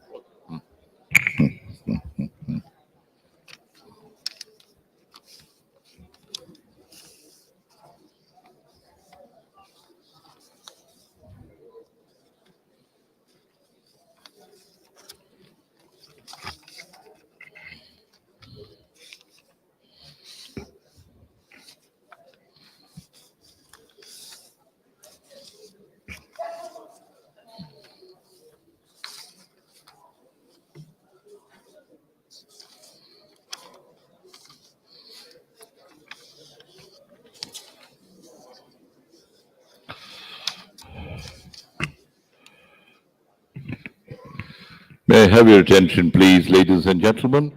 May I have your attention, please, ladies and gentlemen?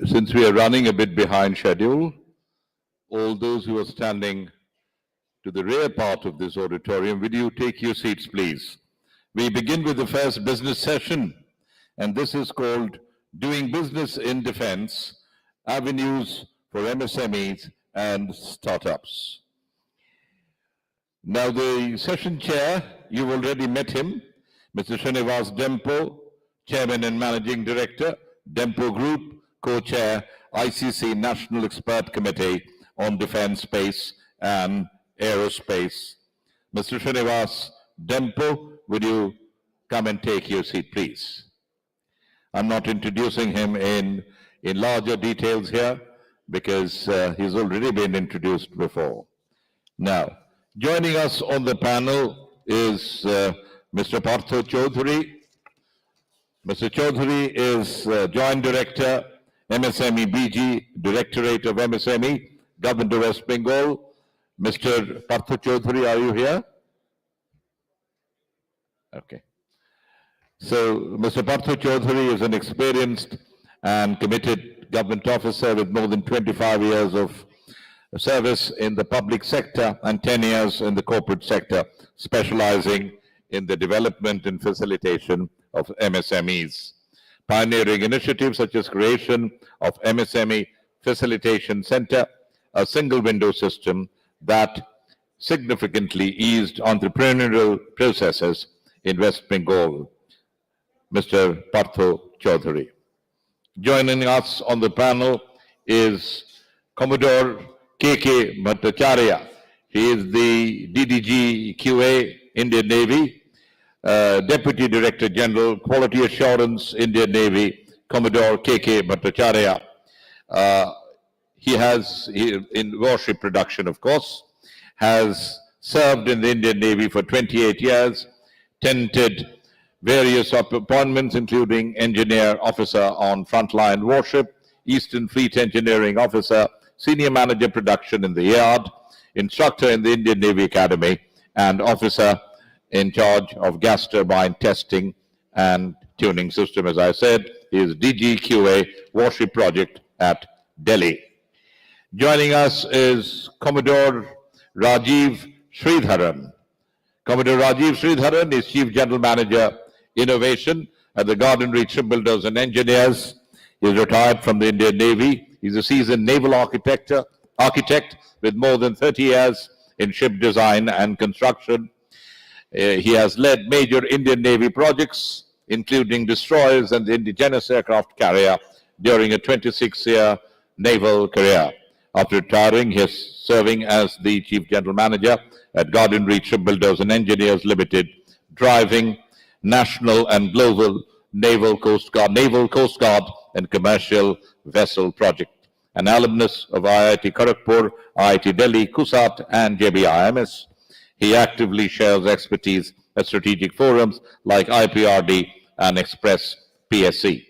Since we are running a bit behind schedule, all those who are standing to the rear part of this auditorium, will you take your seats, please? We begin with the first business session, and this is called Doing Business in Defense, Avenues for MSMEs and Startups. Now, the session chair, you've already met him, Mr. Srinivas Dempo, Chairman and Managing Director, Dempo Group, Co-Chair, ICC National Expert Committee on Defense, Space and Aerospace. Mr. Srinivas Dempo, would you come and take your seat, please? I'm not introducing him in larger details here because he's already been introduced before. Now, joining us on the panel is Mr. Partho Chaudhary. Mr. Chaudhary is Joint Director, MSME BG, Directorate of MSME, Government of West Bengal. Mr. Partho Chaudhary, are you here? Okay. So, Mr. Partho Chaudhary is an experienced and committed government officer with more than 25 years of service in the public sector and 10 years in the corporate sector, specializing in the development and facilitation of MSMEs. Pioneering initiatives such as creation of MSME Facilitation Center, a single window system that significantly eased entrepreneurial processes in West Bengal. Mr. Partho Chaudhary. Joining us on the panel is Commodore K.K. Bhattacharya. He is the DDG QA, Indian Navy, Deputy Director General, Quality Assurance, Indian Navy, Commodore K.K. Bhattacharya. In warship production, of course, has served in the Indian Navy for 28 years, tenanted various appointments, including engineer officer on frontline warship, Eastern Fleet Engineering Officer, senior manager production in the yard, instructor in the Indian Navy Academy, and officer in charge of gas turbine testing and tuning system. As I said, he is DGQA warship project at Delhi. Joining us is Commodore Rajiv Sridharan. Commodore Rajiv Sridharan is Chief General Manager, Innovation at the Garden Reach Shipbuilders and Engineers. He is retired from the Indian Navy. He's a seasoned naval architect with more than 30 years in ship design and construction. He has led major Indian Navy projects, including destroyers and the indigenous aircraft carrier during a 26-year naval career. After retiring, he is serving as the Chief General Manager at Garden Reach Shipbuilders and Engineers Limited, driving national and global naval Coast Guard and commercial vessel project. An alumnus of IIT Kharagpur, IIT Delhi, CUSAT, and JBIMS, he actively shares expertise at strategic forums like IPRD and Express PSC.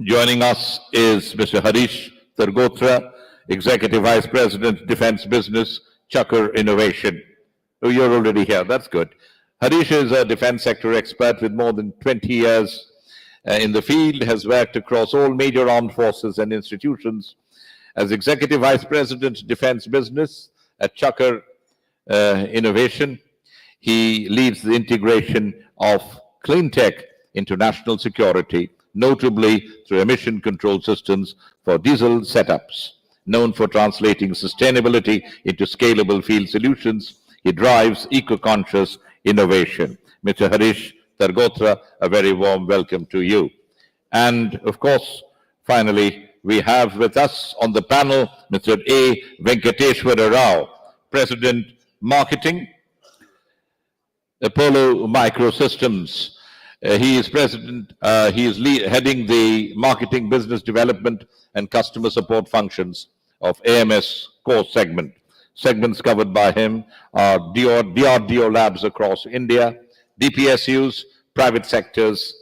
Joining us is Mr. Harish Targotra, Executive Vice President, Defence Business, Chakar Innovation. Oh, you're already here. That's good. Harish is a defence sector expert with more than 20 years in the field, has worked across all major armed forces and institutions. As Executive Vice President, Defence Business at Chakar Innovation, he leads the integration of clean tech into national security, notably through emission control systems for diesel setups. Known for translating sustainability into scalable field solutions, he drives eco-conscious innovation. Mr. Harish Targotra, a very warm welcome to you. And of course, finally, we have with us on the panel Mr. A. Venkateshwara Rao, President Marketing, Apollo Microsystems. He is heading the marketing, business development, and customer support functions of AMS core segment. Segments covered by him are DRDO labs across India, DPSUs, private sectors,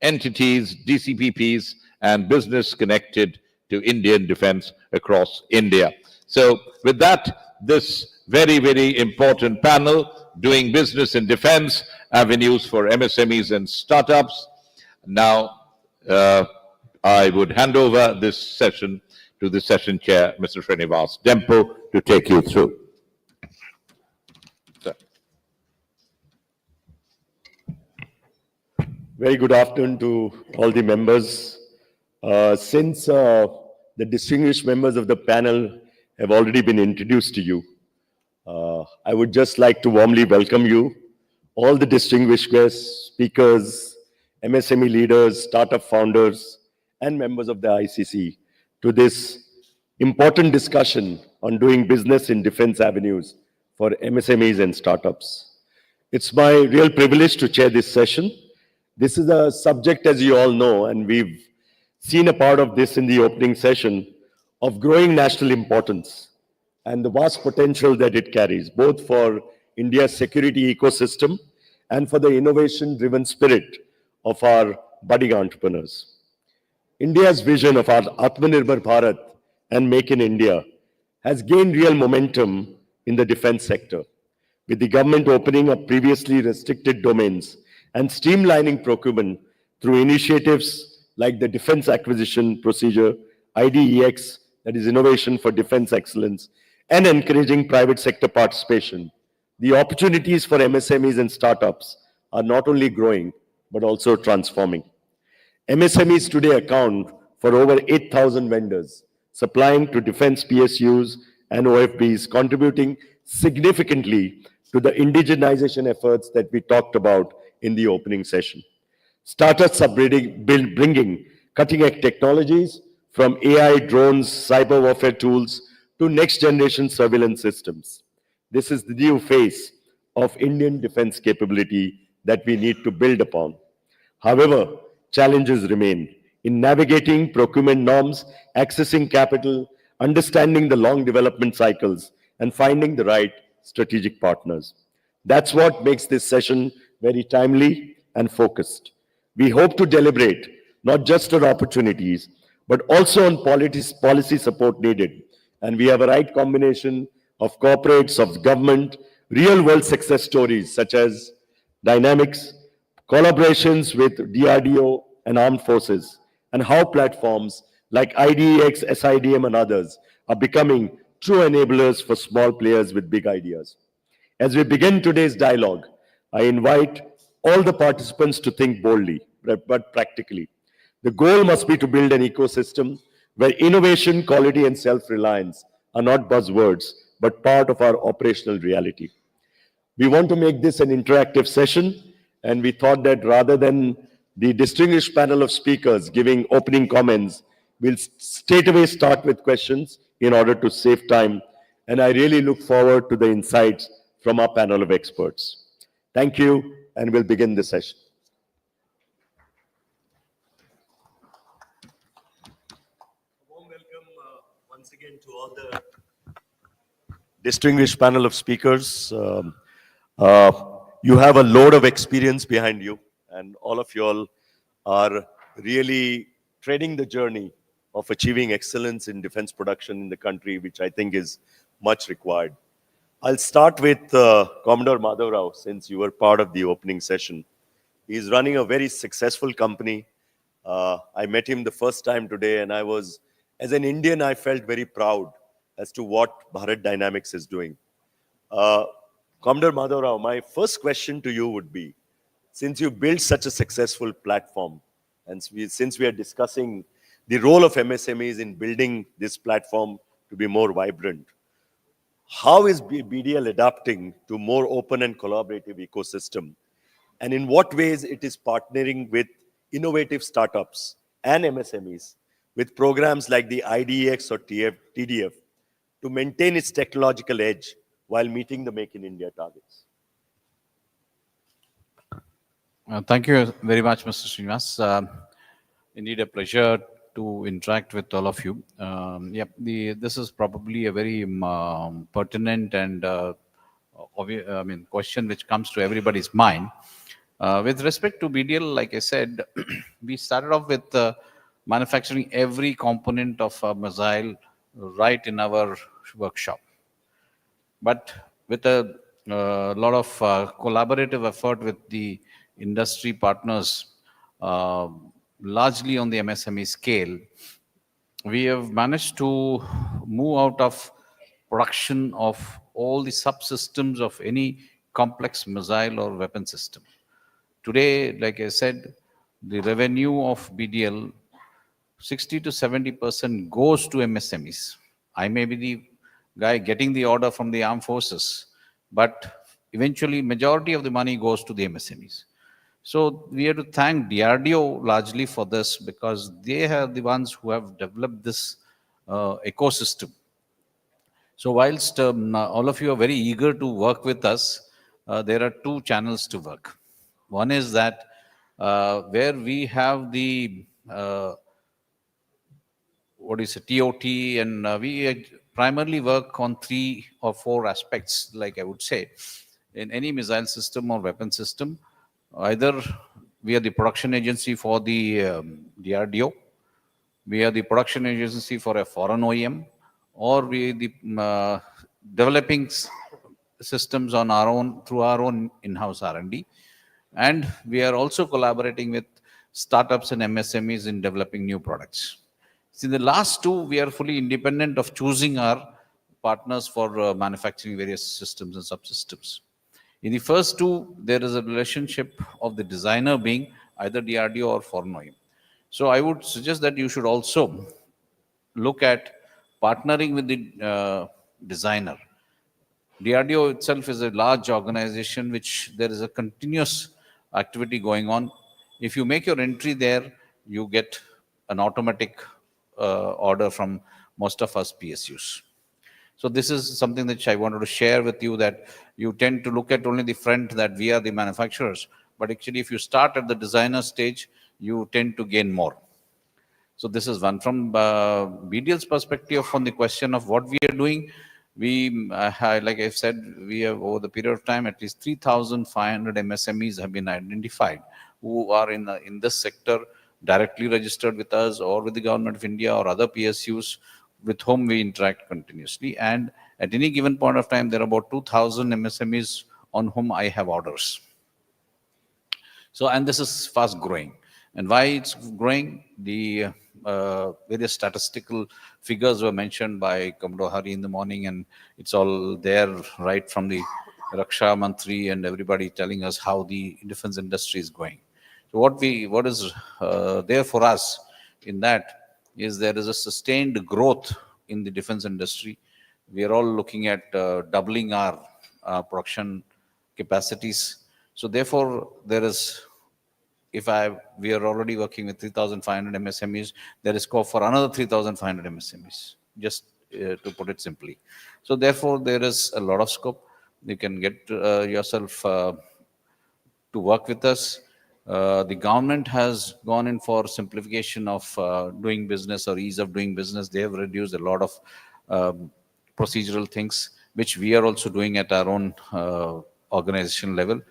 entities, DCPPs, and business connected to Indian defense across India. So with that, this very, very important panel, doing business in defense, avenues for MSMEs and startups. Now, I would hand over this session to the session chair, Mr. Srinivas Dempo, to take you through. Sir. Very good afternoon to all the members. Since the distinguished members of the panel have already been introduced to you, I would just like to warmly welcome you, all the distinguished guests, speakers, MSME leaders, startup founders, and members of the ICC to this important discussion on doing business in defense avenues for MSMEs and startups. It's my real privilege to chair this session. This is a subject, as you all know, and we've seen a part of this in the opening session, of growing national importance and the vast potential that it carries, both for India's security ecosystem and for the innovation-driven spirit of our budding entrepreneurs. India's vision of our Atmanirbhar Bharat and Make in India has gained real momentum in the defense sector, with the government opening up previously restricted domains and streamlining procurement through initiatives like the Defense Acquisition Procedure, IDEX, that is innovation for defense excellence, and encouraging private sector participation, the opportunities for MSMEs and startups are not only growing, but also transforming. MSMEs today account for over 8,000 vendors, supplying to defense PSUs and OFBs, contributing significantly to the indigenization efforts that we talked about in the opening session. Startups are bringing cutting-edge technologies from AI, drones, cyber warfare tools to next-generation surveillance systems. This is the new face of Indian defense capability that we need to build upon. However, challenges remain in navigating procurement norms, accessing capital, understanding the long development cycles, and finding the right strategic partners. That's what makes this session very timely and focused. We hope to deliberate not just on opportunities, but also on policy support needed. And we have a right combination of corporates, of government, real-world success stories such as Dynamics, collaborations with DRDO and armed forces, and how platforms like IDEX, SIDM, and others are becoming true enablers for small players with big ideas. As we begin today's dialogue, I invite all the participants to think boldly, but practically. The goal must be to build an ecosystem where innovation, quality, and self-reliance are not buzzwords, but part of our operational reality. We want to make this an interactive session, and we thought that rather than the distinguished panel of speakers giving opening comments, we'll straightaway start with questions in order to save time. And I really look forward to the insights from our panel of experts. Thank you, and we'll begin the session. A warm welcome once again to all the distinguished panel of speakers. You have a load of experience behind you, and all of you all are really treading the journey of achieving excellence in defense production in the country, which I think is much required. I'll start with Commodore Madhav Rao, since you were part of the opening session. He's running a very successful company. I met him the first time today, and as an Indian, I felt very proud as to what Bharat Dynamics is doing. Commodore Madhav Rao, my first question to you would be, since you built such a successful platform, and since we are discussing the role of MSMEs in building this platform to be more vibrant, how is BDL adapting to more open and collaborative ecosystem? And in what ways it is partnering with innovative startups and MSMEs with programs like the IDEX or TDF to maintain its technological edge while meeting the Make in India targets? Thank you very much, Mr. Srinivas. Indeed, a pleasure to interact with all of you. This is probably a very pertinent and question which comes to everybody's mind. With respect to BDL, like I said, we started off with manufacturing every component of a missile right in our workshop. But with a lot of collaborative effort with the industry partners, largely on the MSME scale, we have managed to move out of production of all the subsystems of any complex missile or weapon system. Today, like I said, the revenue of BDL, 60 to 70% goes to MSMEs. I may be the guy getting the order from the armed forces, but eventually majority of the money goes to the MSMEs. So we have to thank DRDO largely for this, because they are the ones who have developed this ecosystem. So whilst all of you are very eager to work with us, there are two channels to work. One is that where we have the TOT, and we primarily work on 3 or 4 aspects, like I would say, in any missile system or weapon system. Either we are the production agency for the DRDO, we are the production agency for a foreign OEM, or we are the developing systems on our own through our own in-house R&D. And we are also collaborating with startups and MSMEs in developing new products. See, the last two, we are fully independent of choosing our partners for manufacturing various systems and subsystems. In the first two, there is a relationship of the designer being either DRDO or foreign OEM. So I would suggest that you should also look at partnering with the designer. DRDO itself is a large organization which there is a continuous activity going on. If you make your entry there, you get an automatic order from most of us PSUs. So this is something that I wanted to share with you, that you tend to look at only the front, that we are the manufacturers. But actually, if you start at the designer stage, you tend to gain more. So this is one. From BDL's perspective, on the question of what we are doing, we, like I've said, we have over the period of time, at least 3,500 MSMEs have been identified who are in this sector, directly registered with us or with the Government of India or other PSUs with whom we interact continuously. And at any given point of time, there are about 2,000 MSMEs on whom I have orders. So, and this is fast growing. And why it's growing? The various statistical figures were mentioned by Commodore Hari in the morning, and it's all there right from the Raksha Mantri and everybody telling us how the defense industry is going. So what is there for us in that is there is a sustained growth in the defense industry. We are all looking at doubling our production capacities. So therefore, there is, we are already working with 3,500 MSMEs, there is scope for another 3,500 MSMEs, just to put it simply. So therefore, there is a lot of scope. You can get yourself to work with us. The government has gone in for simplification of doing business or ease of doing business. They have reduced a lot of procedural things, which we are also doing at our own organization level.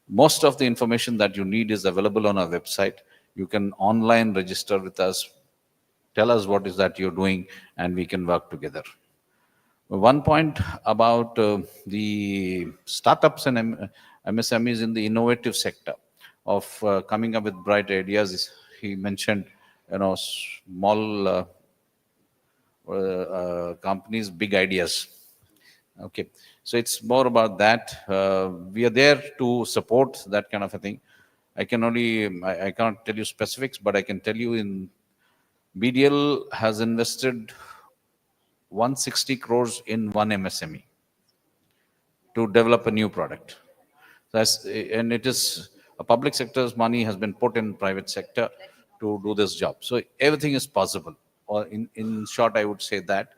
Most of the information that you need is available on our website. You can online register with us, tell us what is that you're doing, and we can work together. One point about the startups and MSMEs in the innovative sector of coming up with bright ideas is, he mentioned, small companies, big ideas. Okay, so it's more about that. We are there to support that kind of a thing. I can't tell you specifics, but I can tell you in BDL has invested 160 crores in one MSME to develop a new product. And it is a public sector's money has been put in private sector to do this job. So everything is possible. Or in short, I would say that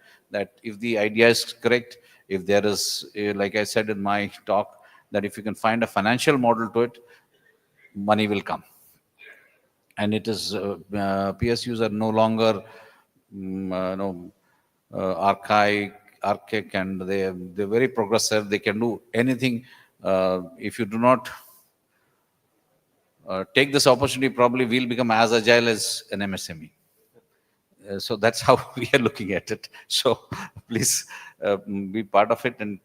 if the idea is correct, if there is, like I said in my talk, that if you can find a financial model to it, money will come. And it is, PSUs are no longer archaic, and they're very progressive. They can do anything. If you do not take this opportunity, probably we'll become as agile as an MSME. So that's how we are looking at it. So please be part of it and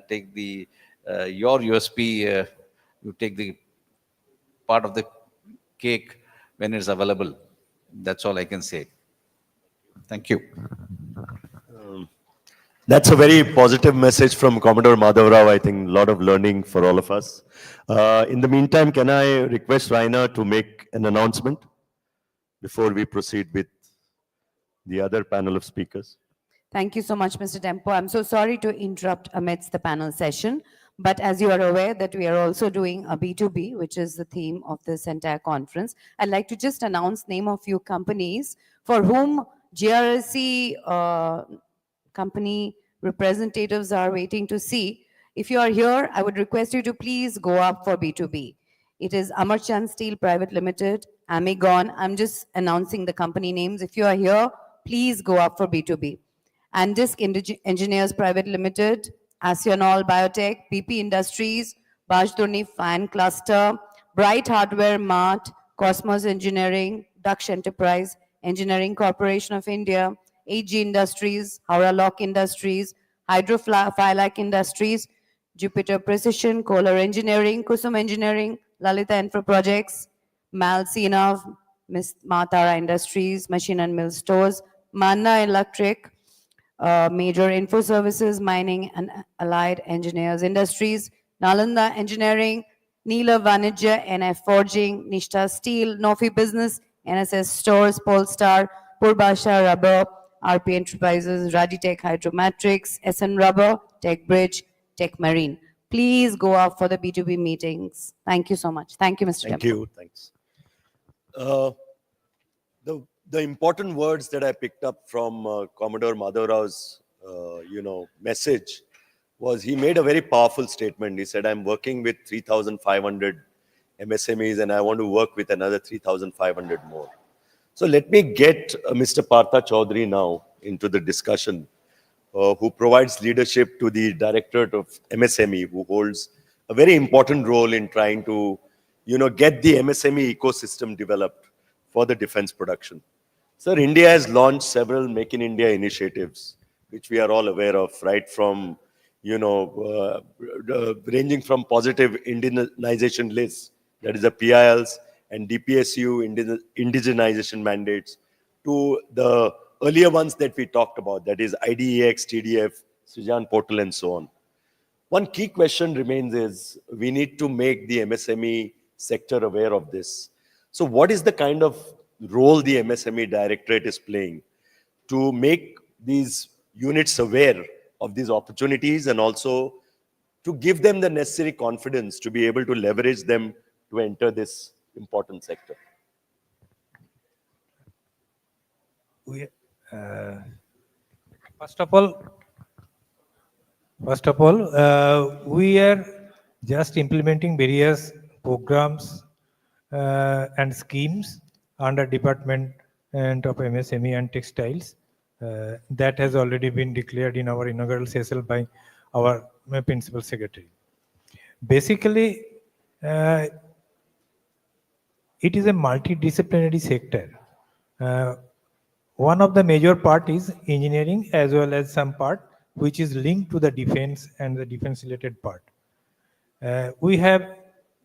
take your USP, you take the part of the cake when it's available. That's all I can say. Thank you. That's a very positive message from Commodore Madhav Rao. I think a lot of learning for all of us. In the meantime, can I request Raina to make an announcement before we proceed with the other panel of speakers? Thank you so much, Mr. Tempo. I'm so sorry to interrupt amidst the panel session, but as you are aware that we are also doing a B2B, which is the theme of this entire conference. I'd like to just announce name of few companies for whom GRSC company representatives are waiting to see. If you are here, I would request you to please go up for B2B. It is Amarchand Steel Private Limited, Amigon. I'm just announcing the company names. If you are here, please go up for B2B. Andisk Engineers Private Limited, Asionol Biotech, BP Industries, Bajdurni Fan Cluster, Bright Hardware Mart, Cosmos Engineering, Daksh Enterprise, Engineering Corporation of India, AG Industries, Howrah Lock Industries, Hydrophylac Industries, Jupiter Precision, Kohler Engineering, Kusum Engineering, Lalita Infra Projects, Malsinov, Matara Industries, Machine and Mill Stores, Manna Electric, Major Info Services, Mining and Allied Engineers Industries, Nalanda Engineering, Neela Vanijya, NF Forging, Nishta Steel, Nofi Business, NSS Stores, Polestar, Purbasha Rubber, RP Enterprises, Raditech Hydrometrics, SN Rubber, Tech Bridge, Tech Marine. Please go up for the B2B meetings. Thank you so much. Thank you, Mr. Thank Temple. you. Thanks. The important words that I picked up from Commodore Madhavrau's message was he made a very powerful statement. He said, I'm working with 3,500 MSMEs and I want to work with another 3,500 more. So let me get Mr. Partha Chaudhary now into the discussion, who provides leadership to the Directorate of MSME, who holds a very important role in trying to, get the MSME ecosystem developed for the defense production. Sir, India has launched several Make in India initiatives, which we are all aware of, right from, ranging from positive indigenization lists, that is the PILs, and DPSU indigenization mandates, to the earlier ones that we talked about, that is IDEX, TDF, Srijan portal, and so on. One key question remains is, we need to make the MSME sector aware of this. So what is the kind of role the MSME Directorate is playing to make these units aware of these opportunities and also to give them the necessary confidence to be able to leverage them to enter this important sector? First of all, we are just implementing various programs and schemes under Department of MSME and Textiles. That has already been declared in our inaugural session by our Principal Secretary. Basically, it is a multidisciplinary sector. One of the major part is engineering, as well as some part which is linked to the defense and the defense related part. We have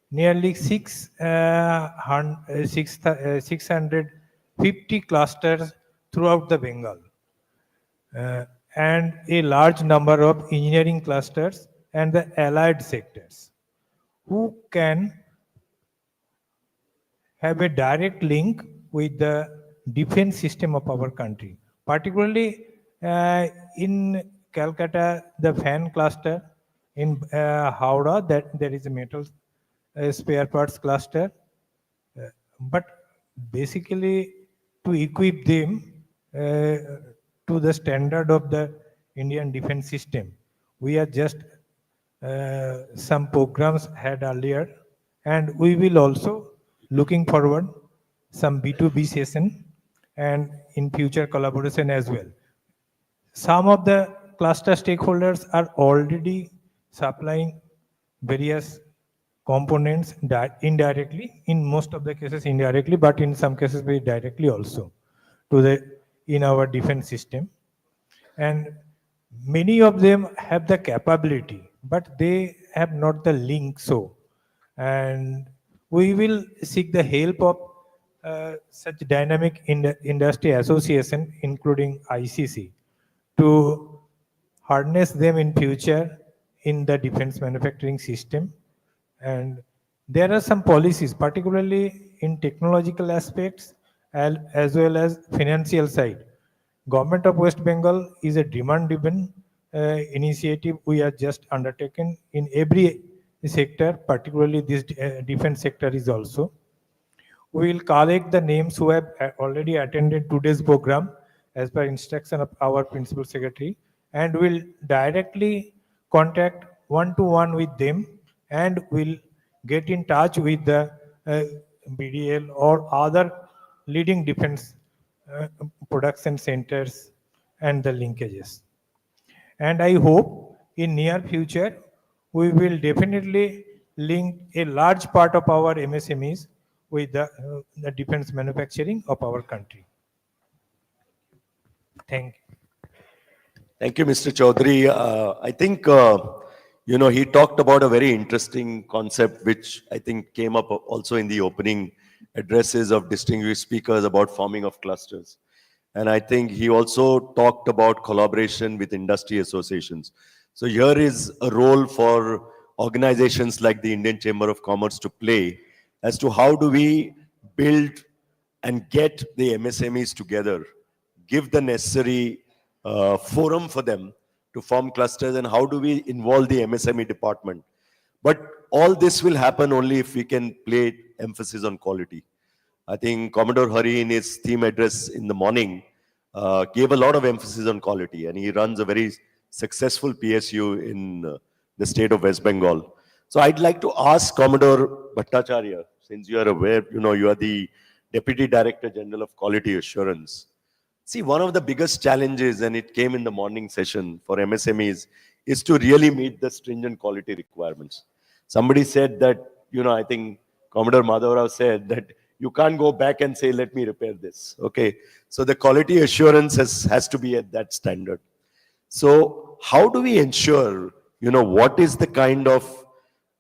nearly 650 clusters throughout the Bengal, and a large number of engineering clusters and the allied sectors who can have a direct link with the defense system of our country. Particularly in Calcutta, the fan cluster, in Howrah, that there is a metal spare parts cluster. But basically, to equip them to the standard of the Indian defense system, we are just some programs had earlier, and we will also looking forward some B2B session and in future collaboration as well. Some of the cluster stakeholders are already supplying various components indirectly, in most of the cases indirectly, but in some cases very directly also in our defense system. And many of them have the capability, but they have not the link. And we will seek the help of such dynamic industry association, including ICC, to harness them in future in the defense manufacturing system. And there are some policies, particularly in technological aspects as well as financial side. Government of West Bengal is a demand-driven initiative we are just undertaken in every sector, particularly this defense sector is also. We will collect the names who have already attended today's program as per instruction of our Principal Secretary, and will directly contact one-to-one with them, and will get in touch with the BDL or other leading defense production centers and the linkages. And I hope in near future, we will definitely link a large part of our MSMEs with the defense manufacturing of our country. Thank you. Thank you, Mr. Chaudhary. I think, he talked about a very interesting concept, which I think came up also in the opening addresses of distinguished speakers about forming of clusters. And I think he also talked about collaboration with industry associations. So here is a role for organizations like the Indian Chamber of Commerce to play as to how do we build and get the MSMEs together, give the necessary forum for them to form clusters, and how do we involve the MSME department. But all this will happen only if we can play emphasis on quality. I think Commodore Hari in his theme address in the morning gave a lot of emphasis on quality, and he runs a very successful PSU in the state of West Bengal. So I'd like to ask Commodore Bhattacharya, since you are aware, you are the Deputy Director General of Quality Assurance. See, one of the biggest challenges, and it came in the morning session for MSMEs, is to really meet the stringent quality requirements. Somebody said that, I think Commodore Madhavrao said that you can't go back and say, let me repair this. Okay. So the quality assurance has to be at that standard. So how do we ensure, what is the kind of,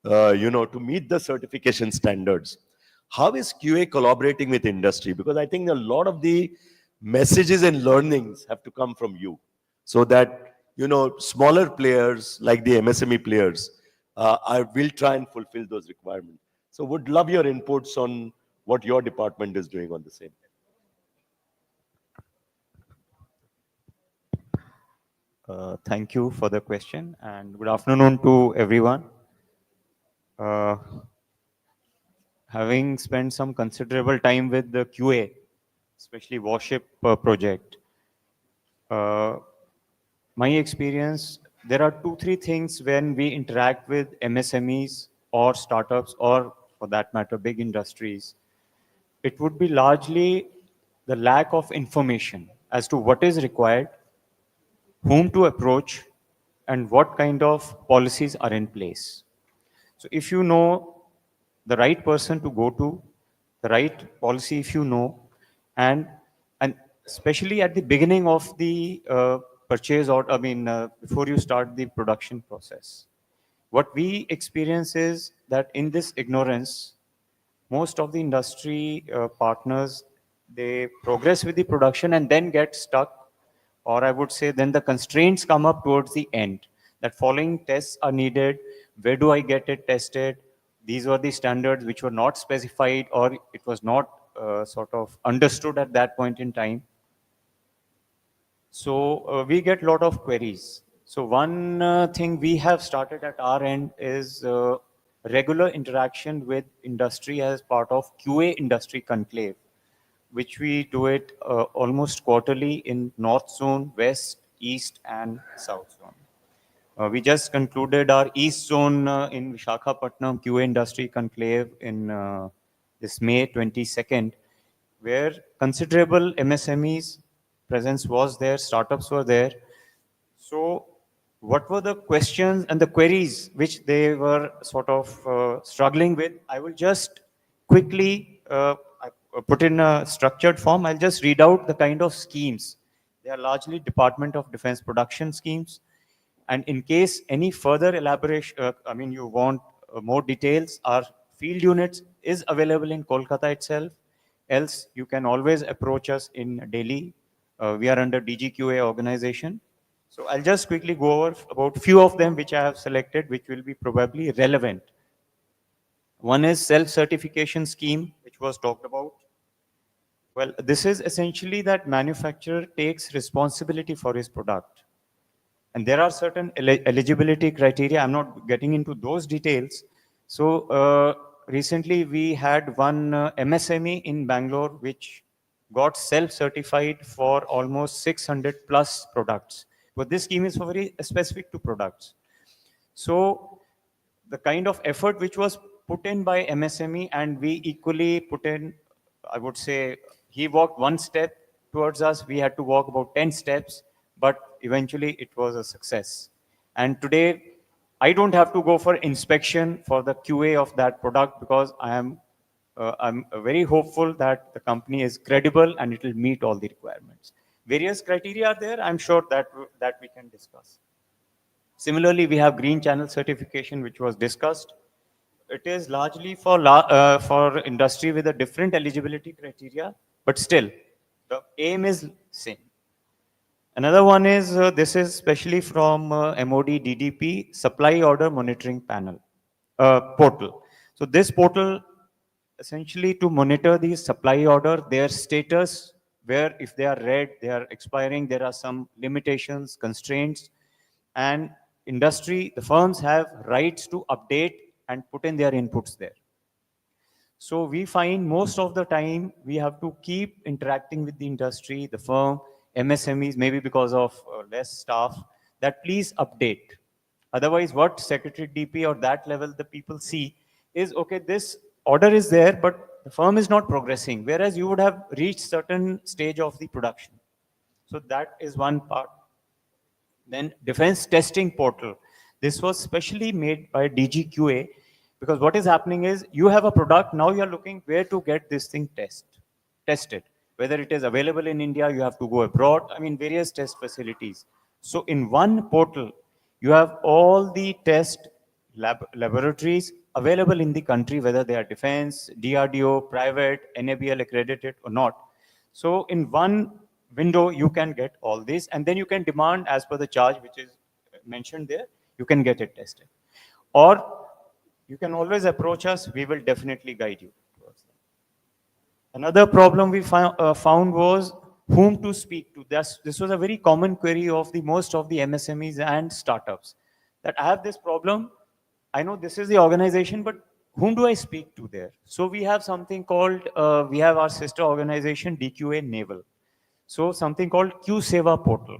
to meet the certification standards? How is QA collaborating with industry? Because I think a lot of the messages and learnings have to come from you so that, smaller players like the MSME players will try and fulfill those requirements. So would love your inputs on what your department is doing on the same. Thank you for the question and good afternoon to everyone. Having spent some considerable time with the QA, especially Warship project, my experience, there are 2-3 things when we interact with MSMEs or startups or for that matter, big industries. It would be largely the lack of information as to what is required, whom to approach, and what kind of policies are in place. So if you know the right person to go to, the right policy if you know, and especially at the beginning of the purchase or, before you start the production process. What we experience is that in this ignorance, most of the industry partners, they progress with the production and then get stuck, or I would say then the constraints come up towards the end, that following tests are needed, where do I get it tested? These were the standards which were not specified or it was not sort of understood at that point in time. So we get a lot of queries. So one thing we have started at our end is regular interaction with industry as part of QA industry conclave, which we do it almost quarterly in North Zone, West, East, and South Zone. We just concluded our East Zone in Visakhapatnam QA industry conclave in this May 22nd, where considerable MSMEs presence was there, startups were there. So what were the questions and the queries which they were sort of struggling with? I will just quickly put in a structured form. I'll just read out the kind of schemes. They are largely Department of Defense production schemes. And in case any further elaboration, you want more details, our field units is available in Kolkata itself. Else, you can always approach us in Delhi. We are under DGQA organization. So I'll just quickly go over about a few of them which I have selected, which will be probably relevant. One is self-certification scheme, which was talked about. Well, this is essentially that manufacturer takes responsibility for his product. And there are certain eligibility criteria. I'm not getting into those details. So recently we had one MSME in Bangalore, which got self-certified for almost 600 plus products. But this scheme is for very specific to products. So the kind of effort which was put in by MSME and we equally put in, I would say, he walked one step towards us, we had to walk about 10 steps, but eventually it was a success. And today, I don't have to go for inspection for the QA of that product because I'm very hopeful that the company is credible and it will meet all the requirements. Various criteria are there, I'm sure that we can discuss. Similarly, we have green channel certification, which was discussed. It is largely for industry with a different eligibility criteria, but still, The aim is same. Another one is, this is especially from MOD DDP, Supply Order Monitoring Panel, portal. So this portal essentially to monitor the supply order, their status, where if they are red, they are expiring, there are some limitations, constraints, and industry, the firms have rights to update and put in their inputs there. So we find most of the time we have to keep interacting with the industry, the firm, MSMEs, maybe because of less staff, that please update. Otherwise, what Secretary DP or that level the people see is, okay, this order is there, but the firm is not progressing, whereas you would have reached certain stage of the production. So that is one part. Then defense testing portal. This was specially made by DGQA because what is happening is you have a product, now you are looking where to get this thing tested. Whether it is available in India, you have to go abroad, I mean various test facilities. So in one portal, you have all the test laboratories available in the country, whether they are defense, DRDO, private, NABL accredited or not. So in one window, you can get all this, and then you can demand as per the charge which is mentioned there, you can get it tested. Or you can always approach us, we will definitely guide you towards that. Another problem we found was whom to speak to. This was a very common query of the most of the MSMEs and startups, that I have this problem, I know this is the organization, but whom do I speak to there? So we have something called, we have our sister organization, DQA Naval. So something called Q-Seva portal.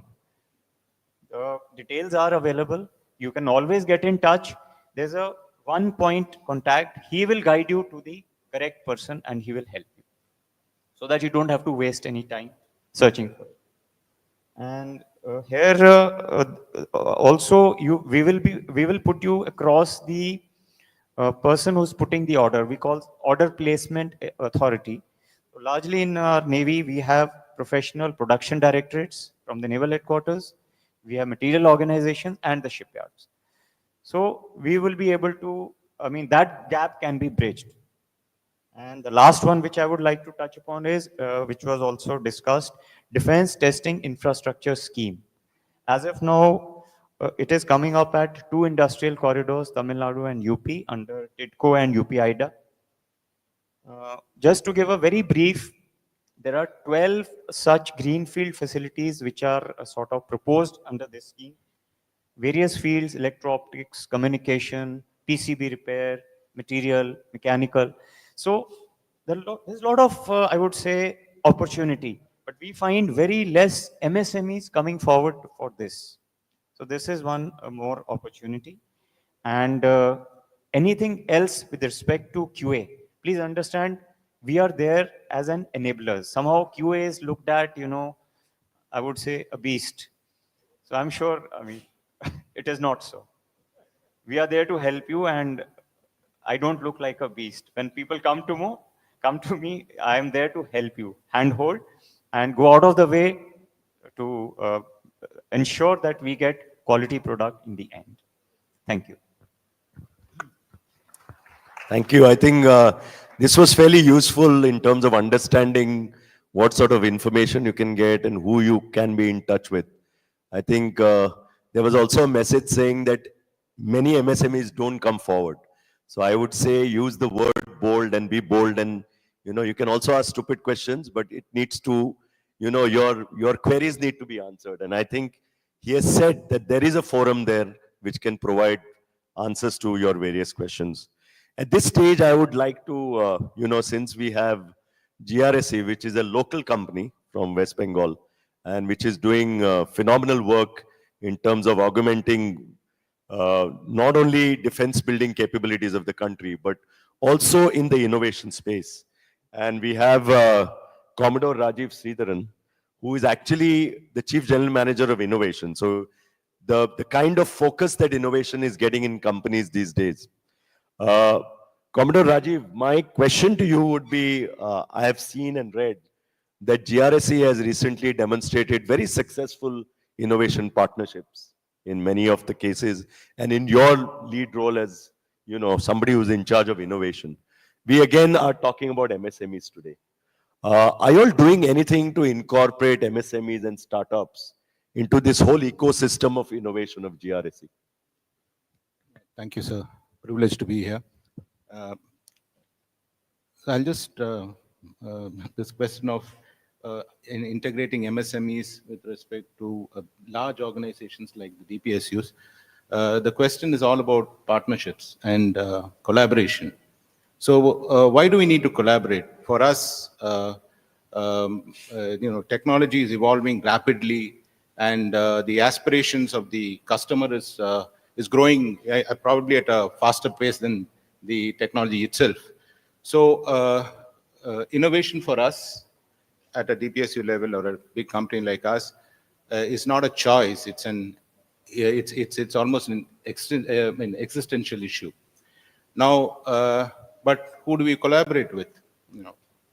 The details are available. You can always get in touch. There's a one-point contact. He will guide you to the correct person and he will help you, so that you don't have to waste any time searching for it. And here also we will put you across the person who's putting the order. We call order placement authority. So largely in our Navy, we have professional production directorates from the naval headquarters. We have material organizations and the shipyards. So we will be able to, I mean, that gap can be bridged. And the last one which I would like to touch upon is, which was also discussed, Defense Testing Infrastructure Scheme. As of now, it is coming up at 2 industrial corridors, Tamil Nadu and UP, under TIDCO and UP IDA. Just to give a very brief, there are 12 such greenfield facilities which are sort of proposed under this scheme. Various fields, electro-optics, communication, PCB repair, material, mechanical. So there's a lot of, I would say, opportunity, but we find very less MSMEs coming forward for this. So this is one more opportunity. And anything else with respect to QA, please understand, we are there as an enabler. Somehow QA is looked at, you know, I would say a beast. So I'm sure, I mean, it is not so. We are there to help you, and I don't look like a beast. When people come to me, I am there to help you, handhold, and go out of the way to ensure that we get quality product in the end. Thank you. Thank you. I think this was fairly useful in terms of understanding what sort of information you can get and who you can be in touch with. I think there was also a message saying that many MSMEs don't come forward. So I would say use the word bold and be bold, and you can also ask stupid questions, but it needs to, your queries need to be answered. And I think he has said that there is a forum there which can provide answers to your various questions. At this stage, I would like to, since we have GRSE, which is a local company from West Bengal, and which is doing phenomenal work in terms of augmenting not only defense building capabilities of the country, but also in the innovation space. And we have Commodore Rajiv Sridharan, who is actually the Chief General Manager of Innovation. So the kind of focus that innovation is getting in companies these days. Commodore Rajiv, my question to you would be, I have seen and read that GRSE has recently demonstrated very successful innovation partnerships in many of the cases, and in your lead role as somebody who's in charge of innovation. We again are talking about MSMEs today. Are you all doing anything to incorporate MSMEs and startups into this whole ecosystem of innovation of GRSE? Thank you, sir. Privileged to be here. So I'll just, this question of in integrating MSMEs with respect to large organizations like the DPSUs, the question is all about partnerships and collaboration. So why do we need to collaborate? For us, technology is evolving rapidly, and the aspirations of the customer is growing probably at a faster pace than the technology itself. So innovation for us at a DPSU level or a big company like us is not a choice. It's almost an existential issue. Now, but who do we collaborate with?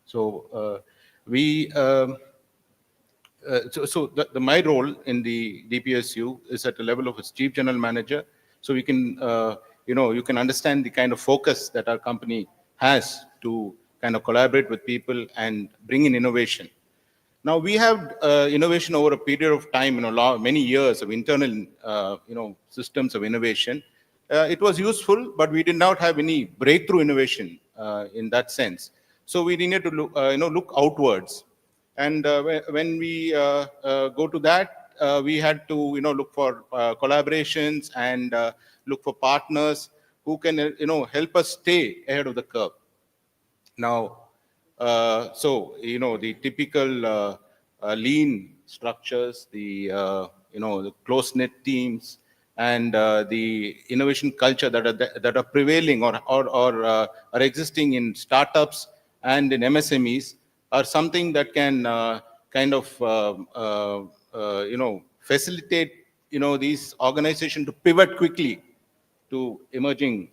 So my role in the DPSU is at the level of its chief general manager. So we can, you can understand the kind of focus that our company has to kind of collaborate with people and bring in innovation. Now we have innovation over a period of time, many years of internal, systems of innovation. It was useful, but we did not have any breakthrough innovation in that sense. So we needed to look outwards. And when we go to that, we had to look for collaborations and look for partners who can help us stay ahead of the curve. Now, the typical lean structures, the close-knit teams, and the innovation culture that are prevailing or are existing in startups and in MSMEs are something that can facilitate these organizations to pivot quickly to emerging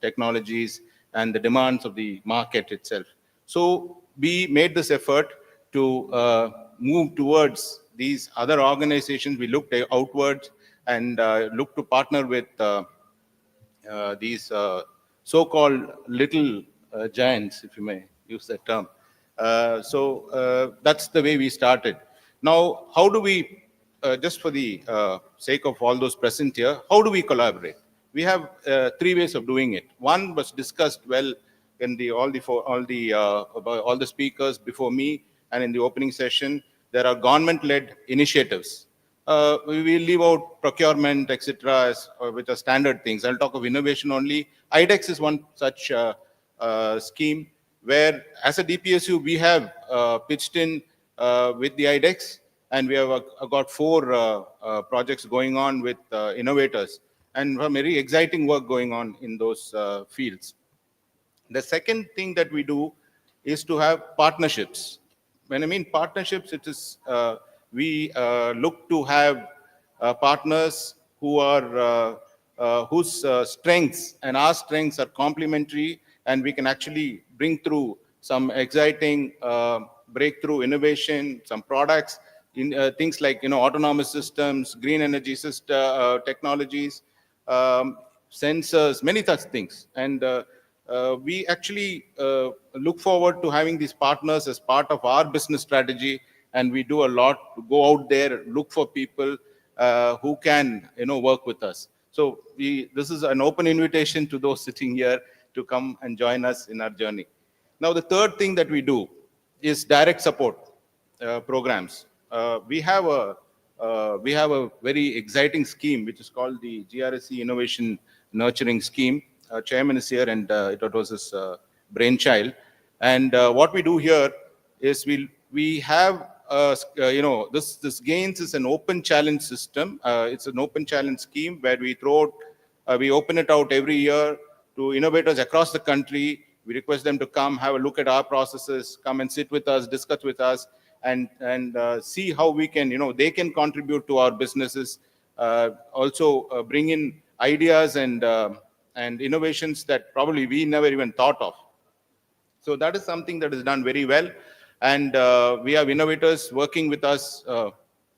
technologies and the demands of the market itself. So we made this effort to move towards these other organizations. We looked outwards and looked to partner with these so-called little giants, if you may use that term. So that's the way we started. Now, how do we, just for the sake of all those present here, how do we collaborate? We have three ways of doing it. One was discussed well in all the speakers before me, and in the opening session. There are government-led initiatives. We will leave out procurement, etc., which are standard things. I'll talk of innovation only. IDEX is one such scheme where, as a DPSU, we have pitched in with the IDEX, and we have got 4 projects going on with innovators, and very exciting work going on in those fields. The second thing that we do is to have partnerships. When I mean partnerships, it is we look to have partners who are whose strengths and our strengths are complementary, and we can actually bring through some exciting breakthrough innovation, some products in things like autonomous systems, green energy system technologies, sensors, many such things. And we actually look forward to having these partners as part of our business strategy, and we do a lot to go out there, look for people who can work with us. So this is an open invitation to those sitting here to come and join us in our journey. Now, the third thing that we do is direct support programs. We have a very exciting scheme which is called the GRSE Innovation Nurturing Scheme. Chairman is here, and it was his brainchild. And what we do here is we have this GAINS is an open challenge system. It's an open challenge scheme where we open it out every year to innovators across the country. We request them to come, have a look at our processes, come and sit with us, discuss with us, and see how we can, they can contribute to our businesses, also bring in ideas and innovations that probably we never even thought of. So that is something that is done very well. And we have innovators working with us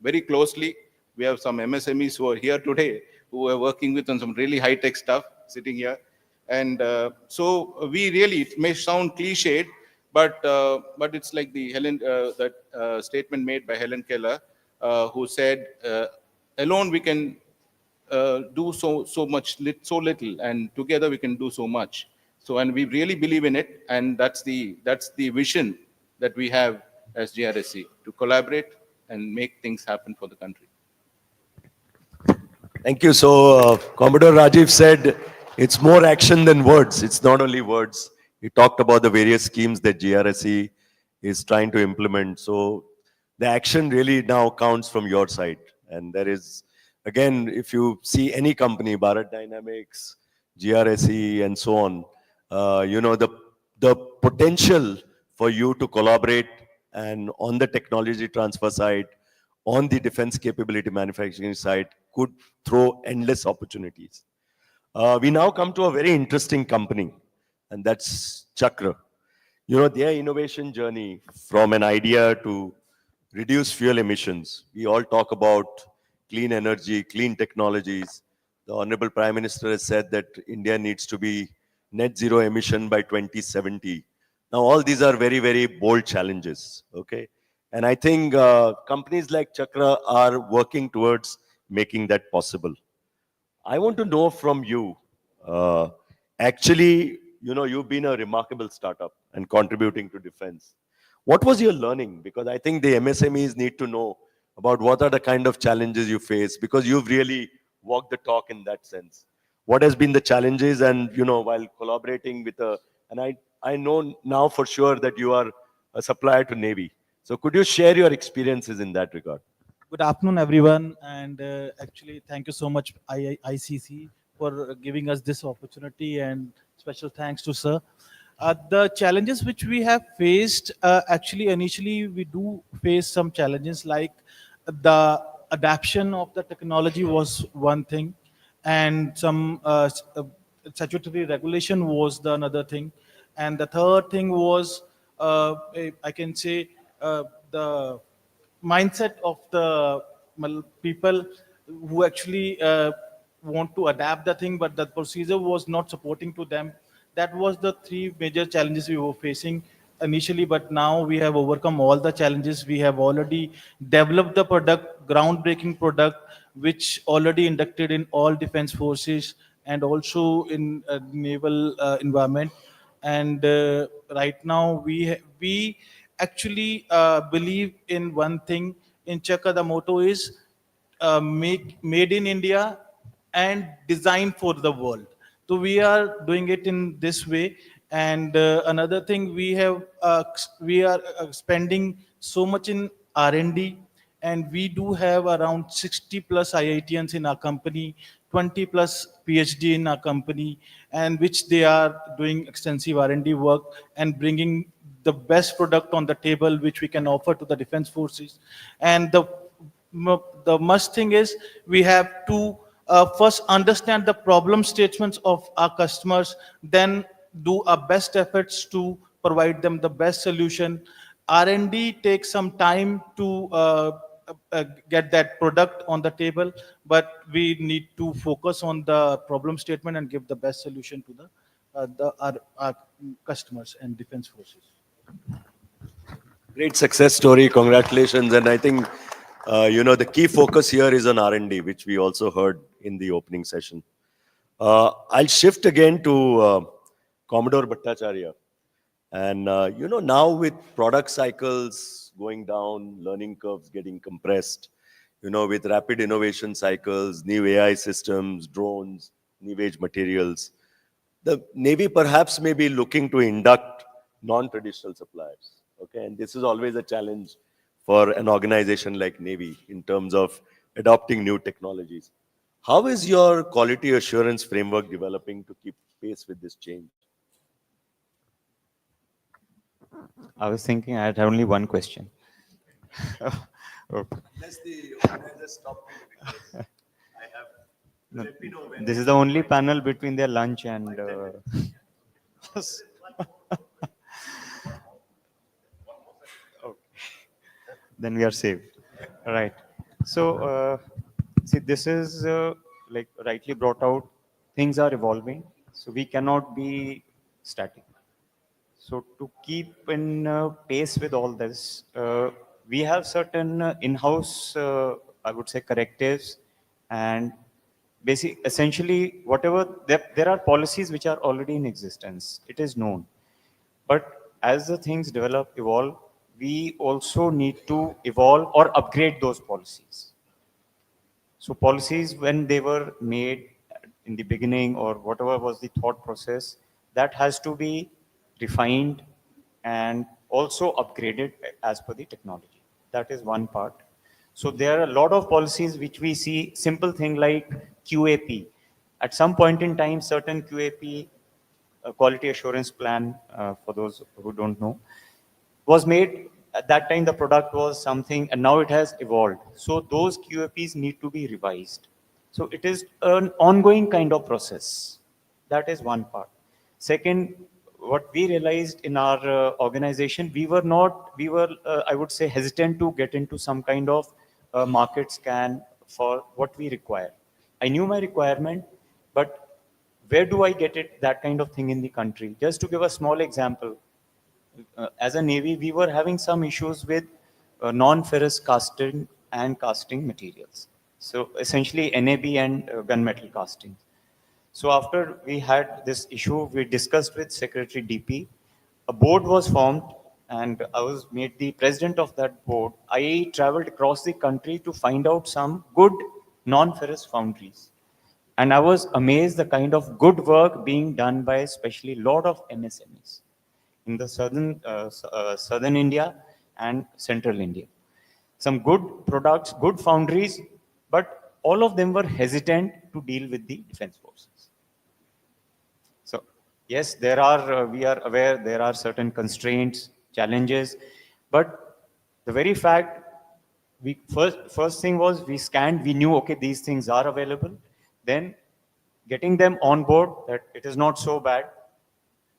very closely. We have some MSMEs who are here today who are working with on some really high-tech stuff sitting here. And so we really, it may sound cliched, but it's like the statement made by Helen Keller, who said, alone we can do so little, and together we can do so much. So, and we really believe in it, and that's the vision that we have as GRSE, to collaborate and make things happen for the country. Thank you. So Commodore Rajiv said it's more action than words. It's not only words. He talked about the various schemes that GRSE is trying to implement. So the action really now counts from your side. And there is, again, if you see any company, Bharat Dynamics, GRSE, and so on, you know, the potential for you to collaborate and on the technology transfer side, on the defense capability manufacturing side, could throw endless opportunities. We now come to a very interesting company, and that's Chakra. You know, their innovation journey from an idea to reduce fuel emissions. We all talk about clean energy, clean technologies. The Honorable Prime Minister has said that India needs to be net zero emission by 2070. Now, all these are very, very bold challenges, okay? And I think companies like Chakra are working towards making that possible. I want to know from you, actually, you know, you've been a remarkable startup and contributing to defense. What was your learning? Because I think the MSMEs need to know about what are the kind of challenges you face, because you've really walked the talk in that sense. What has been the challenges, and, you know, while collaborating with and I know now for sure that you are a supplier to Navy. So could you share your experiences in that regard? Good afternoon, everyone, and actually, thank you so much, ICC, for giving us this opportunity, and special thanks to sir. The challenges which we have faced, actually, initially, we do face some challenges, like the adaptation of the technology was one thing, and some statutory regulation was the another thing, and the third thing was, I can say, the mindset of the people who actually want to adapt the thing, but the procedure was not supporting to them. That was the three major challenges we were facing initially, but now we have overcome all the challenges. We have already developed the product, groundbreaking product, which already inducted in all defense forces and also in naval environment. And right now we actually believe in one thing. In Chakra, the motto is made in India and designed for the world. So we are doing it in this way. And another thing, we are spending so much in R&D, and we do have around 60 plus IITians in our company, 20 plus PhD in our company, and which they are doing extensive R&D work and bringing the best product on the table which we can offer to the defense forces. And the must thing is, we have to first understand the problem statements of our customers, then do our best efforts to provide them the best solution. R&D takes some time to get that product on the table, but we need to focus on the problem statement and give the best solution to our customers and defense forces. Great success story. Congratulations. And I think, you know, the key focus here is on R&D, which we also heard in the opening session. I'll shift again to Commodore Bhattacharya. And, you know, now with product cycles going down, learning curves getting compressed, you know, with rapid innovation cycles, new AI systems, drones, new age materials, the Navy perhaps may be looking to induct non-traditional suppliers. Okay, and this is always a challenge for an organization like Navy in terms of adopting new technologies. How is your quality assurance framework developing to keep pace with this change? I was thinking I had only one question. Okay. Unless the organizer stopped me, because I have. No, Let me know when. this is the only panel between their lunch and. Okay. Then we are safe. Right. So, see, this is like rightly brought out. Things are evolving, so we cannot be static. So to keep in pace with all this, we have certain in-house, I would say, correctives, and essentially whatever, there are policies which are already in existence. It is known. But as the things develop, evolve, we also need to evolve or upgrade those policies. So policies, when they were made in the beginning or whatever was the thought process, that has to be refined and also upgraded as per the technology. That is one part. So there are a lot of policies which we see, simple thing like QAP. At some point in time, certain QAP, quality assurance plan, for those who don't know, was made. At that time the product was something, and now it has evolved, so those QAPs need to be revised. So it is an ongoing kind of process. That is one part. Second, what we realized in our organization, we were I would say hesitant to get into some kind of market scan for what we require. I knew my requirement, but where do I get it, that kind of thing in the country? Just to give a small example, as a Navy, we were having some issues with non-ferrous casting and casting materials. So essentially NAB and gunmetal casting. So after we had this issue, we discussed with Secretary DP. A board was formed and I was made the president of that board. I traveled across the country to find out some good non-ferrous foundries. And I was amazed the kind of good work being done by especially a lot of MSMEs in the southern India and central India. Some good products, good foundries, but all of them were hesitant to deal with the defense forces. So yes, there are, we are aware there are certain constraints, challenges, but the very fact, we first thing was we scanned, we knew, okay, these things are available. Then getting them on board, that it is not so bad.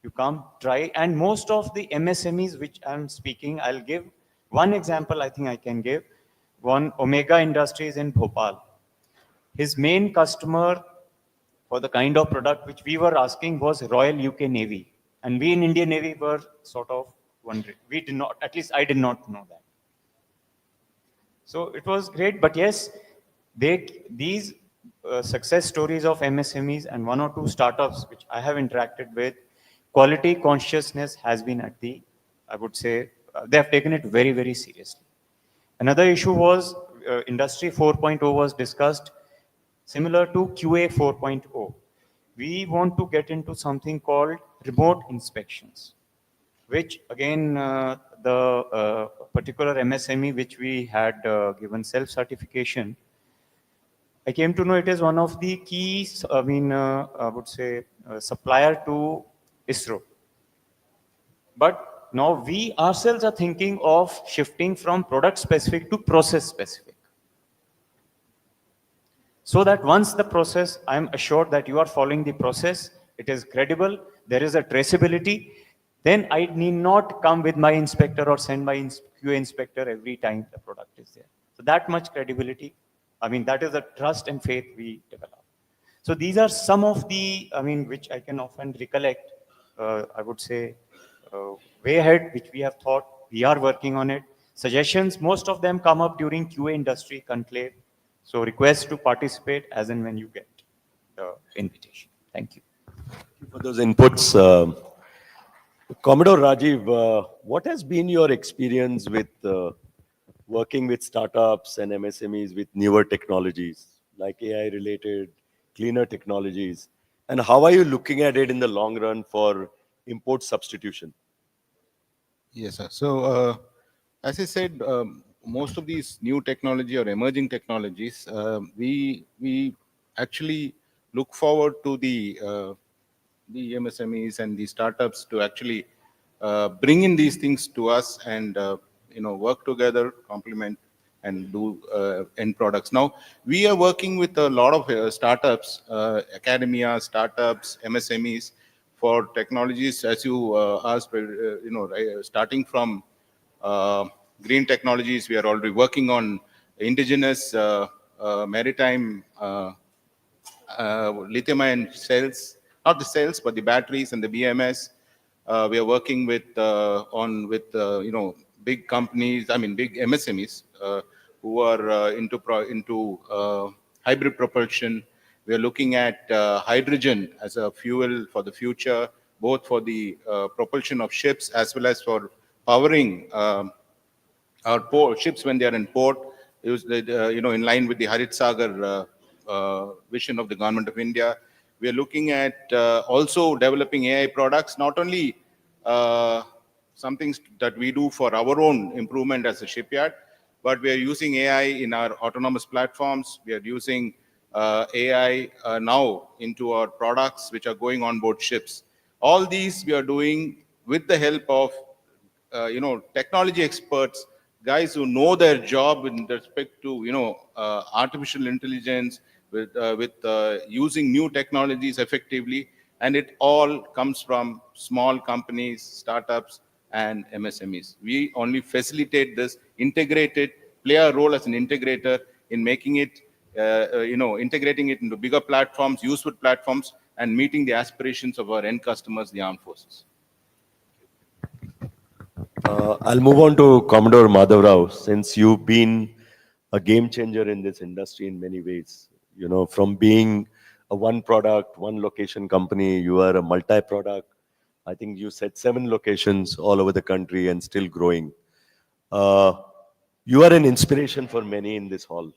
You come, try, and most of the MSMEs which I'm speaking, I'll give one example I think I can give. One, Omega Industries in Bhopal. His main customer for the kind of product which we were asking was Royal UK Navy. And we in Indian Navy were sort of wondering. We did not, at least I did not know that. So it was great, but yes, these success stories of MSMEs and one or two startups which I have interacted with, quality consciousness has been at the, I would say, they have taken it very, very seriously. Another issue was Industry 4.0 was discussed, similar to QA 4.0. We want to get into something called remote inspections, which again, the particular MSME which we had given self-certification, I came to know it is one of the key, I would say, supplier to ISRO. But now we ourselves are thinking of shifting from product specific to process specific. So that once the process, I am assured that you are following the process, it is credible, there is a traceability, then I need not come with my inspector or send my QA inspector every time the product is there. So that much credibility, that is the trust and faith we develop. So these are some of the, which I can often recollect, I would say, way ahead, which we have thought, we are working on it. Suggestions, most of them come up during QA industry conclave. So request to participate as and when you get the invitation. Thank you. Thank you for those inputs. Commodore Rajiv, what has been your experience with working with startups and MSMEs with newer technologies like AI-related, cleaner technologies? And how are you looking at it in the long run for import substitution? Yes, sir. So, as I said, most of these new technology or emerging technologies, we actually look forward to the MSMEs and the startups to actually bring in these things to us and work together, complement, and do end products. Now, we are working with a lot of startups, academia, startups, MSMEs for technologies, as you asked, starting from green technologies. We are already working on indigenous maritime lithium-ion cells, not the cells, but the batteries and the BMS. We are working with, big companies, I mean, big MSMEs who are into hybrid propulsion. We are looking at hydrogen as a fuel for the future, both for the propulsion of ships as well as for powering our ships when they are in port. In line with the Harit Sagar vision of the Government of India. We are looking at also developing AI products, not only some things that we do for our own improvement as a shipyard, but we are using AI in our autonomous platforms. We are using AI now into our products which are going on board ships. All these we are doing with the help of technology experts, guys who know their job in respect to artificial intelligence, with using new technologies effectively, and it all comes from small companies, startups, and MSMEs. We only facilitate this, integrate it, play a role as an integrator in making it, integrating it into bigger platforms, useful platforms, and meeting the aspirations of our end customers, the armed forces. I'll move on to Commodore Madhav Rao, since you've been a game changer in this industry in many ways. From being a one product, one location company, you are a multi-product. I think you said 7 locations all over the country and still growing. You are an inspiration for many in this hall.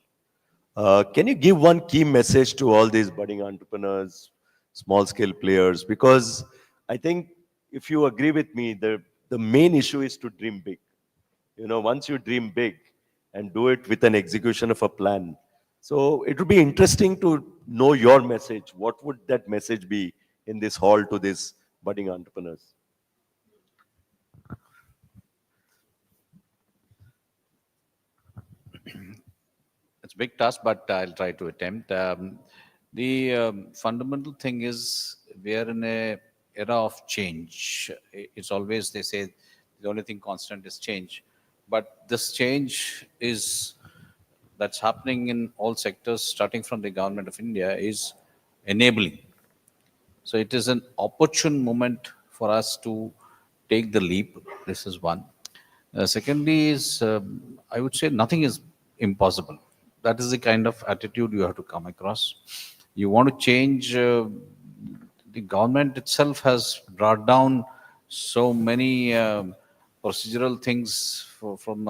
Can you give one key message to all these budding entrepreneurs, small scale players? Because I think if you agree with me, the main issue is to dream big. Once you dream big and do it with an execution of a plan. So it would be interesting to know your message. What would that message be in this hall to these budding entrepreneurs? It's a big task, but I'll try to attempt. The fundamental thing is we are in a era of change. It's always, they say, the only thing constant is change. But this change that's happening in all sectors, starting from the Government of India, is enabling. So it is an opportune moment for us to take the leap. This is one. Secondly is, I would say nothing is impossible. That is the kind of attitude you have to come across. You want to change, the government itself has brought down so many procedural things from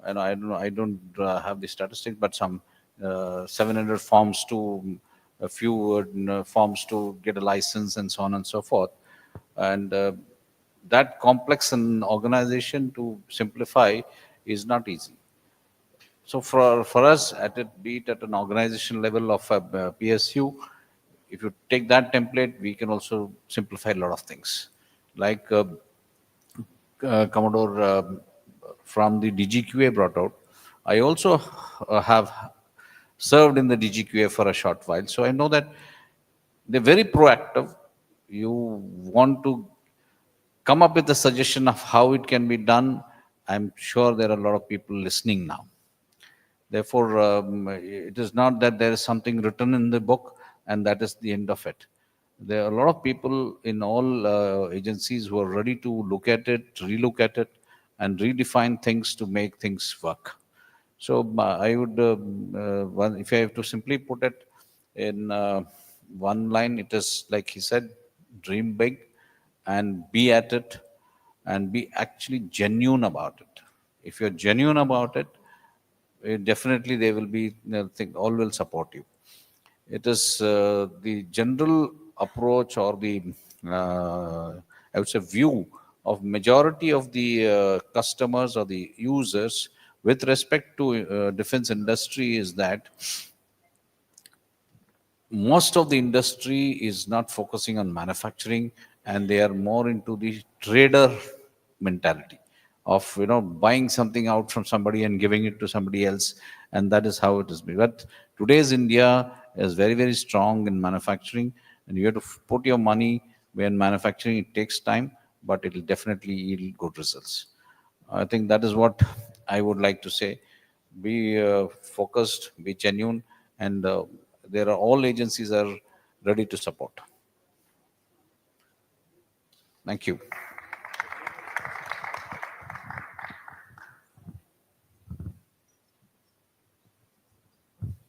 I don't have the statistics, but some 700 forms to a few forms to get a license and so on and so forth. And that complex an organization to simplify is not easy. So for us, be it at an organization level of a PSU, if you take that template, we can also simplify a lot of things. Like Commodore from the DGQA brought out, I also have served in the DGQA for a short while. So I know that they're very proactive. You want to come up with a suggestion of how it can be done. I'm sure there are a lot of people listening now. Therefore, it is not that there is something written in the book and that is the end of it. There are a lot of people in all agencies who are ready to look at it, relook at it, and redefine things to make things work. So I would, if I have to simply put it in one line, it is like he said, dream big and be at it and be actually genuine about it. If you're genuine about it, definitely they will be, all will support you. It is the general approach or the, I would say, view of majority of the customers or the users with respect to defense industry is that most of the industry is not focusing on manufacturing and they are more into the trader mentality of buying something out from somebody and giving it to somebody else, and that is how it is. But today's India is very, very strong in manufacturing, and you have to put your money when manufacturing. It takes time, but it will definitely yield good results. I think that is what I would like to say. Be focused, be genuine, and all agencies are ready to support. Thank you.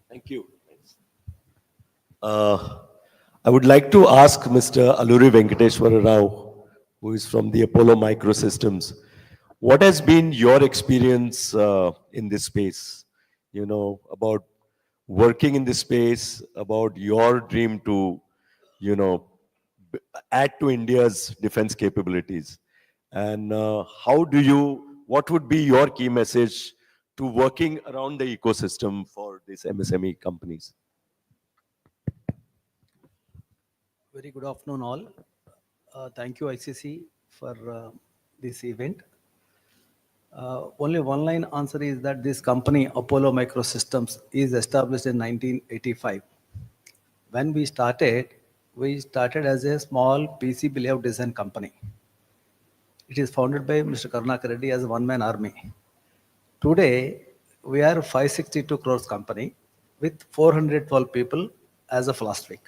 Thank you. I would like to ask Mr. Alluri Venkateshwara Rao, who is from the Apollo Microsystems, what has been your experience in this space? You know, about working in this space, about your dream to, you know, add to India's defense capabilities. And what would be your key message to working around the ecosystem for these MSME companies? Very good afternoon, all. Thank you, ICC, for this event. Only one line answer is that this company, Apollo Microsystems, is established in 1985. When we started as a small PCB layout design company. It is founded by Mr. Karunakar Reddy as a one-man army. Today, we are a 562 crores company with 412 people as of last week.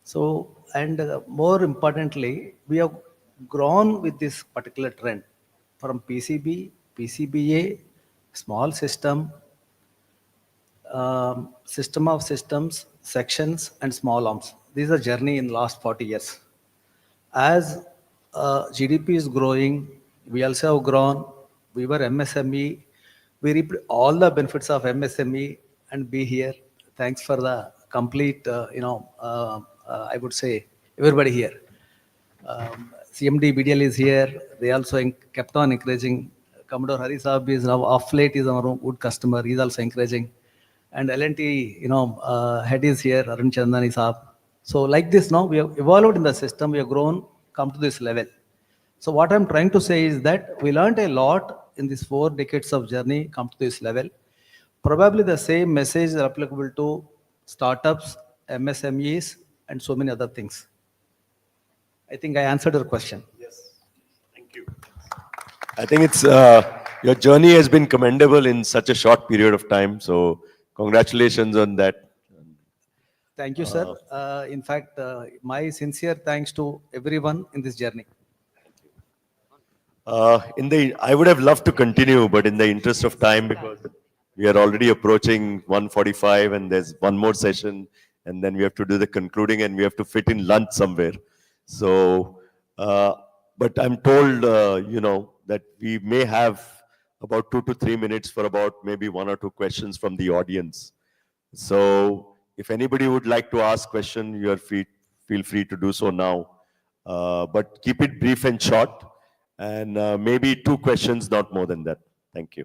So, and more importantly, we have grown with this particular trend from PCB, PCBA, small system, system of systems, sections, and small arms. This is a journey in the last 40 years. As GDP is growing, we also have grown. We were MSME. We reaped all the benefits of MSME and be here. Thanks for the complete, I would say, everybody here. CMD BDL is here. They also kept on encouraging. Commodore Hari Saab is now off late, is our good customer. He's also encouraging. And L&T, head is here, Arun Chandani Saab. So like this now, we have evolved in the system, we have grown, come to this level. So what I'm trying to say is that we learned a lot in these 4 decades of journey, come to this level. Probably the same message is applicable to startups, MSMEs, and so many other things. I think I answered your question. Yes, thank you. I think it's your journey has been commendable in such a short period of time. So congratulations on that. Thank you, sir. In fact, my sincere thanks to everyone in this journey. I would have loved to continue, but in the interest of time, because we are already approaching 1:45 and there's one more session, and then we have to do the concluding and we have to fit in lunch somewhere. So, but I'm told, that we may have about 2 to 3 minutes for about maybe 1 or 2 questions from the audience. So if anybody would like to ask question, you are feel free to do so now. But keep it brief and short, and maybe 2 questions, not more than that. Thank you.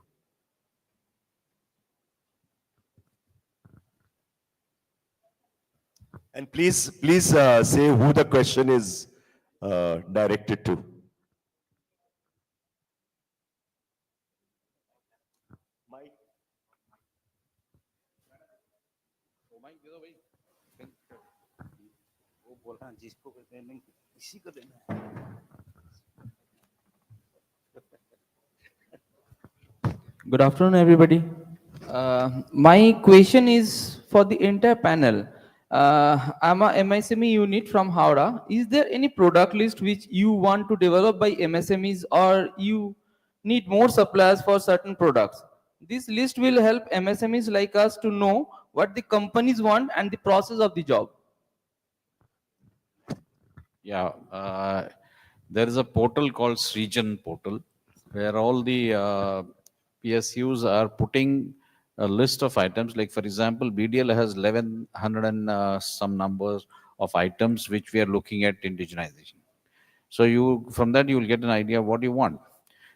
And please say who the question is directed to. Good afternoon, everybody. My question is for the entire panel. I'm a MSME unit from Howrah. Is there any product list which you want to develop by MSMEs, or you need more suppliers for certain products? This list will help MSMEs like us to know what the companies want and the process of the job. Yeah, there is a portal called Srijan portal, where all the PSUs are putting a list of items. Like for example, BDL has 1100 and some numbers of items which we are looking at indigenization. So from that you will get an idea of what you want.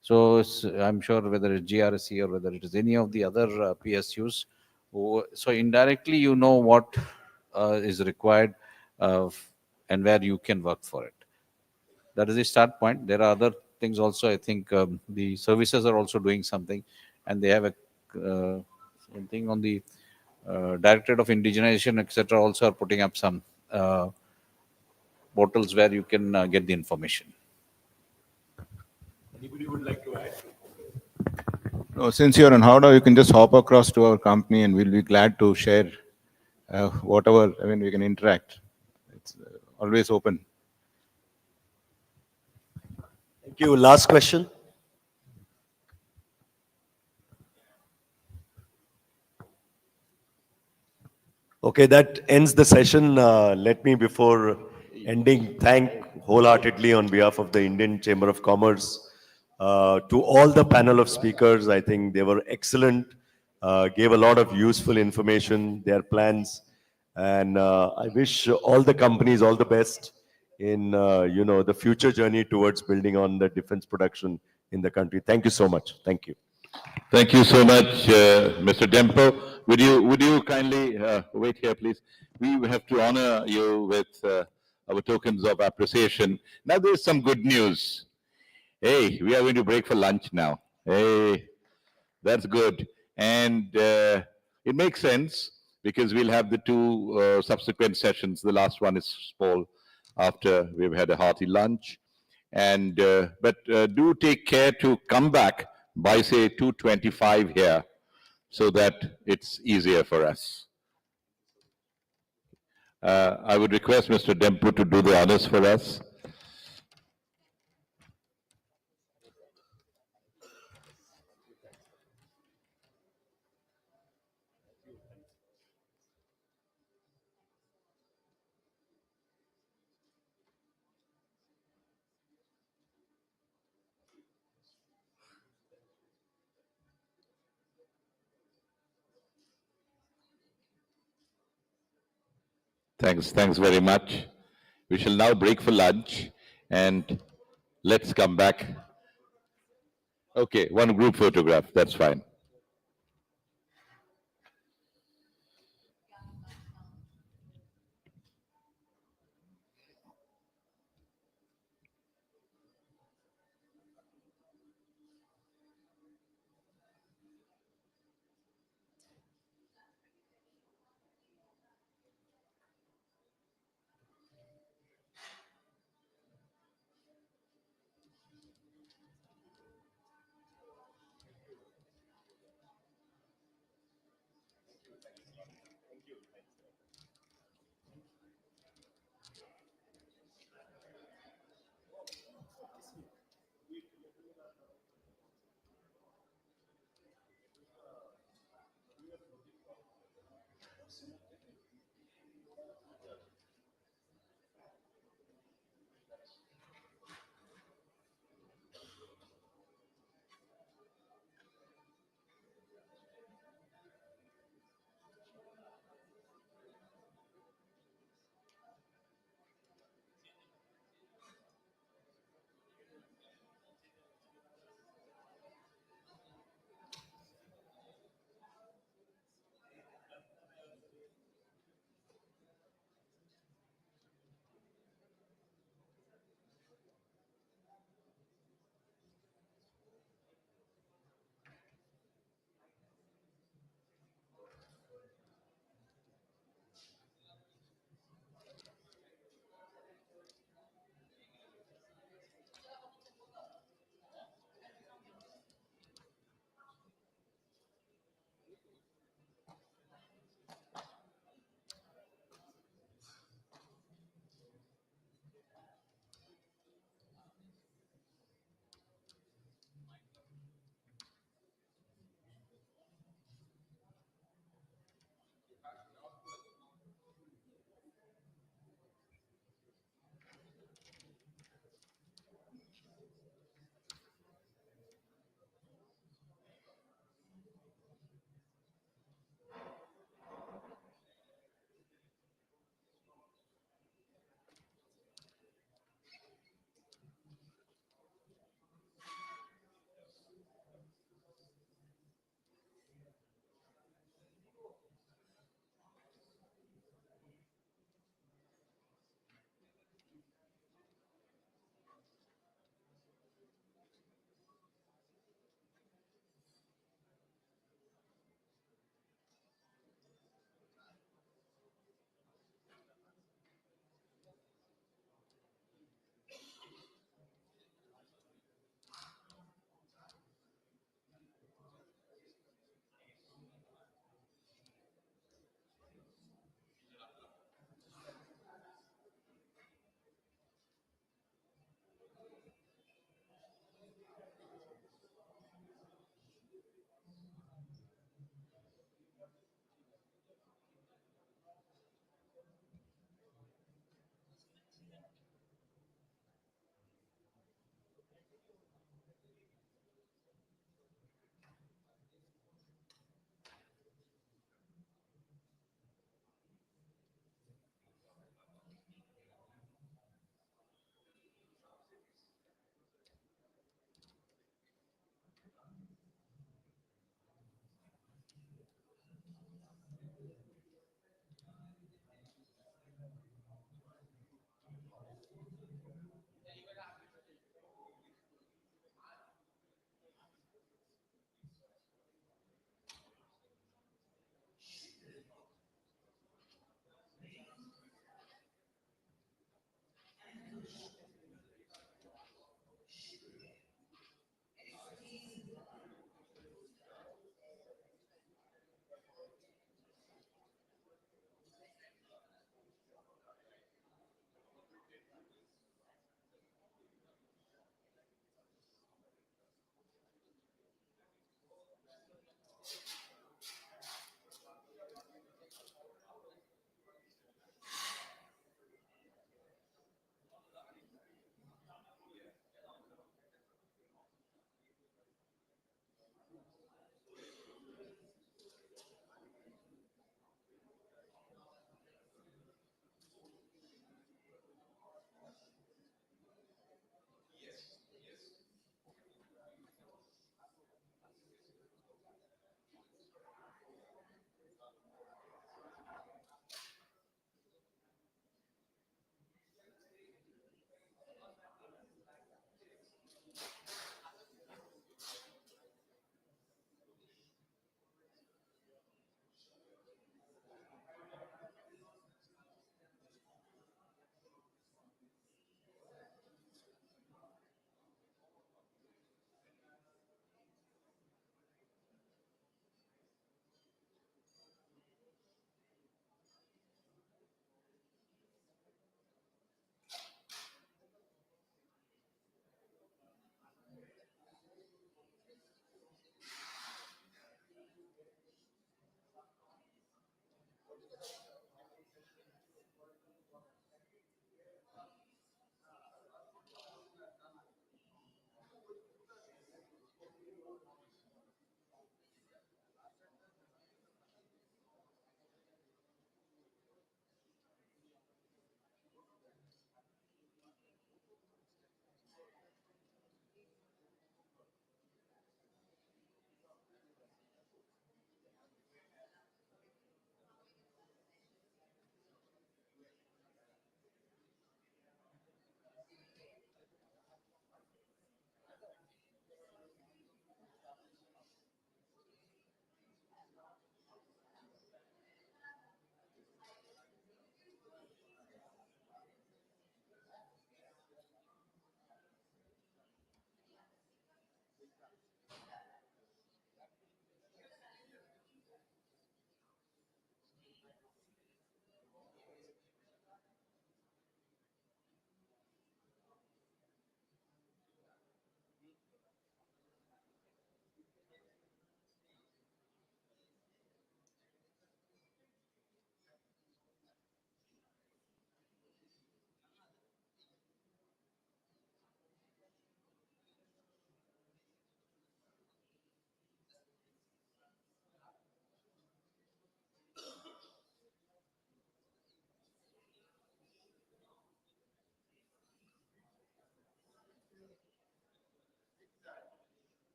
So I'm sure whether it's GRSE or whether it is any of the other PSUs, so indirectly you know what is required and where you can work for it. That is the start point. There are other things also. I think the services are also doing something, and they have a something on the Directorate of Indigenization, etc. also are putting up some portals where you can get the information. Anybody would like to add? No, since you're on Howrah, you can just hop across to our company and we'll be glad to share whatever, we can interact. It's always open. Thank you. Last question. Okay, that ends the session. Let me, before ending, thank wholeheartedly on behalf of the Indian Chamber of Commerce to all the panel of speakers. I think they were excellent, gave a lot of useful information, their plans, and I wish all the companies all the best in the future journey towards building on the defense production in the country. Thank you so much. Thank you. Thank you so much, Mr. Dempo. Would you kindly wait here, please? We have to honor you with our tokens of appreciation. Now there's some good news. Hey, we are going to break for lunch now. Hey, that's good. And it makes sense because we'll have the two subsequent sessions. The last one is small after we've had a hearty lunch. And but do take care to come back by say 2:25 here so that it's easier for us. I would request Mr. Dempo to do the honors for us. Thanks very much. We shall now break for lunch and let's come back. Okay, one group photograph, that's fine.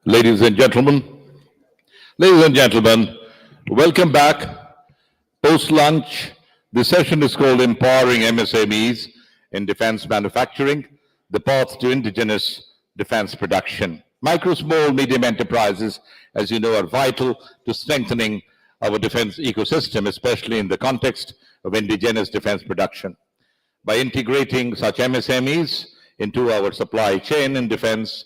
Ladies and gentlemen, welcome back. Post-lunch, the session is called Empowering MSMEs in Defense Manufacturing, the Path to Indigenous Defense Production. Micro, small, medium enterprises, as you know, are vital to strengthening our defense ecosystem, especially in the context of indigenous defense production. By integrating such MSMEs into our supply chain in defense,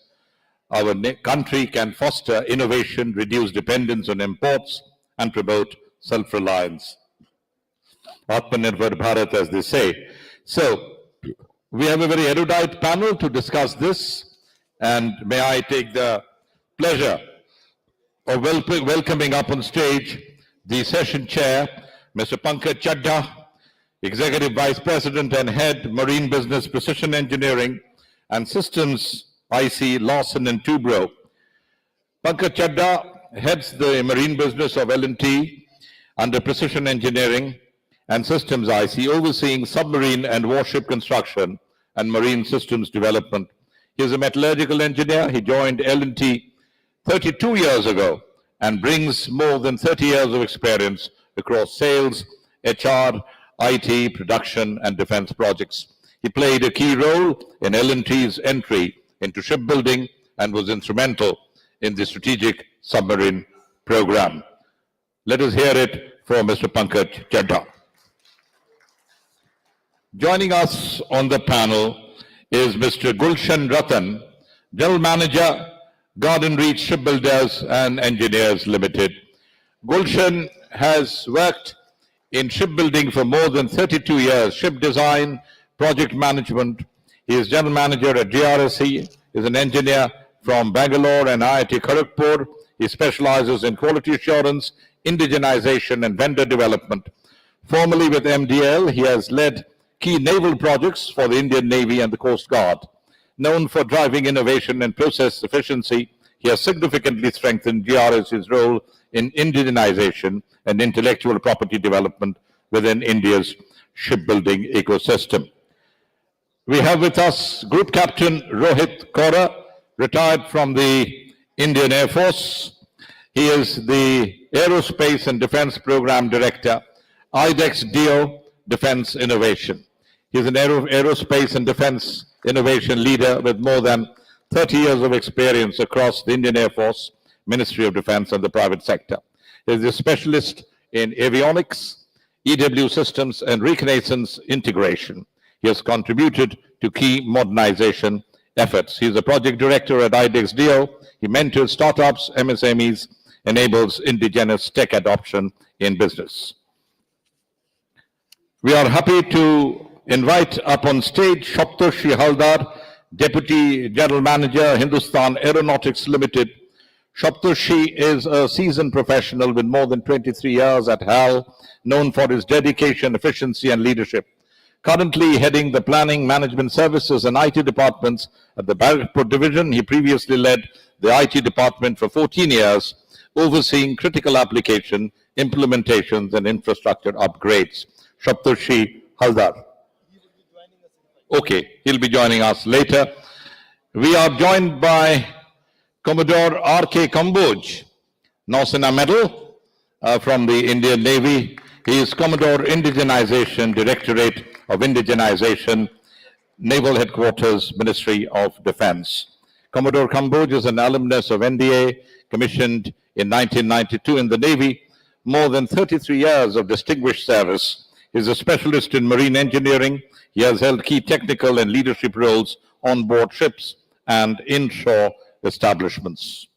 our country can foster innovation, reduce dependence on imports, and promote self-reliance. Atmanirbhar Bharat, as they say. So, we have a very erudite panel to discuss this, and may I take the pleasure of welcoming up on stage the session chair, Mr. Pankaj Chadha, Executive Vice President and Head, Marine Business Precision Engineering and Systems, IC, Lawson and Toubro. Pankaj Chadha heads the marine business of L&T under Precision Engineering and Systems IC, overseeing submarine and warship construction and marine systems development. He is a metallurgical engineer. He joined L&T 32 years ago and brings more than 30 years of experience across sales, HR, IT, production, and defense projects. He played a key role in L&T's entry into shipbuilding and was instrumental in the strategic submarine program. Let us hear it from Mr. Pankaj Chadha. Joining us on the panel is Mr. Gulshan Ratan, General Manager, Garden Reach Shipbuilders and Engineers Limited. Gulshan has worked in shipbuilding for more than 32 years, ship design, project management. He is General Manager at GRSE, is an engineer from Bangalore and IIT Kharagpur. He specializes in quality assurance, indigenization and vendor development. Formerly with MDL, he has led key naval projects for the Indian Navy and the Coast Guard. Known for driving innovation and process efficiency, he has significantly strengthened GRS's role in indigenization and intellectual property development within India's shipbuilding ecosystem. We have with us Group Captain Rohit Kaura, retired from the Indian Air Force. He is the Aerospace and Defense Program Director, IDEX DO Defense Innovation. He is an aerospace and defense innovation leader with more than 30 years of experience across the Indian Air Force, Ministry of Defense, and the private sector. He is a specialist in avionics, EW systems, and reconnaissance integration. He has contributed to key modernization efforts. He is a project director at IDEX DO. He mentors startups, MSMEs, enables indigenous tech adoption in business. We are happy to invite up on stage Saptarshi Haldar, Deputy General Manager, Hindustan Aeronautics Limited. Saptarshi is a seasoned professional with more than 23 years at HAL, known for his dedication, efficiency, and leadership. Currently heading the Planning, Management Services and IT departments at the Barrackpur Division, he previously led the IT department for 14 years, overseeing critical application, implementations, and infrastructure upgrades. Saptarshi Haldar. Okay, he'll be joining us later. We are joined by Commodore R.K. Kamboj, Nausena Medal from the Indian Navy. He is Commodore Indigenization, Directorate of Indigenization, Naval Headquarters, Ministry of Defense. Commodore Kamboj is an alumnus of NDA, commissioned in 1992 in the Navy, more than 33 years of distinguished service. He is a specialist in marine engineering. He has held key technical and leadership roles on board ships and inshore establishments.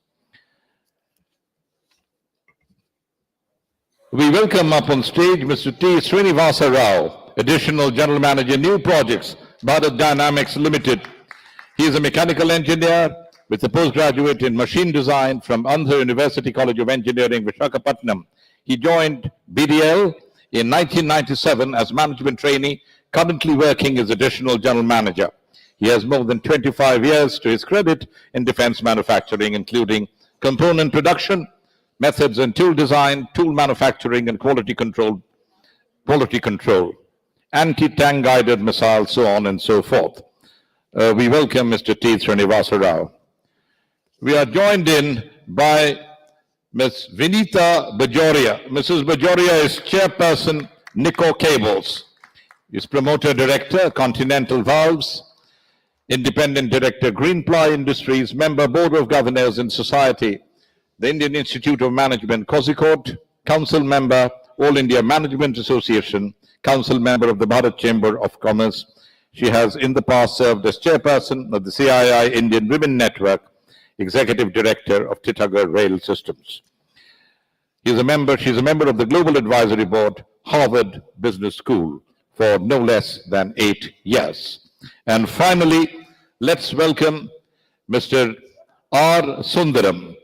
We welcome up on stage Mr. T. Srinivasa Rao, Additional General Manager, New Projects, Bharat Dynamics Limited. He is a mechanical engineer with a postgraduate in machine design from Andhra University College of Engineering, Visakhapatnam. He joined BDL in 1997 as management trainee, currently working as Additional General Manager. He has more than 25 years to his credit in defense manufacturing, including component production, methods and tool design, tool manufacturing, and quality control, anti-tank guided missiles, so on and so forth. We welcome Mr. T. Srinivasa Rao. We are joined in by Ms. Vinita Bajoria. Mrs. Bajoria is Chairperson, Nico Cables. Is Promoter Director, Continental Valves, Independent Director, Greenply Industries, Member, Board of Governors in Society, the Indian Institute of Management, Kozhikode, Council Member, All India Management Association, Council Member of the Bharat Chamber of Commerce. She has in the past served as Chairperson of the CII Indian Women Network, Executive Director of Titagarh Rail Systems. She's a member of the Global Advisory Board, Harvard Business School, for no less than 8 years. And finally, let's welcome Mr. R. Sundaram.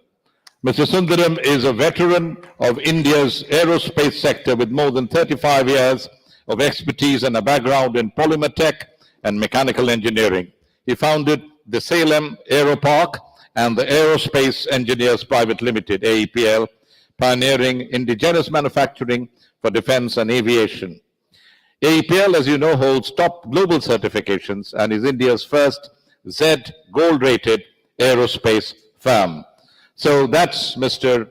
Mr. Sundaram is a veteran of India's aerospace sector with more than 35 years of expertise and a background in polymer tech and mechanical engineering. He founded the Salem Aeropark and the Aerospace Engineers Private Limited, AEPL, pioneering indigenous manufacturing for defense and aviation. AEPL, as you know, holds top global certifications and is India's first Z gold-rated aerospace firm. So that's Mr.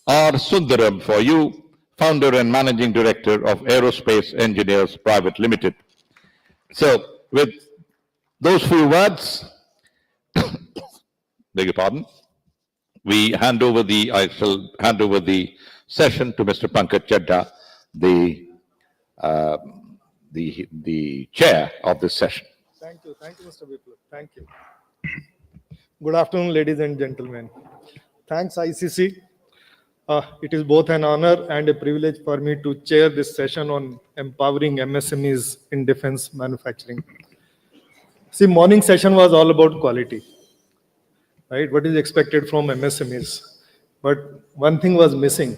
R. Sundaram for you, founder and managing director of Aerospace Engineers Private Limited. So with those few words, beg your pardon, I shall hand over the session to Mr. Pankaj Chadha, the chair of this session. Thank you, Mr. Biplab. Thank you. Good afternoon, ladies and gentlemen. Thanks, ICC. It is both an honor and a privilege for me to chair this session on empowering MSMEs in defense manufacturing. See, morning session was all about quality, right? What is expected from MSMEs? But one thing was missing.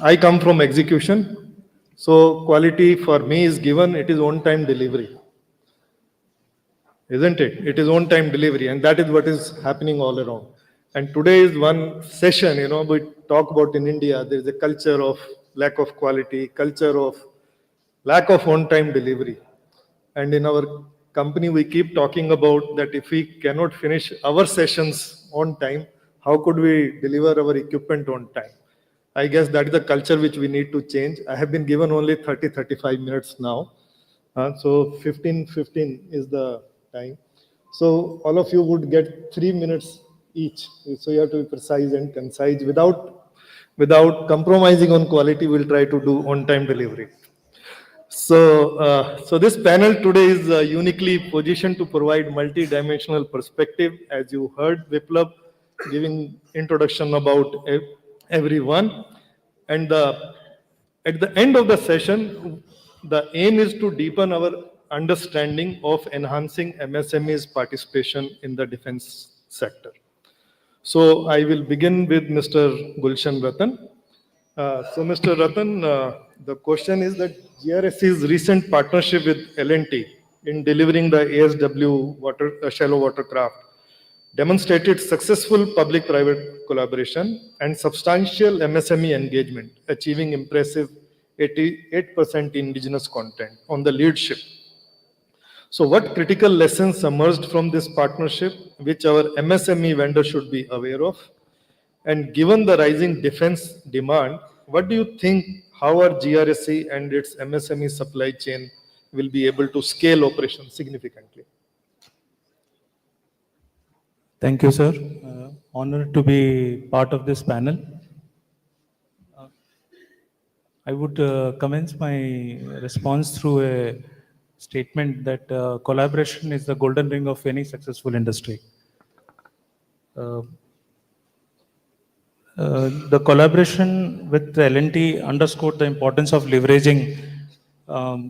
I come from execution, so quality for me is given, it is on-time delivery. Isn't it? It is on-time delivery, and that is what is happening all around. And today is one session, we talk about in India, there is a culture of lack of quality, culture of lack of on-time delivery. And in our company, we keep talking about that if we cannot finish our sessions on time, how could we deliver our equipment on time? I guess that is the culture which we need to change. I have been given only 30-35 minutes now. So 15 is the time. So all of you would get 3 minutes each. So you have to be precise and concise. Without compromising on quality, we'll try to do on-time delivery. So this panel today is uniquely positioned to provide multi-dimensional perspective. As you heard Biplab giving introduction about everyone. And at the end of the session, the aim is to deepen our understanding of enhancing MSMEs participation in the defense sector. So I will begin with Mr. Gulshan Ratan. So Mr. Ratan, the question is that GRSC's recent partnership with L&T in delivering the ASW shallow watercraft demonstrated successful public-private collaboration and substantial MSME engagement, achieving impressive 88% indigenous content on the lead ship. So what critical lessons emerged from this partnership, which our MSME vendors should be aware of? And given the rising defense demand, what do you think how our GRSC and its MSME supply chain will be able to scale operations significantly? Thank you, sir. Honored to be part of this panel. I would commence my response through a statement that collaboration is the golden ring of any successful industry. The collaboration with L&T underscored the importance of leveraging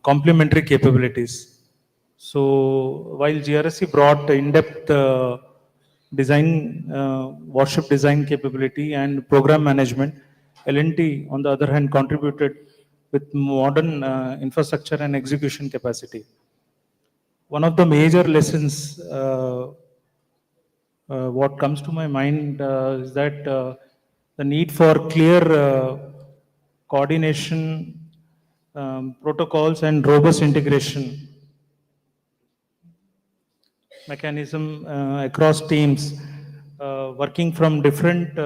complementary capabilities. So while GRSC brought in-depth design, warship design capability and program management, L&T, on the other hand, contributed with modern infrastructure and execution capacity. One of the major lessons, what comes to my mind is that the need for clear coordination, protocols and robust integration mechanism across teams working from different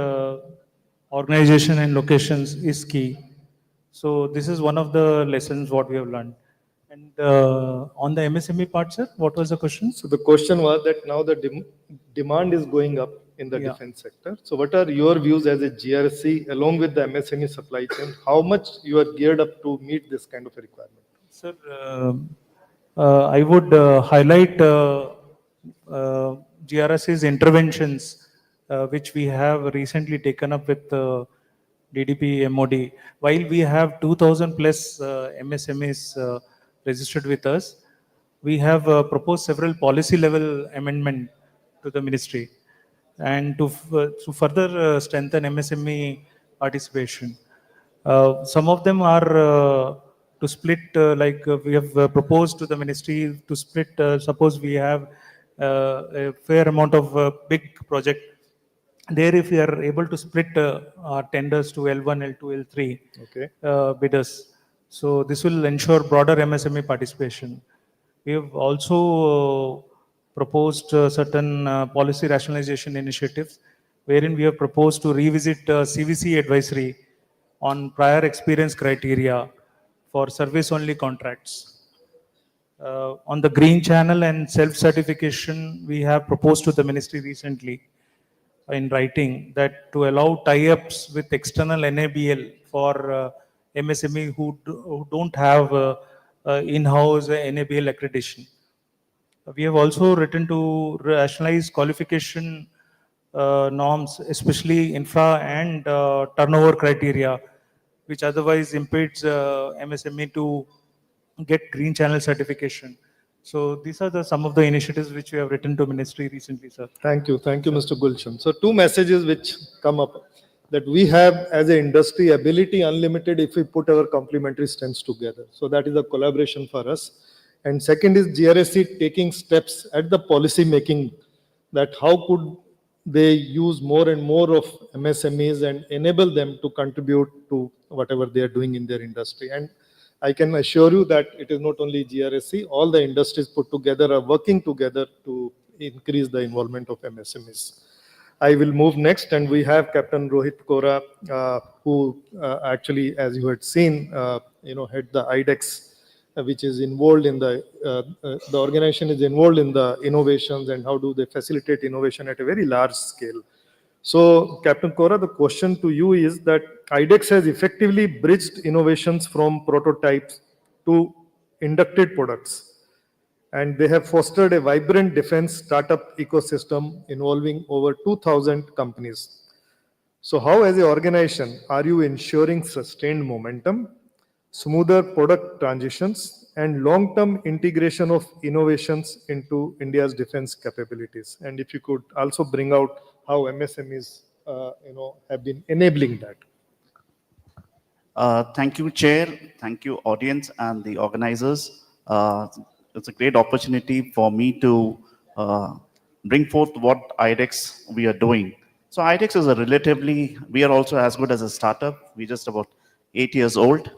organization and locations is key. So this is one of the lessons what we have learned. And on the MSME part, sir, what was the question? So the question was that now the demand is going up in the Yeah. defense sector. So what are your views as a GRC along with the MSME supply chain? How much you are geared up to meet this kind of a requirement? Sir, I would highlight GRS's interventions, which we have recently taken up with DDP MOD. While we have 2,000 plus MSMEs registered with us, we have proposed several policy level amendment to the ministry and to further strengthen MSME participation. Some of them are to split, we have proposed to the ministry to split, suppose we have a fair amount of big project. There, if we are able to split our tenders to L1, L2, L3 Okay. bidders, so this will ensure broader MSME participation. We have also proposed certain policy rationalization initiatives, wherein we have proposed to revisit CVC advisory on prior experience criteria for service-only contracts. On the green channel and self-certification, we have proposed to the ministry recently in writing that to allow tie-ups with external NABL for MSME who don't have in-house NABL accreditation. We have also written to rationalize qualification norms, especially infra and turnover criteria, which otherwise impedes MSME to get green channel certification. So these are some of the initiatives which we have written to ministry recently, sir. Thank you, Mr. Gulshan. So two messages which come up that we have as an industry ability unlimited if we put our complementary strengths together. So that is a collaboration for us. And second is GRSC taking steps at the policy making, that how could they use more and more of MSMEs and enable them to contribute to whatever they are doing in their industry. And I can assure you that it is not only GRSC, all the industries put together are working together to increase the involvement of MSMEs. I will move next, and we have Captain Rohit Kora, who actually, as you had seen, head the IDEX, which is involved in the organization is involved in the innovations and how do they facilitate innovation at a very large scale. So, Captain Kora, the question to you is that IDEX has effectively bridged innovations from prototypes to inducted products, and they have fostered a vibrant defense startup ecosystem involving over 2,000 companies. So how, as an organization, are you ensuring sustained momentum, smoother product transitions, and long-term integration of innovations into India's defense capabilities? And if you could also bring out how MSMEs, have been enabling that. Thank you, Chair. Thank you, audience and the organizers. It's a great opportunity for me to bring forth what IDEX we are doing. So IDEX is we are also as good as a startup. We're just about 8 years old.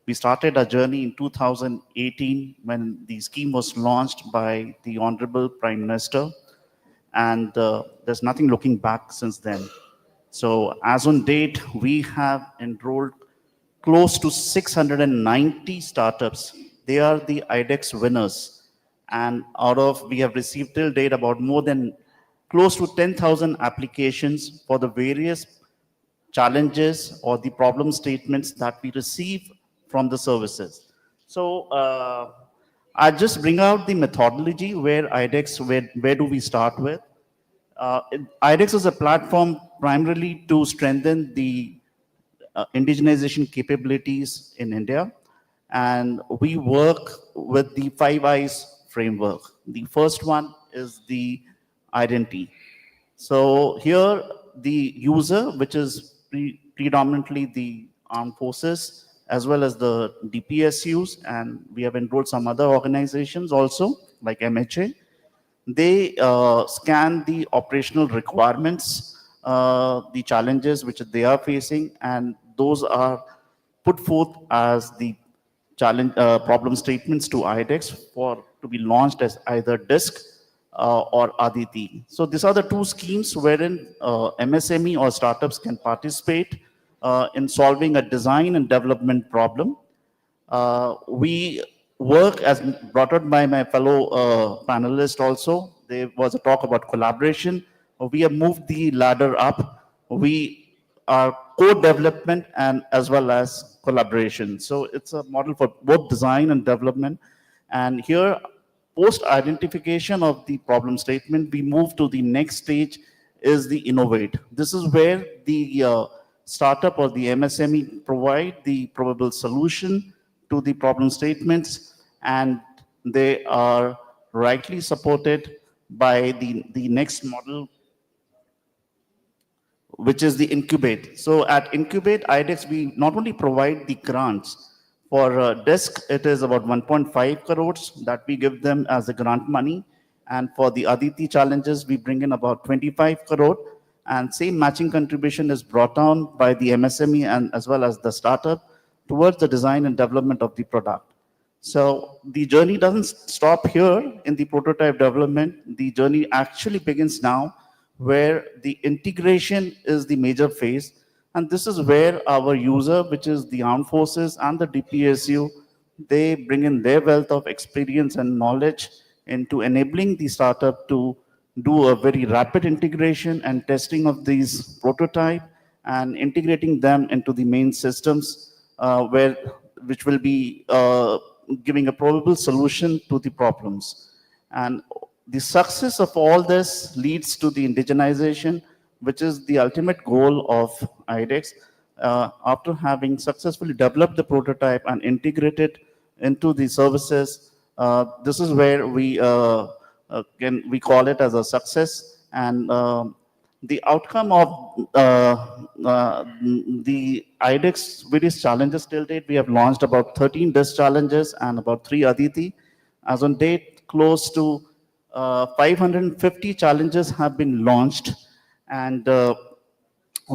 We started our journey in 2018 when the scheme was launched by the Honorable Prime Minister, and there's nothing looking back since then. So as on date, we have enrolled close to 690 startups. They are the IDEX winners. And we have received till date about more than close to 10,000 applications for the various challenges or the problem statements that we receive from the services. So I just bring out the methodology where IDEX, where do we start with? IDEX is a platform primarily to strengthen the indigenization capabilities in India. And we work with the 5 Eyes framework. The first one is the identity. So here the user, which is predominantly the armed forces, as well as the DPSUs, and we have enrolled some other organizations also, like MHA. They scan the operational requirements, the challenges which they are facing, and those are put forth as the challenge problem statements to IDEX to be launched as either disk or Aditi. So these are the two schemes wherein MSME or startups can participate in solving a design and development problem. We work, as brought out by my fellow panelists also, there was a talk about collaboration. We have moved the ladder up. We are co-development and as well as collaboration. So it's a model for both design and development. And here, post identification of the problem statement, we move to the next stage is the innovate. This is where the startup or the MSME provide the probable solution to the problem statements, and they are rightly supported by the next model, which is the incubate. So at incubate, IDEX, we not only provide the grants. For desk, it is about 1.5 crores that we give them as the grant money. And for the Aditi challenges, we bring in about 25 crore. And same matching contribution is brought down by the MSME and as well as the startup towards the design and development of the product. So the journey doesn't stop here in the prototype development. The journey actually begins now, where the integration is the major phase. And this is where our user, which is the armed forces and the DPSU, they bring in their wealth of experience and knowledge into enabling the startup to do a very rapid integration and testing of these prototype and integrating them into the main systems which will be giving a probable solution to the problems. And the success of all this leads to the indigenization, which is the ultimate goal of IDEX. After having successfully developed the prototype and integrated into the services, this is where we call it as a success. And the outcome of the IDEX various challenges till date, we have launched about 13 DIS challenges and about 3 Aditi. As on date, close to 550 challenges have been launched, and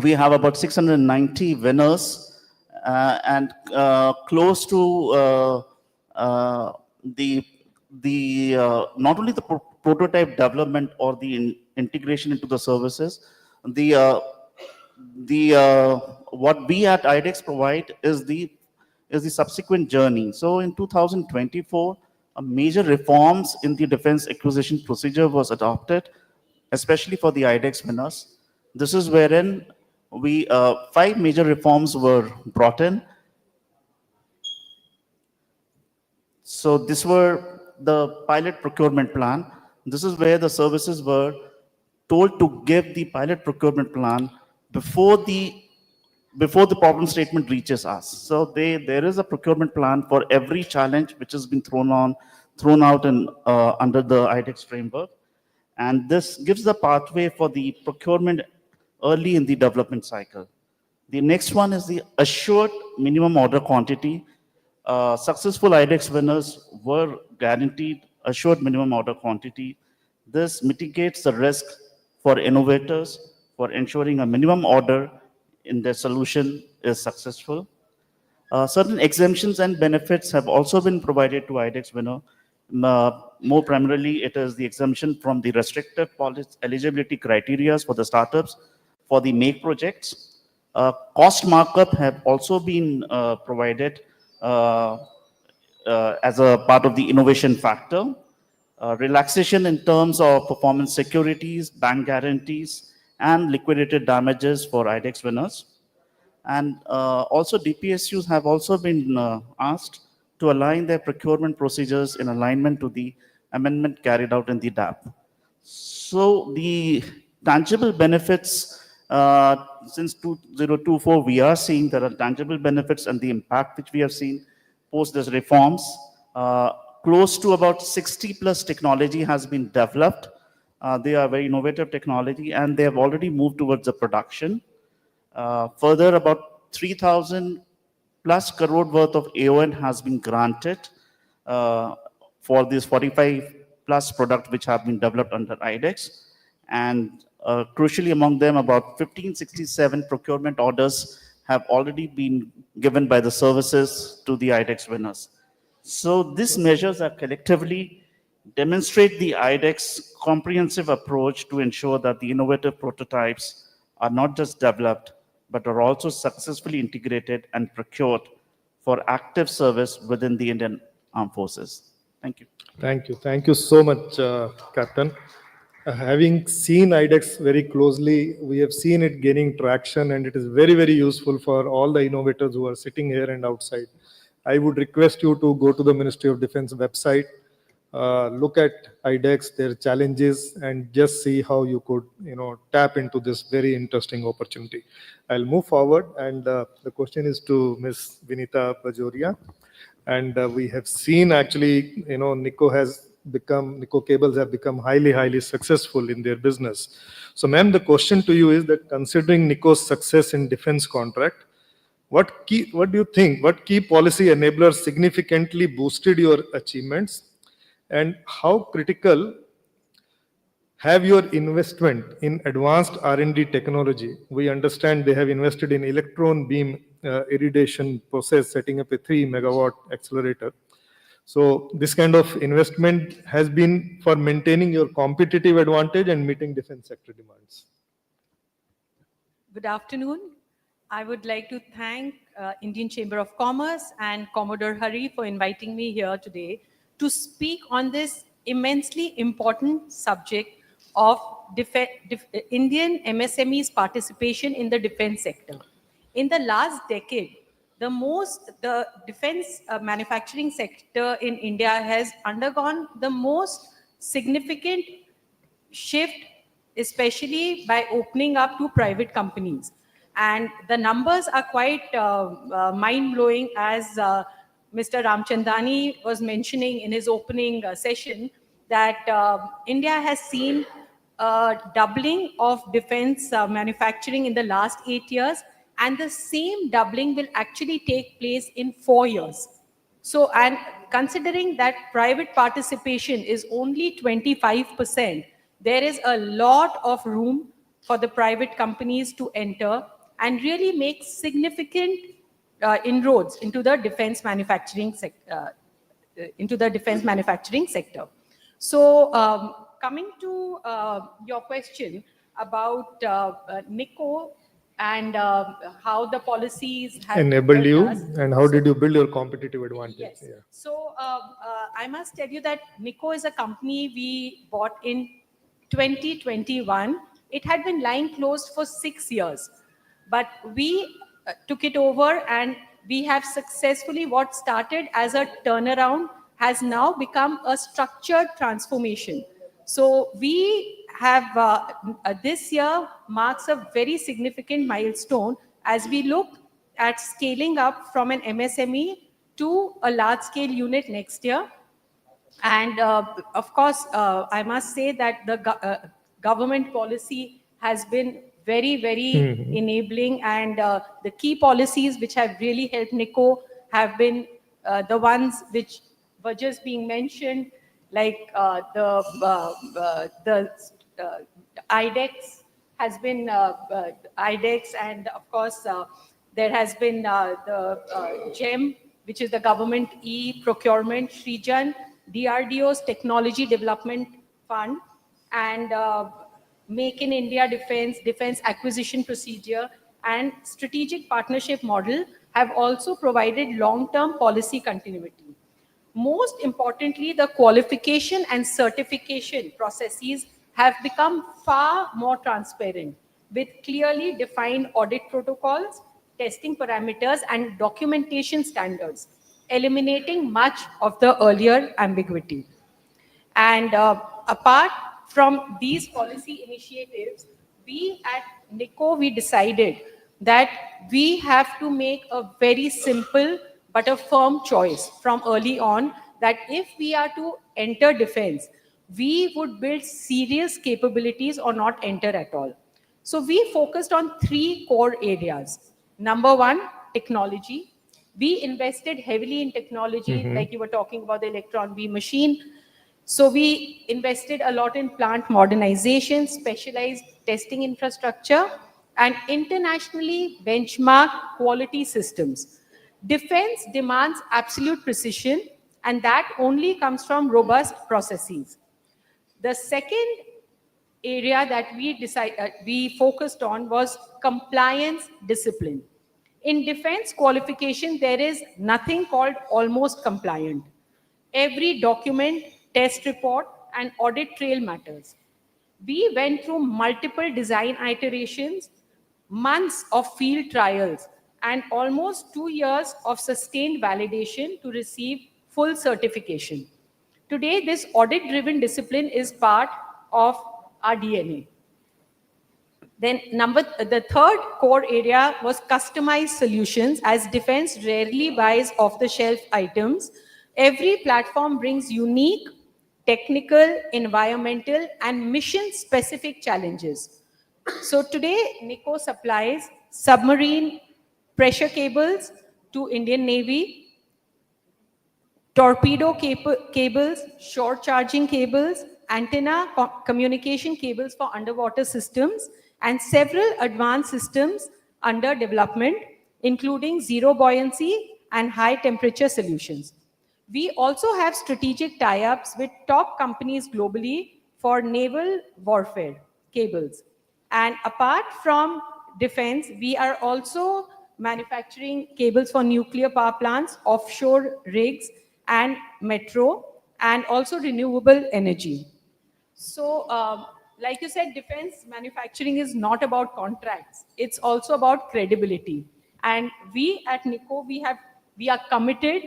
we have about 690 winners, and close to not only the prototype development or the integration into the services, what we at IDEX provide is the subsequent journey. So in 2024, a major reforms in the defense acquisition procedure was adopted, especially for the IDEX winners. This is wherein 5 major reforms were brought in. So these were the pilot procurement plan. This is where the services were told to give the pilot procurement plan before the problem statement reaches us. So there is a procurement plan for every challenge which has been thrown out under the IDEX framework. And this gives the pathway for the procurement early in the development cycle. The next one is the assured minimum order quantity. Successful IDEX winners were guaranteed assured minimum order quantity. This mitigates the risk for innovators for ensuring a minimum order in their solution is successful. Certain exemptions and benefits have also been provided to IDEX winner. More primarily, it is the exemption from the restrictive policy eligibility criteria for the startups for the make projects. Cost markup have also been provided as a part of the innovation factor. Relaxation in terms of performance securities, bank guarantees, and liquidated damages for IDEX winners. And also DPSUs have also been asked to align their procurement procedures in alignment to the amendment carried out in the DAP. So the tangible benefits, since 2024, we are seeing there are tangible benefits and the impact which we have seen post these reforms. Close to about 60 plus technology has been developed. They are very innovative technology and they have already moved towards the production. Further, about 3,000 plus crore worth of AON has been granted for these 45 plus products which have been developed under IDEX. And crucially among them, about 1567 procurement orders have already been given by the services to the IDEX winners. So these measures are collectively demonstrate the IDEX comprehensive approach to ensure that the innovative prototypes are not just developed, but are also successfully integrated and procured for active service within the Indian Armed Forces. Thank you. Thank you. Thank you so much, Captain. Having seen IDEX very closely, we have seen it gaining traction, and it is very, very useful for all the innovators who are sitting here and outside. I would request you to go to the Ministry of Defense website, look at IDEX, their challenges, and just see how you could, tap into this very interesting opportunity. I'll move forward, and the question is to Ms. Vinita Bajoria. And we have seen actually, Nico cables have become highly, highly successful in their business. So ma'am, the question to you is that considering Nico's success in defense contract, what do you think, what key policy enablers significantly boosted your achievements, and how critical have your investment in advanced R&D technology? We understand they have invested in electron beam irradiation process, setting up a 3 megawatt accelerator. So this kind of investment has been for maintaining your competitive advantage and meeting defense sector demands. Good afternoon. I would like to thank Indian Chamber of Commerce and Commodore Hari for inviting me here today to speak on this immensely important subject of Indian MSMEs participation in the defense sector. In the last decade, the defense manufacturing sector in India has undergone the most significant shift, especially by opening up to private companies. And the numbers are quite mind-blowing, as Mr. Ramchandani was mentioning in his opening session, that India has seen a doubling of defense manufacturing in the last 8 years, and the same doubling will actually take place in 4 years. So, and considering that private participation is only 25%, there is a lot of room for the private companies to enter and really make significant inroads into the defense manufacturing sector. So, coming to your question about NICO and how the policies have enabled you, us. and how did you build your competitive advantage? Yes. Yeah. So I must tell you that NICO is a company we bought in 2021. It had been lying closed for 6 years, but we took it over, and we have successfully, what started as a turnaround has now become a structured transformation. So we have, this year marks a very significant milestone as we look at scaling up from an MSME to a large scale unit next year. And of course, I must say that the government policy has been very, very enabling, and the key policies which have really helped NICO have been the ones which were just being mentioned, like the IDEX has been IDEX, and of course there has been the GEM, which is the Government E-Procurement, Shrijan, DRDO's Technology Development Fund, and Make in India Defense Acquisition Procedure, and Strategic Partnership Model have also provided long-term policy continuity. Most importantly, the qualification and certification processes have become far more transparent, with clearly defined audit protocols, testing parameters, and documentation standards, eliminating much of the earlier ambiguity. And apart from these policy initiatives, we at NICO, we decided that we have to make a very simple but a firm choice from early on, that if we are to enter defense, we would build serious capabilities or not enter at all. So we focused on 3 core areas. Number 1, technology. We invested heavily in technology, like you were talking about the electron beam machine. So we invested a lot in plant modernization, specialized testing infrastructure, and internationally benchmarked quality systems. Defense demands absolute precision, and that only comes from robust processes. The second area that we focused on was compliance discipline. In defense qualification, there is nothing called almost compliant. Every document, test report, and audit trail matters. We went through multiple design iterations, months of field trials, and almost 2 years of sustained validation to receive full certification. Today, this audit-driven discipline is part of our DNA. Then the third core area was customized solutions, as defense rarely buys off-the-shelf items. Every platform brings unique technical, environmental, and mission-specific challenges. So today, NICO supplies submarine pressure cables to Indian Navy, torpedo cables, short charging cables, antenna communication cables for underwater systems, and several advanced systems under development, including zero buoyancy and high temperature solutions. We also have strategic tie-ups with top companies globally for naval warfare cables. And apart from defense, we are also manufacturing cables for nuclear power plants, offshore rigs, and metro, and also renewable energy. So, like you said, defense manufacturing is not about contracts. It's also about credibility. And we at NICO, we are committed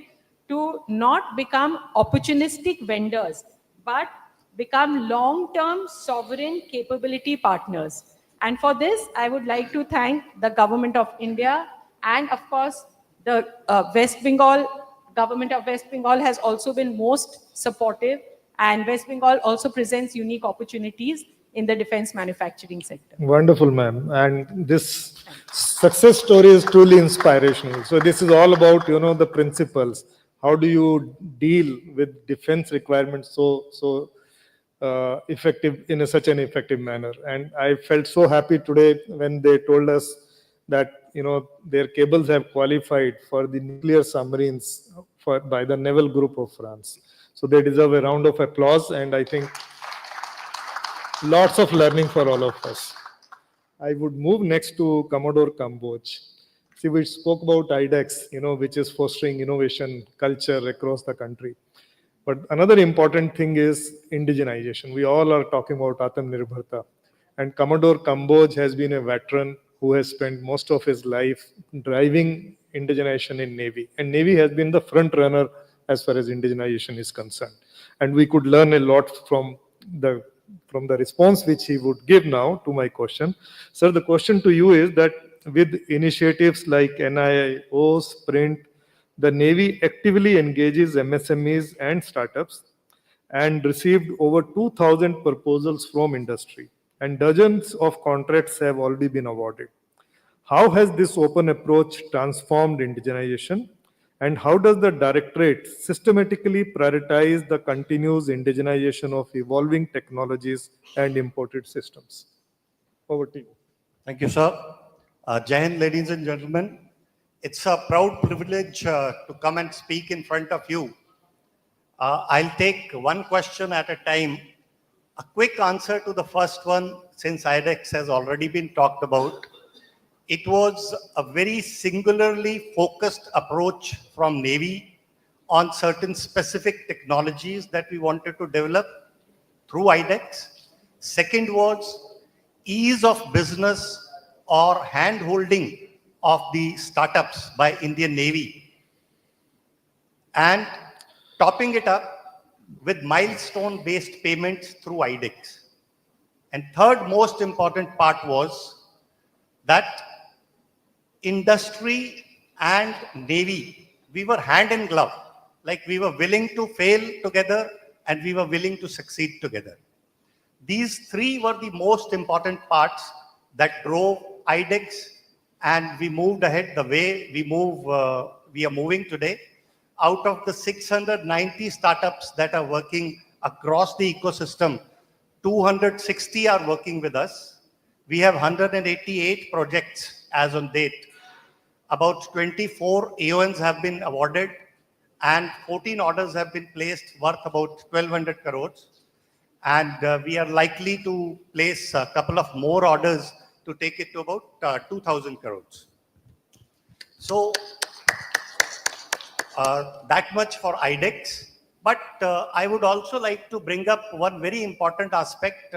to not become opportunistic vendors, but become long-term sovereign capability partners. And for this, I would like to thank the Government of India, and of course, the Government of West Bengal has also been most supportive, and West Bengal also presents unique opportunities in the defense manufacturing sector. Wonderful, ma'am. And this success story is truly inspirational. So this is all about, the principles. How do you deal with defense requirements so effective in such an effective manner? And I felt so happy today when they told us that their cables have qualified for the nuclear submarines by the Naval Group of France. So they deserve a round of applause, and I think lots of learning for all of us. I would move next to Commodore Kamboj. See, we spoke about IDEX, which is fostering innovation culture across the country. But another important thing is indigenization. We all are talking about Atmanirbharta. And Commodore Kamboj has been a veteran who has spent most of his life driving indigenization in Navy. And Navy has been the front runner as far as indigenization is concerned. And we could learn a lot from the response which he would give now to my question. Sir, the question to you is that with initiatives like NIO, Sprint, the Navy actively engages MSMEs and startups and received over 2,000 proposals from industry, and dozens of contracts have already been awarded. How has this open approach transformed indigenization, and how does the Directorate systematically prioritize the continuous indigenization of evolving technologies and imported systems? Over to you. Thank you, sir. Jai Hind, ladies and gentlemen. It's a proud privilege to come and speak in front of you. I'll take one question at a time. A quick answer to the first one, since IDEX has already been talked about. It was a very singularly focused approach from Navy on certain specific technologies that we wanted to develop through IDEX. Second was ease of business or hand-holding of the startups by Indian Navy. And topping it up with milestone-based payments through IDEX. And third most important part was that industry and Navy, we were hand in glove. Like we were willing to fail together and we were willing to succeed together. These three were the most important parts that drove IDEX, and we moved ahead the way we are moving today. Out of the 690 startups that are working across the ecosystem, 260 are working with us. We have 188 projects as on date. About 24 AONs have been awarded, and 14 orders have been placed worth about 1,200 crores. And we are likely to place a couple of more orders to take it to about 2,000 crores. So that much for IDEX. But I would also like to bring up one very important aspect.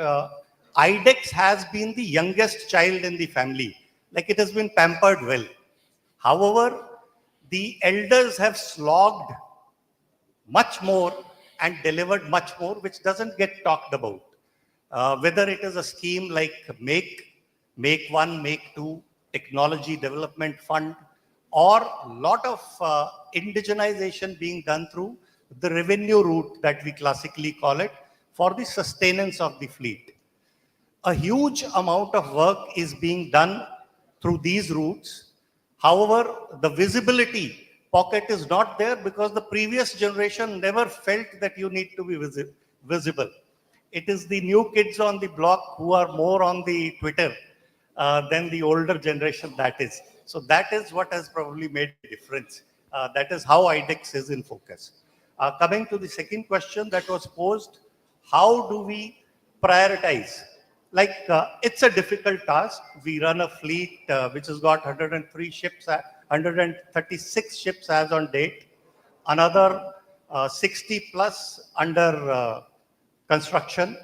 IDEX has been the youngest child in the family. Like, it has been pampered well. However, the elders have slogged much more and delivered much more, which doesn't get talked about. Whether it is a scheme like Make One, Make Two, Technology Development Fund, or a lot of indigenization being done through the revenue route that we classically call it, for the sustenance of the fleet. A huge amount of work is being done through these routes. However, the visibility pocket is not there because the previous generation never felt that you need to be visible. It is the new kids on the block who are more on the Twitter than the older generation, that is. So that is what has probably made a difference. That is how IDEX is in focus. Coming to the second question that was posed, how do we prioritize? Like, it's a difficult task. We run a fleet which has got 103 ships, 136 ships as on date, another 60 plus under construction.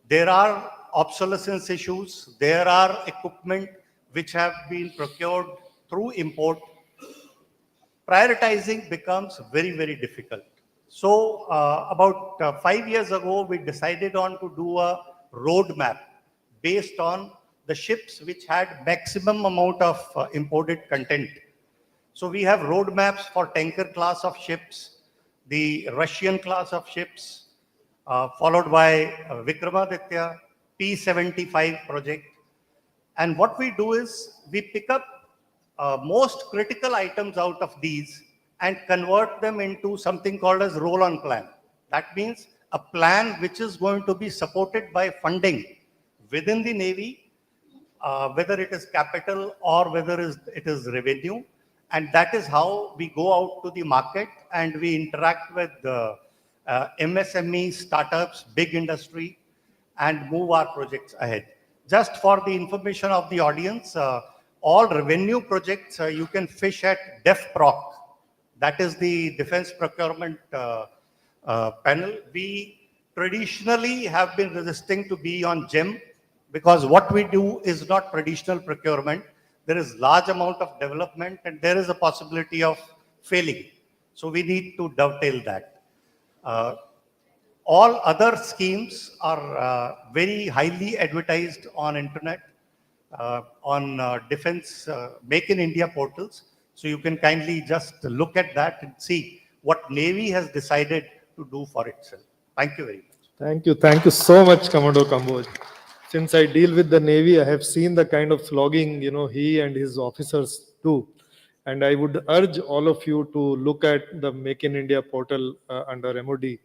There are obsolescence issues. There are equipment which have been procured through import. Prioritizing becomes very, very difficult. So about 5 years ago, we decided on to do a roadmap based on the ships which had maximum amount of imported content. So we have roadmaps for tanker class of ships, the Russian class of ships, followed by Vikramaditya, P-75 project. And what we do is we pick up most critical items out of these and convert them into something called as roll-on plan. That means a plan which is going to be supported by funding within the Navy, whether it is capital or whether it is revenue. And that is how we go out to the market and we interact with the MSME startups, big industry, and move our projects ahead. Just for the information of the audience, all revenue projects you can fish at DEFPROC. That is the Defense Procurement Panel. We traditionally have been resisting to be on GEM because what we do is not traditional procurement. There is large amount of development and there is a possibility of failing. So we need to dovetail that. All other schemes are very highly advertised on internet, on Defence Make in India portals. So you can kindly just look at that and see what Navy has decided to do for itself. Thank you very much. Thank you so much, Commodore Kamboj. Since I deal with the Navy, I have seen the kind of slogging, he and his officers do. And I would urge all of you to look at the Make in India portal under MOD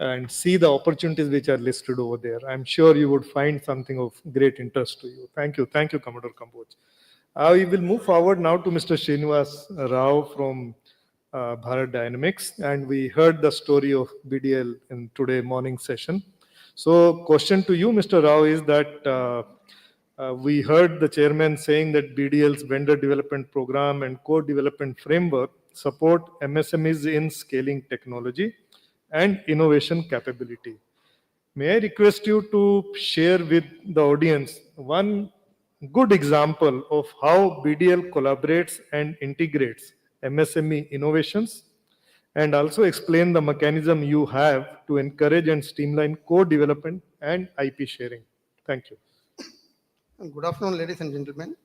and see the opportunities which are listed over there. I'm sure you would find something of great interest to you. Thank you, Commodore Kamboj. We will move forward now to Mr. Srinivas Rao from Bharat Dynamics, and we heard the story of BDL in today morning session. So question to you, Mr. Rao, is that we heard the chairman saying that BDL's vendor development program and co-development framework support MSMEs in scaling technology and innovation capability. May I request you to share with the audience one good example of how BDL collaborates and integrates MSME innovations, and also explain the mechanism you have to encourage and streamline co-development and IP sharing. Thank you. Good afternoon, ladies and gentlemen.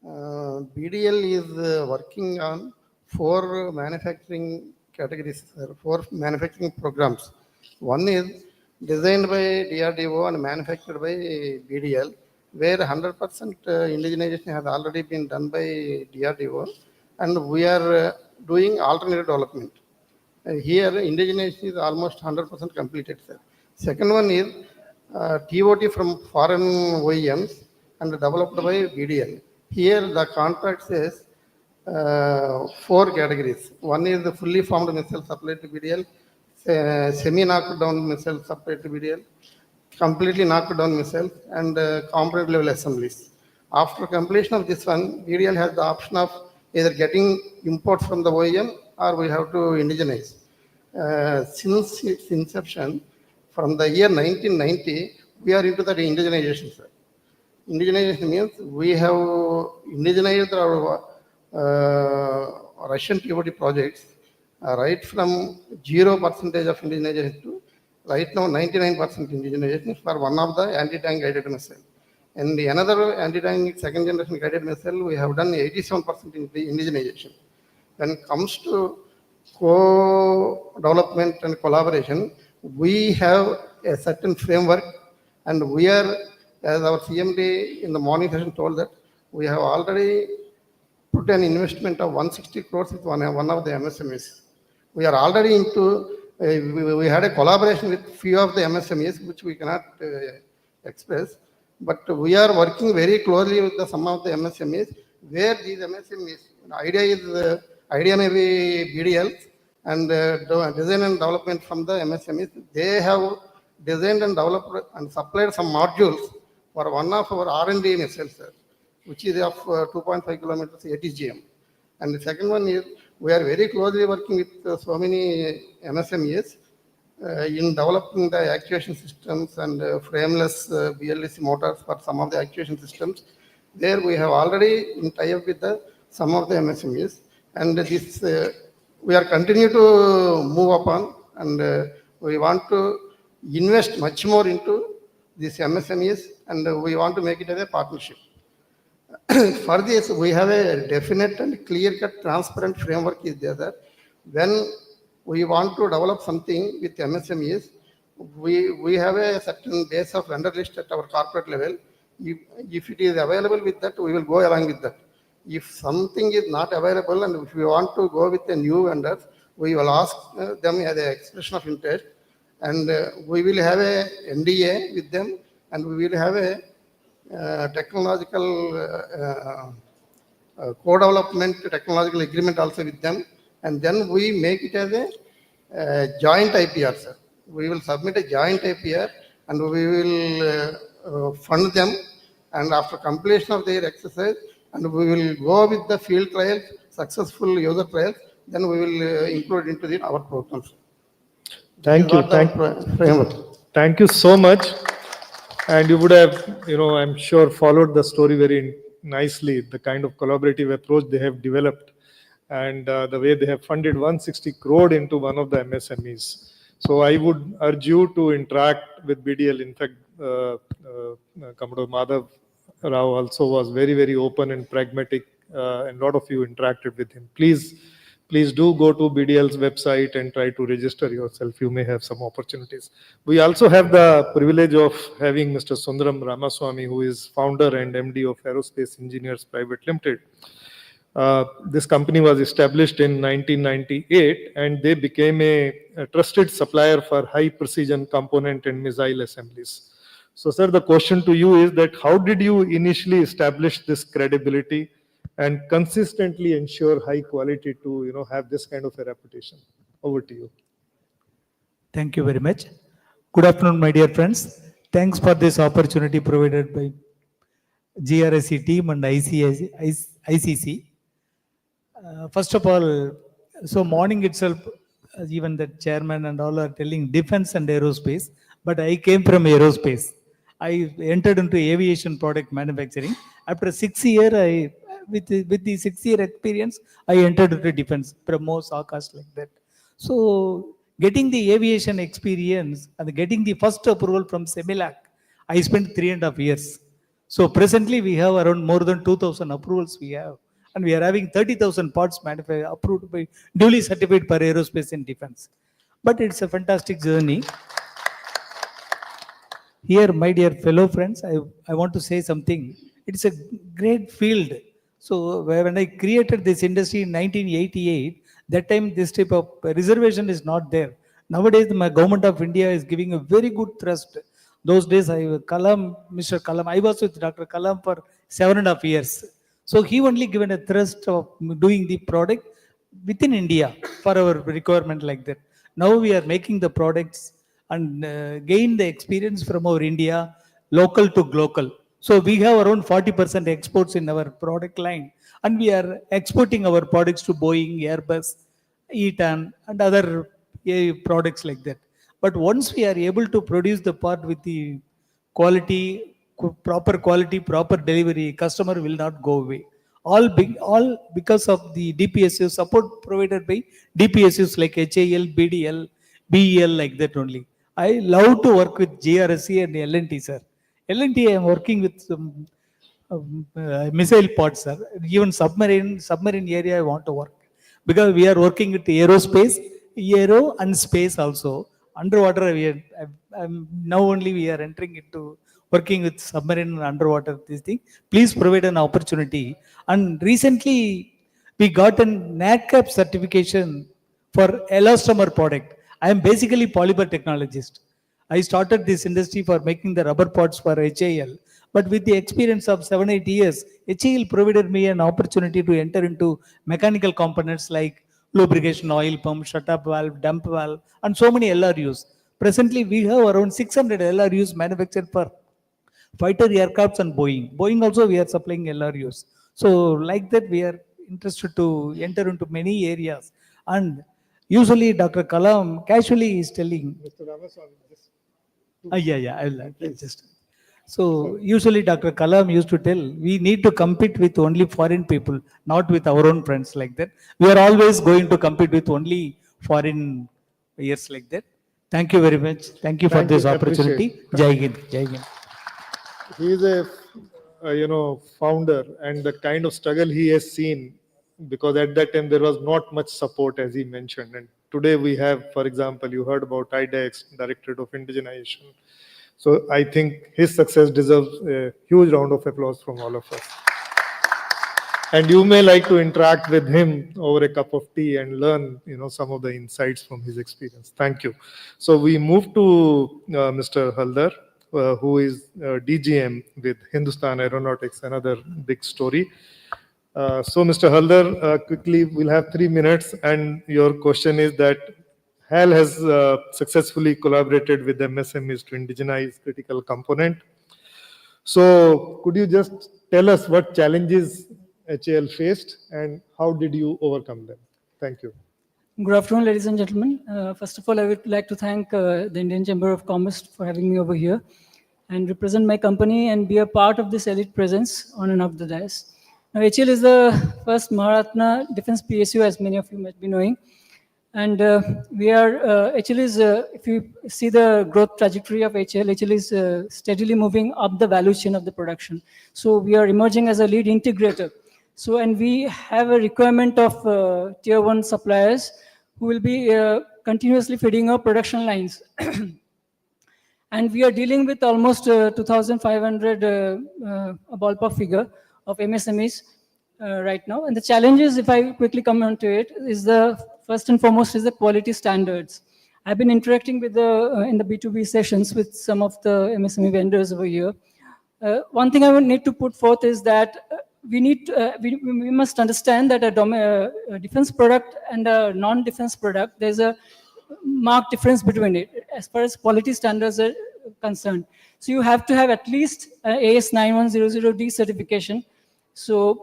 BDL is working on 4 manufacturing categories, 4 manufacturing programs. One is designed by DRDO and manufactured by BDL, where 100% indigenization has already been done by DRDO, and we are doing alternative development. Here, indigenization is almost 100% completed, sir. Second one is TOT from foreign OEMs and developed by BDL. Here, the contract says four categories. One is the fully formed missile supplied to BDL, semi-knocked down missile supplied to BDL, completely knocked down missiles, and component level assemblies. After completion of this one, BDL has the option of either getting imports from the OEM or we have to indigenize. Since its inception, from the year 1990, we are into the indigenization, sir. Indigenization means we have indigenized our Russian TOD projects right from 0% of indigenization to right now 99% indigenization for one of the anti-tank guided missile. And the another anti-tank second generation guided missile, we have done 87% in the indigenization. When it comes to co-development and collaboration, we have a certain framework, and we are, as our CMD in the morning session told that we have already put an investment of 160 crores with one of the MSMEs. We are already into, we had a collaboration with few of the MSMEs, which we cannot express, but we are working very closely with some of the MSMEs, where these MSMEs, idea may be BDL, and design and development from the MSMEs. They have designed and developed and supplied some modules for one of our R&D missiles, which is of 2.5 kilometers ATGM. And the second one is, we are very closely working with so many MSMEs in developing the actuation systems and frameless BLDC motors for some of the actuation systems. There we have already in tie-up with some of the MSMEs, and this we are continue to move upon, and we want to invest much more into these MSMEs, and we want to make it as a partnership. For this, we have a definite and clear-cut, transparent framework is there that when we want to develop something with MSMEs, we have a certain base of vendor list at our corporate level. If it is available with that, we will go along with that. If something is not available and if we want to go with a new vendor, we will ask them as an expression of interest, and we will have a NDA with them, and we will have a technological co-development technological agreement also with them, and then we make it as a joint IPR, sir. We will submit a joint IPR, and we will fund them, and after completion of their exercise, and we will go with the field trials, successful user trials, then we will include into our programs. Thank you. Thank you so much. And you would have, I'm sure, followed the story very nicely, the kind of collaborative approach they have developed, and the way they have funded 160 crore into one of the MSMEs. So I would urge you to interact with BDL. In fact, Commodore Madhav Rao also was very, very open and pragmatic, and a lot of you interacted with him. Please do go to BDL's website and try to register yourself. You may have some opportunities. We also have the privilege of having Mr. Sundaram Ramaswamy, who is founder and MD of Aerospace Engineers Private Limited. This company was established in 1998, and they became a trusted supplier for high precision component and missile assemblies. So, sir, the question to you is that how did you initially establish this credibility and consistently ensure high quality to have this kind of a reputation? Over to you. Thank you very much. Good afternoon, my dear friends. Thanks for this opportunity provided by GRSE team and ICC. First of all, so morning itself, even the chairman and all are telling defense and aerospace, but I came from aerospace. I entered into aviation product manufacturing. After 6 years, with the 6-year experience, I entered into defense, BrahMos, Akash, like that. So getting the aviation experience and getting the first approval from Semilac, I spent 3.5 years. So presently we have around more than 2,000 approvals we have, and we are having 30,000 parts manufactured, approved by, duly certified for aerospace and defense. But it's a fantastic journey. Here, my dear fellow friends, I want to say something. It's a great field. So when I created this industry in 1988, that time this type of reservation is not there. Nowadays, the government of India is giving a very good thrust. Those days, Mr. Kalam, I was with Dr. Kalam for 7.5 years. So he only given a thrust of doing the product within India for our requirement like that. Now we are making the products and gain the experience from our India, local to global. So we have around 40% exports in our product line, and we are exporting our products to Boeing, Airbus, Eaton, and other products like that. But once we are able to produce the part with the quality, proper delivery, customer will not go away. All because of the DPSU support provided by DPSUs like HAL, BDL, BEL, like that only. I love to work with GRSC and L&T, sir. L&T, I am working with some missile pods, sir. Even submarine area I want to work. Because we are working with aerospace, aero and space also. Underwater, now only we are entering into working with submarine and underwater, this thing. Please provide an opportunity. And recently, we got a NADCAP certification for elastomer product. I am basically polymer technologist. I started this industry for making the rubber pods for HAL. But with the experience of 7-8 years, HAL provided me an opportunity to enter into mechanical components like lubrication oil pump, shut-up valve, dump valve, and so many LRUs. Presently, we have around 600 LRUs manufactured for fighter aircrafts and Boeing. Boeing also we are supplying LRUs. So like that, we are interested to enter into many areas. And usually Dr. Kalam casually is telling. Mr. Ramaswamy, I'll just. So usually Dr. Kalam used to tell, we need to compete with only foreign people, not with our own friends like that. We are always going to compete with only foreign years like that. Thank you very much. Thank you for this opportunity. Jai Hind. Jai Hind. He is a founder, and the kind of struggle he has seen, because at that time there was not much support, as he mentioned. And today we have, for example, you heard about IDEX, Directorate of Indigenization. So I think his success deserves a huge round of applause from all of us. And you may like to interact with him over a cup of tea and learn, some of the insights from his experience. Thank you. So we move to Mr. Haldar, who is DGM with Hindustan Aeronautics, another big story. So Mr. Haldar, quickly, we'll have 3 minutes, and your question is that HAL has successfully collaborated with MSMEs to indigenize critical component. So could you just tell us what challenges HAL faced and how did you overcome them? Thank you. Good afternoon, ladies and gentlemen. First of all, I would like to thank the Indian Chamber of Commerce for having me over here and represent my company and be a part of this elite presence on and off the dais. Now, HAL is the first Maharatna Defence PSU, as many of you might be knowing. And we are, HAL is, if you see the growth trajectory of HAL is steadily moving up the value chain of the production. So we are emerging as a lead integrator. So, and we have a requirement of tier 1 suppliers who will be continuously feeding our production lines. And we are dealing with almost 2,500, a ballpark figure of MSMEs right now. And the challenges, if I quickly come on to it, is the first and foremost is the quality standards. I've been interacting with in the B2B sessions with some of the MSME vendors over here. One thing I would need to put forth is that we must understand that a defense product and a non-defense product, there's a marked difference between it as far as quality standards are concerned. So you have to have at least AS9100D certification. So,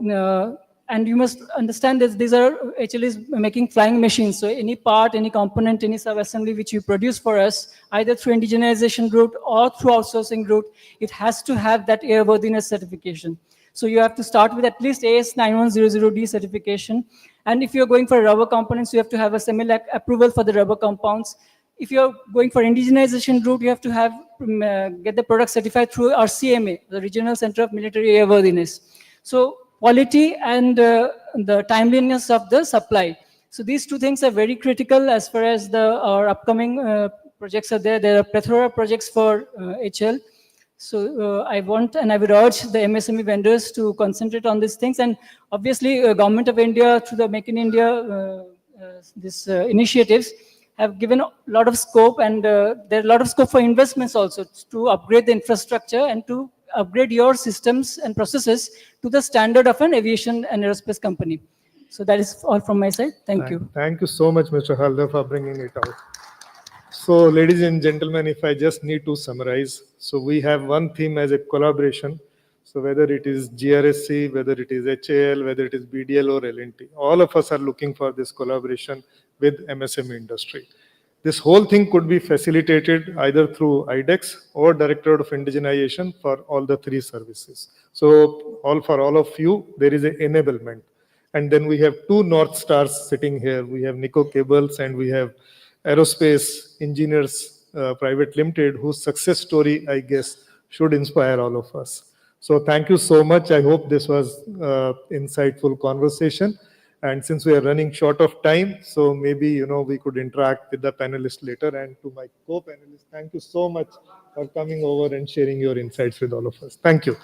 and you must understand that these are HAL making flying machines. So any part, any component, any sub-assembly which you produce for us, either through indigenization route or through outsourcing route, it has to have that airworthiness certification. So you have to start with at least AS9100D certification. And if you're going for rubber components, you have to have a CEMIL approval for the rubber compounds. If you're going for indigenization route, you have to have get the product certified through RCMA, the Regional Center of Military Airworthiness. So quality and the timeliness of the supply. So these two things are very critical as far as our upcoming projects are there. There are plethora of projects for HAL. So I want and I would urge the MSME vendors to concentrate on these things. And obviously, Government of India through the Make in India initiatives have given a lot of scope, and there are a lot of scope for investments also to upgrade the infrastructure and to upgrade your systems and processes to the standard of an aviation and aerospace company. So that is all from my side. Thank you. Thank you so much, Mr. Halder, for bringing it out. So, ladies and gentlemen, if I just need to summarize, so we have one theme as a collaboration. So whether it is GRSC, whether it is HAL, whether it is BDL or L&T, all of us are looking for this collaboration with MSME industry. This whole thing could be facilitated either through IDEX or Directorate of Indigenization for all the three services. So for all of you, there is an enablement. And then we have two North Stars sitting here. We have Nico Cables and we have Aerospace Engineers Private Limited, whose success story, I guess, should inspire all of us. So thank you so much. I hope this was insightful conversation. And since we are running short of time, so maybe, we could interact with the panelists later. And to my co-panelists, thank you so much for coming over and sharing your insights with all of us. Thank you.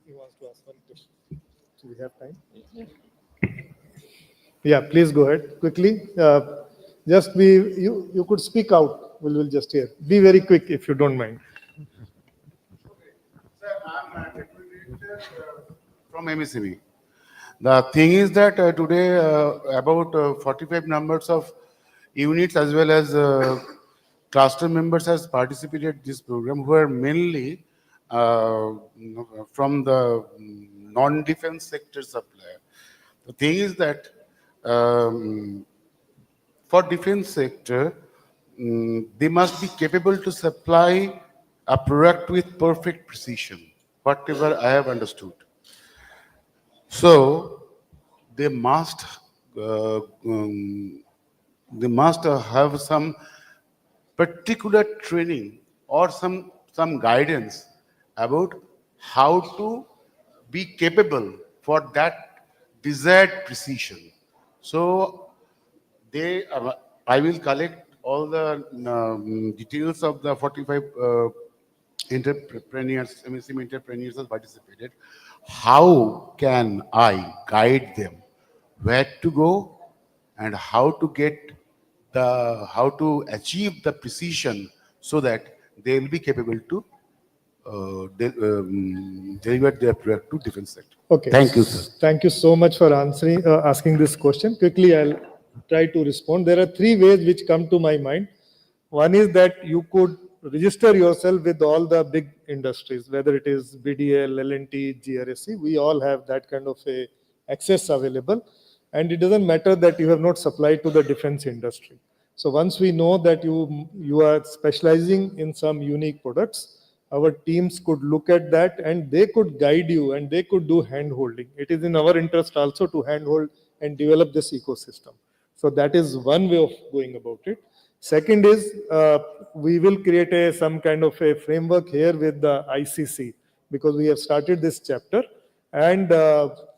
He wants to ask one question. Do we have time? Yeah, please go ahead quickly. Just you could speak out. We'll just hear. Be very quick if you don't mind. From MSME. The thing is that today about 45 numbers of units as well as cluster members has participated in this program, who are mainly from the non-defense sector supplier. The thing is that for defense sector, they must be capable to supply a product with perfect precision, whatever I have understood. So they must have some particular training or some guidance about how to be capable for that desired precision. So I will collect all the details of the 45 entrepreneurs, MSME entrepreneurs have participated. How can I guide them where to go and how to achieve the precision so that they will be capable to deliver their product to defense sector. Okay. Thank you, sir. Thank you so much for asking this question. Quickly, I'll try to respond. There are three ways which come to my mind. One is that you could register yourself with all the big industries, whether it is BDL, L&T, GRSC. We all have that kind of a access available. And it doesn't matter that you have not supplied to the defense industry. So once we know that you are specializing in some unique products, our teams could look at that and they could guide you and they could do hand-holding. It is in our interest also to handhold and develop this ecosystem. So that is one way of going about it. Second is we will create some kind of a framework here with the ICC because we have started this chapter, and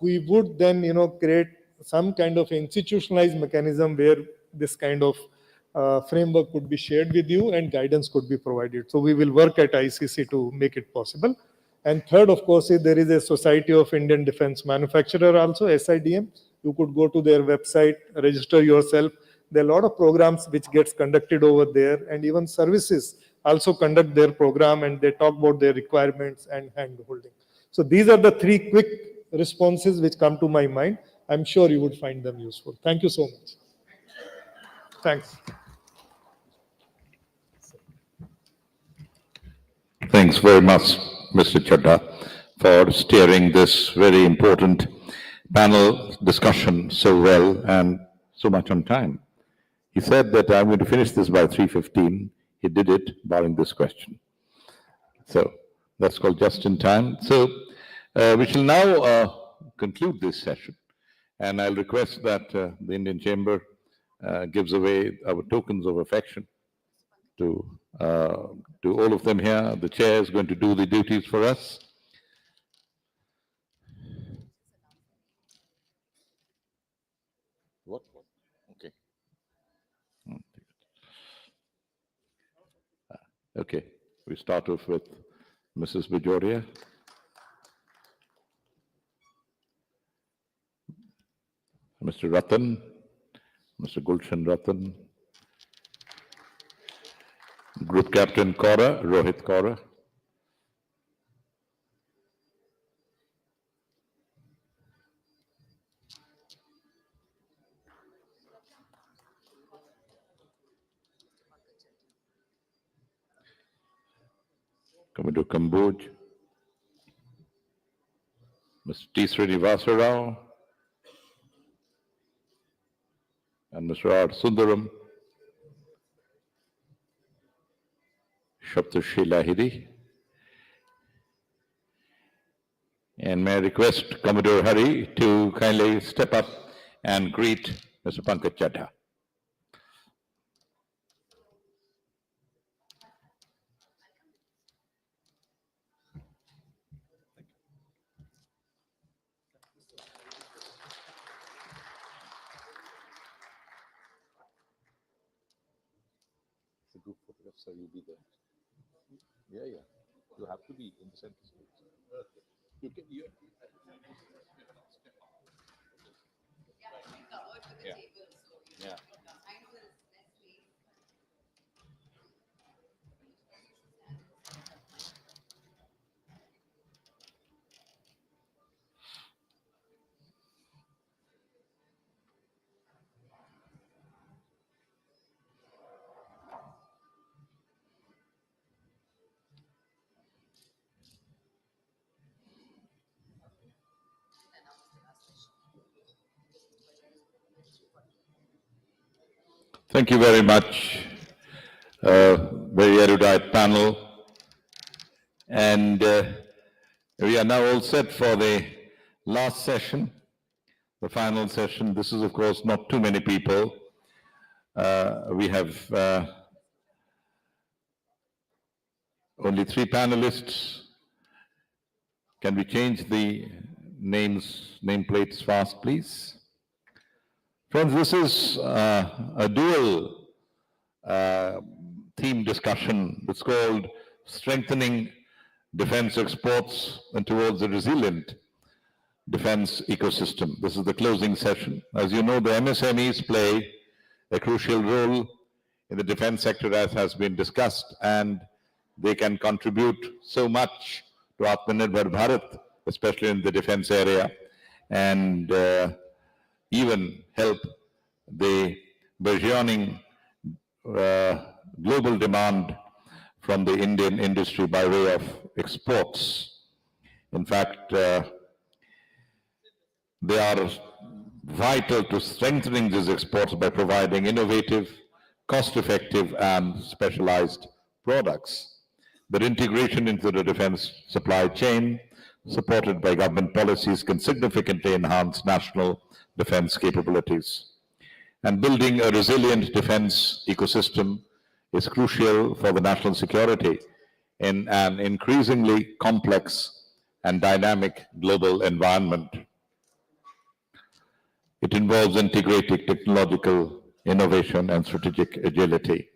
we would then create some kind of institutionalized mechanism where this kind of framework could be shared with you and guidance could be provided. So we will work at ICC to make it possible. And third, of course, is there is a Society of Indian Defence Manufacturers also, SIDM. You could go to their website, register yourself. There are a lot of programs which gets conducted over there, and even services also conduct their program and they talk about their requirements and hand-holding. So these are the three quick responses which come to my mind. I'm sure you would find them useful. Thank you so much. Thanks. Thanks very much, Mr. Chadha, for steering this very important panel discussion so well and so much on time. He said that I'm going to finish this by 3:15. He did it barring this question. So that's called just in time. So we shall now conclude this session. And I'll request that the Indian Chamber gives away our tokens of affection to all of them here. The chair is going to do the duties for us. What? Okay. Okay. We start off with Mrs. Bajoria. Mr. Ratan, Mr. Gulshan Ratan, Group Captain Kaura, Rohit Kaura. Commodore Kamboj, Mr. T. Srinivasa Rao, and Mr. R. Sundaram, Shaptashi Lahiri. And may I request Commodore Hari to kindly step up and greet Mr. Pankaj Chadha. The group photograph, so you'll be there. Yeah. You have to be in the center stage. You can, yeah. Thank you very much. Very erudite panel. And we are now all set for the last session, the final session. This is, of course, not too many people. We have only 3 panelists. Can we change the nameplates fast, please? Friends, this is a dual theme discussion. It's called Strengthening Defense Exports and Towards a Resilient Defense Ecosystem. This is the closing session. As you know, the MSMEs play a crucial role in the defense sector, as has been discussed, and they can contribute so much to Atmanirbhar Bharat, especially in the defense area, and even help the burgeoning global demand from the Indian industry by way of exports. In fact, they are vital to strengthening these exports by providing innovative, cost-effective, and specialized products. Their integration into the defense supply chain, supported by government policies, can significantly enhance national defense capabilities. And building a resilient defense ecosystem is crucial for the national security in an increasingly complex and dynamic global environment. It involves integrating technological innovation and strategic agility.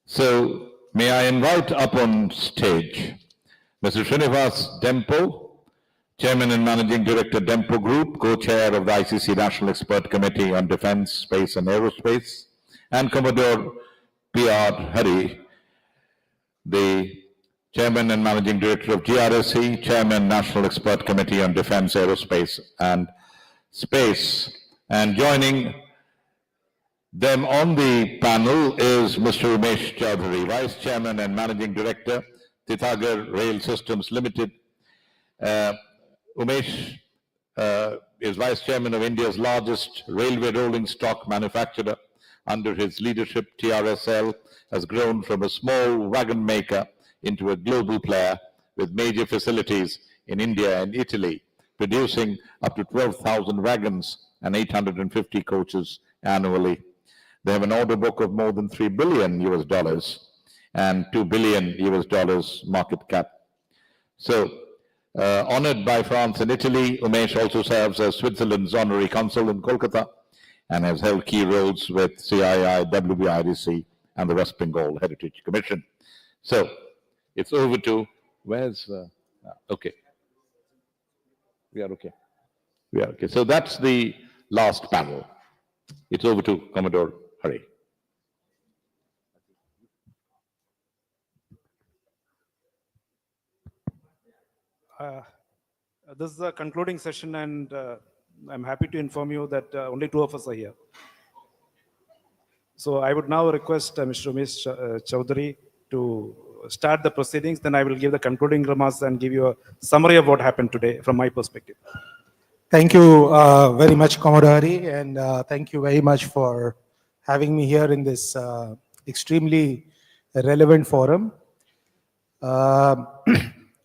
So, may I invite up on stage Mr. Srinivas Dempo, Chairman and Managing Director, Dempo Group, Co-Chair of the ICC National Expert Committee on Defense, Space and Aerospace, and Commodore P.R. Hari, the Chairman and Managing Director of GRSE, Chairman, National Expert Committee on Defense, Aerospace and Space. And joining them on the panel is Mr. Umesh Chaudhary, Vice Chairman and Managing Director, Titagar Rail Systems Limited. Umesh is Vice Chairman of India's largest railway rolling stock manufacturer. Under his leadership, TRSL has grown from a small wagon maker into a global player with major facilities in India and Italy, producing up to 12,000 wagons and 850 coaches annually. They have an order book of more than $3 billion and $2 billion market cap. So, honored by France and Italy, Umesh also serves as Switzerland's honorary consul in Kolkata and has held key roles with CII, WBIDC, and the West Bengal Heritage Commission. So, it's over to, okay. We are okay. We are okay. So that's the last panel. It's over to Commodore Hari. This is a concluding session, and I'm happy to inform you that only two of us are here. So I would now request Mr. Umesh Chaudhary to start the proceedings. Then I will give the concluding remarks and give you a summary of what happened today from my perspective. Thank you very much, Commodore Hari, and thank you very much for having me here in this extremely relevant forum.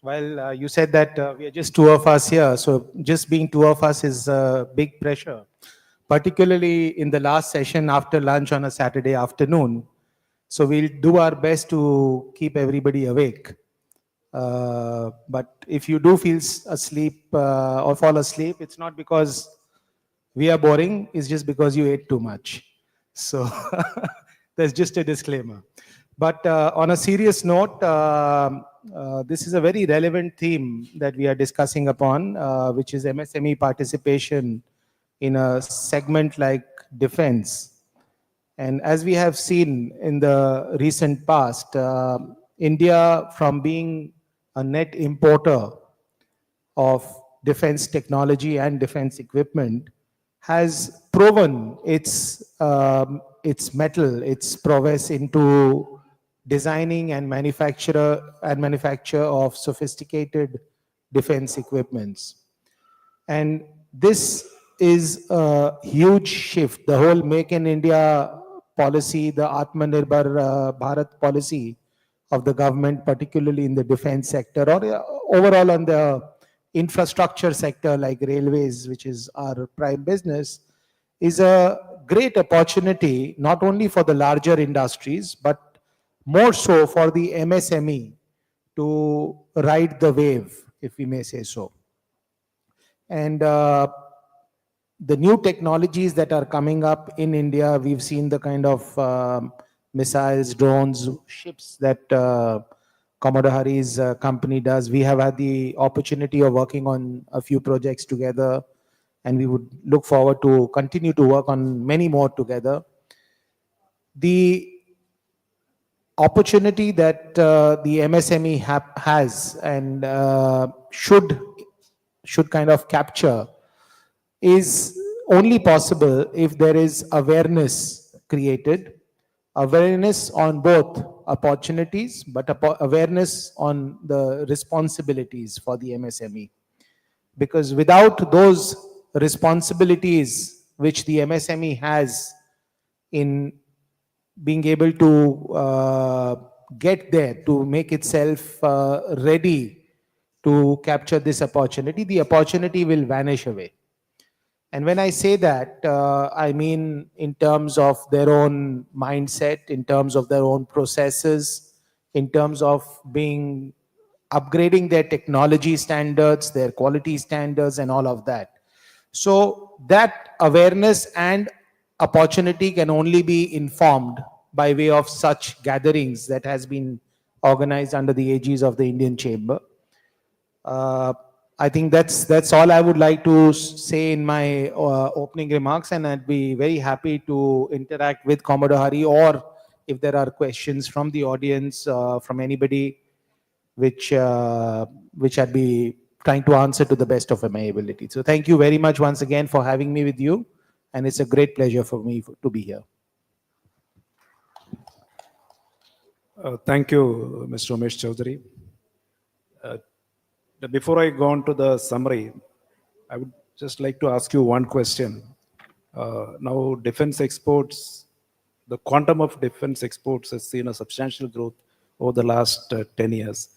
Well, you said that we are just two of us here, so just being two of us is big pressure, particularly in the last session after lunch on a Saturday afternoon. So we'll do our best to keep everybody awake. But if you do feel asleep or fall asleep, it's not because we are boring, it's just because you ate too much. So there's just a disclaimer. But on a serious note, this is a very relevant theme that we are discussing upon, which is MSME participation in a segment like defense. And as we have seen in the recent past, India, from being a net importer of defense technology and defense equipment, has proven its mettle, its prowess into designing and manufacture of sophisticated defense equipments. And this is a huge shift. The whole Make in India policy, the Atmanirbhar Bharat policy of the government, particularly in the defense sector or overall on the infrastructure sector like railways, which is our prime business, is a great opportunity not only for the larger industries, but more so for the MSME to ride the wave, if we may say so. And the new technologies that are coming up in India, we've seen the kind of missiles, drones, ships that Commodore Hari's company does. We have had the opportunity of working on a few projects together, and we would look forward to continue to work on many more together. The opportunity that the MSME has and should kind of capture is only possible if there is awareness created, awareness on both opportunities, but awareness on the responsibilities for the MSME. Because without those responsibilities which the MSME has in being able to get there, to make itself ready to capture this opportunity, the opportunity will vanish away. And when I say that, I mean in terms of their own mindset, in terms of their own processes, in terms of upgrading their technology standards, their quality standards, and all of that. So that awareness and opportunity can only be informed by way of such gatherings that has been organized under the aegis of the Indian Chamber. I think that's all I would like to say in my opening remarks, and I'd be very happy to interact with Commodore Hari, or if there are questions from the audience, from anybody, which I'd be trying to answer to the best of my ability. So thank you very much once again for having me with you, and it's a great pleasure for me to be here. Thank you, Mr. Umesh Chaudhary. Before I go on to the summary, I would just like to ask you one question. Now, defense exports, the quantum of defense exports has seen a substantial growth over the last 10 years.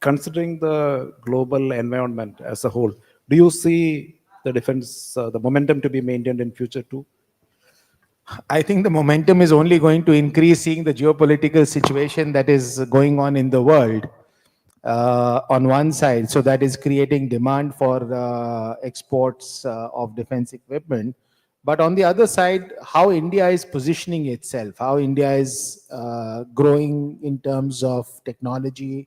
Considering the global environment as a whole, do you see the defense, the momentum to be maintained in future too? I think the momentum is only going to increase, seeing the geopolitical situation that is going on in the world. On one side, so that is creating demand for exports of defense equipment. But on the other side, how India is positioning itself, how India is growing in terms of technology,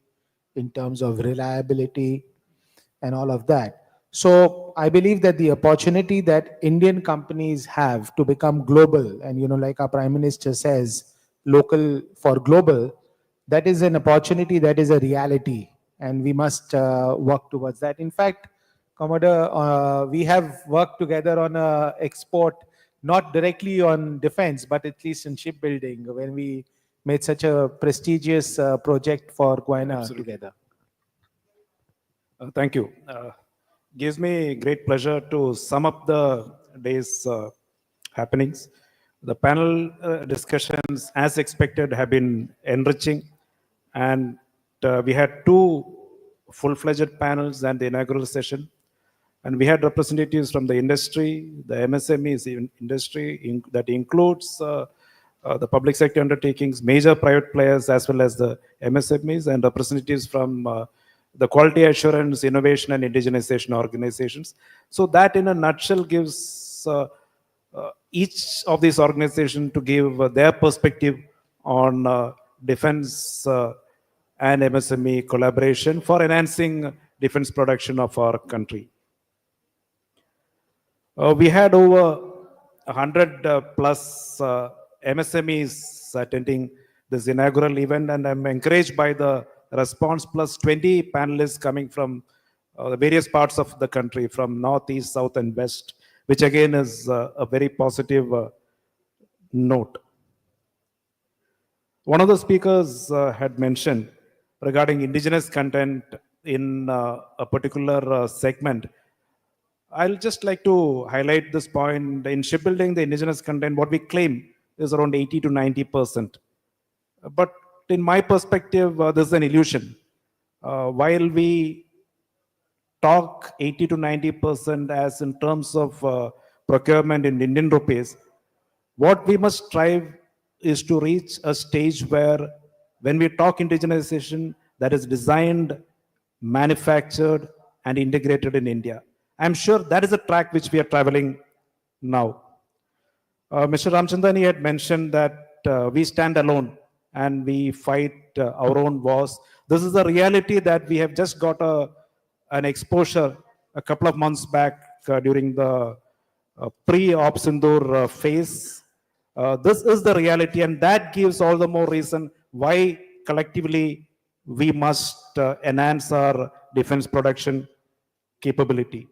in terms of reliability, and all of that. So I believe that the opportunity that Indian companies have to become global, and like our Prime Minister says, local for global, that is an opportunity, that is a reality and we must work towards that. In fact, Commodore, we have worked together on export, not directly on defense, but at least in shipbuilding, when we made such a prestigious project for Guyana together. Thank you. Gives me great pleasure to sum up the day's happenings. The panel discussions, as expected, have been enriching, and we had two full-fledged panels and the inaugural session. And we had representatives from the industry, the MSMEs industry, that includes the public sector undertakings, major private players, as well as the MSMEs, and representatives from the quality assurance, innovation, and indigenization organizations. So that, in a nutshell, gives each of these organizations to give their perspective on defense and MSME collaboration for enhancing defense production of our country. We had over 100 plus MSMEs attending this inaugural event, and I'm encouraged by the response, plus 20 panelists coming from the various parts of the country, from north, east, south, and west, which again is a very positive note. One of the speakers had mentioned regarding indigenous content in a particular segment. I'll just like to highlight this point. In shipbuilding, the indigenous content, what we claim is around 80 to 90%. But in my perspective, this is an illusion. While we talk 80 to 90% as in terms of procurement in Indian rupees, what we must strive is to reach a stage where, when we talk indigenization, that is designed, manufactured, and integrated in India. I'm sure that is a track which we are traveling now. Mr. Ramchandani had mentioned that we stand alone and we fight our own wars. This is a reality that we have just got an exposure a couple of months back during the pre-Op Sindoor phase. This is the reality, and that gives all the more reason why collectively we must enhance our defense production capability.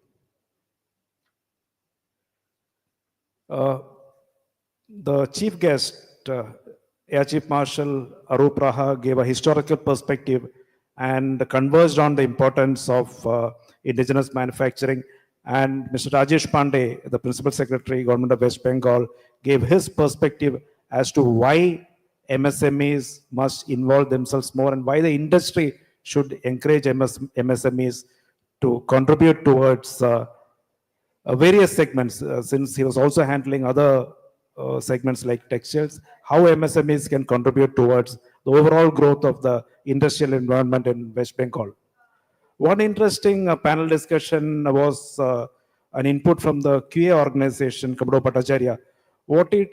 The chief guest, Air Chief Marshal Arup Raha, gave a historical perspective and converged on the importance of indigenous manufacturing. And Mr. Rajesh Pandey, the Principal Secretary, Government of West Bengal, gave his perspective as to why MSMEs must involve themselves more and why the industry should encourage MSMEs to contribute towards various segments, since he was also handling other segments like textiles, how MSMEs can contribute towards the overall growth of the industrial environment in West Bengal. One interesting panel discussion was an input from the QA organization, Commodore Bhattacharya.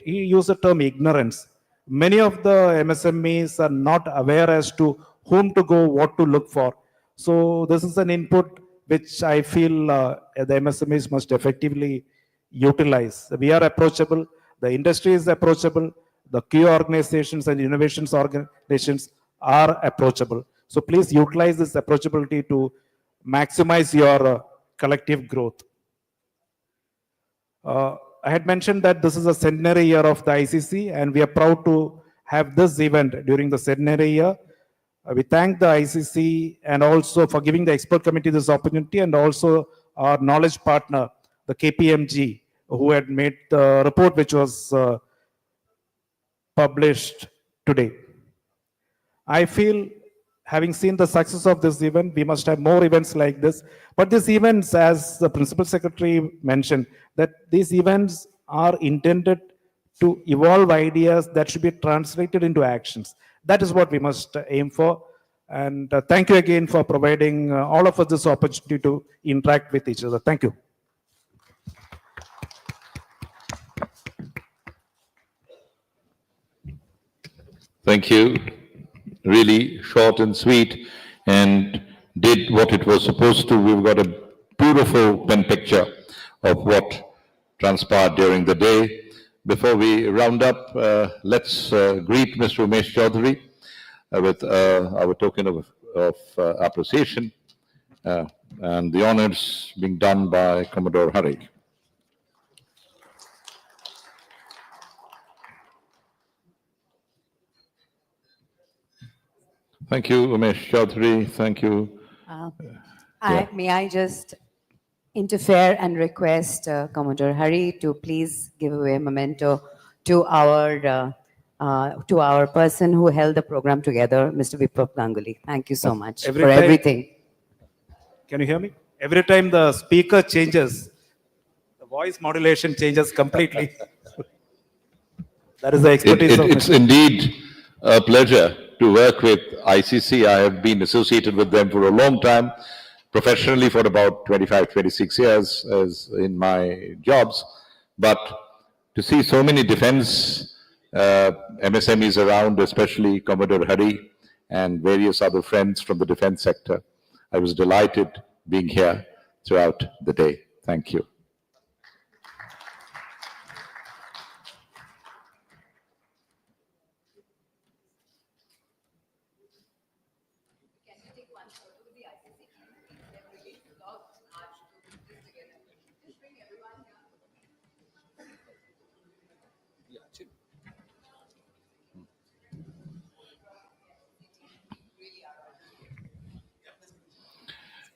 He used the term ignorance. Many of the MSMEs are not aware as to whom to go, what to look for. So this is an input which I feel the MSMEs must effectively utilize. We are approachable, the industry is approachable, the QA organizations and innovations organizations are approachable. So please utilize this approachability to maximize your collective growth. I had mentioned that this is a centenary year of the ICC, and we are proud to have this event during the centenary year. We thank the ICC and also for giving the expert committee this opportunity, and also our knowledge partner, the KPMG, who had made the report which was published today. I feel, having seen the success of this event, we must have more events like this. But these events, as the Principal Secretary mentioned, that these events are intended to evolve ideas that should be translated into actions. That is what we must aim for. And thank you again for providing all of us this opportunity to interact with each other. Thank you. Thank you. Really short and sweet, and did what it was supposed to. We've got a beautiful pen picture of what transpired during the day. Before we round up, let's greet Mr. Umesh Chaudhary with our token of of appreciation, and the honors being done by Commodore Hari. Thank you, Umesh Chaudhary. Thank you. May I just interfere and request Commodore Hari to please give away a memento to our person who held the program together, Mr. Viplav Ganguly. Thank you so much for everything. Can you hear me? Every time the speaker changes, the voice modulation changes completely. That is the expertise of It's indeed a pleasure to work with ICC. I have been associated with them for a long time, professionally for about 25, 26 years as in my jobs. But to see so many defense MSMEs around, especially Commodore Hari and various other friends from the defense sector, I was delighted being here throughout the day. Thank you.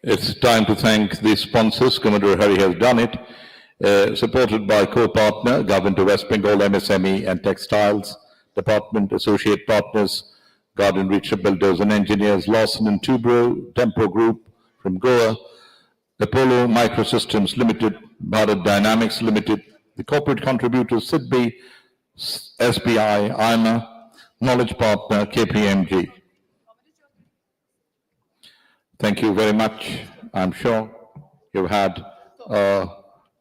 It's time to thank the sponsors. Commodore Hari has done it, supported by co-partner, Government of West Bengal, MSME and Textiles, Department, Associate Partners, Garden Reach Builders and Engineers, Lawson and Tempo Group from Goa, Apollo Microsystems Limited, Bharat Dynamics Limited, the corporate contributors, SIDBI, SBI, IMA, Knowledge Partner, KPMG. Thank you very much. I'm sure you've had a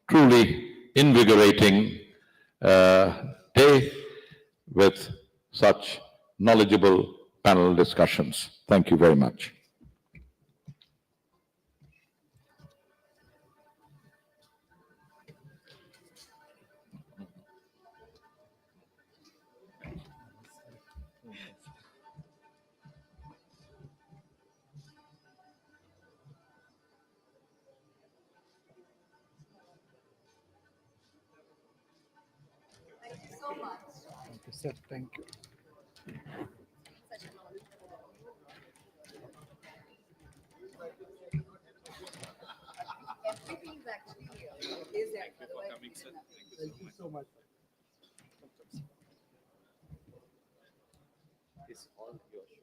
truly invigorating day with such knowledgeable panel discussions. Thank you very much. Thank you, sir. Thank you. Thank you so much. It's all your show.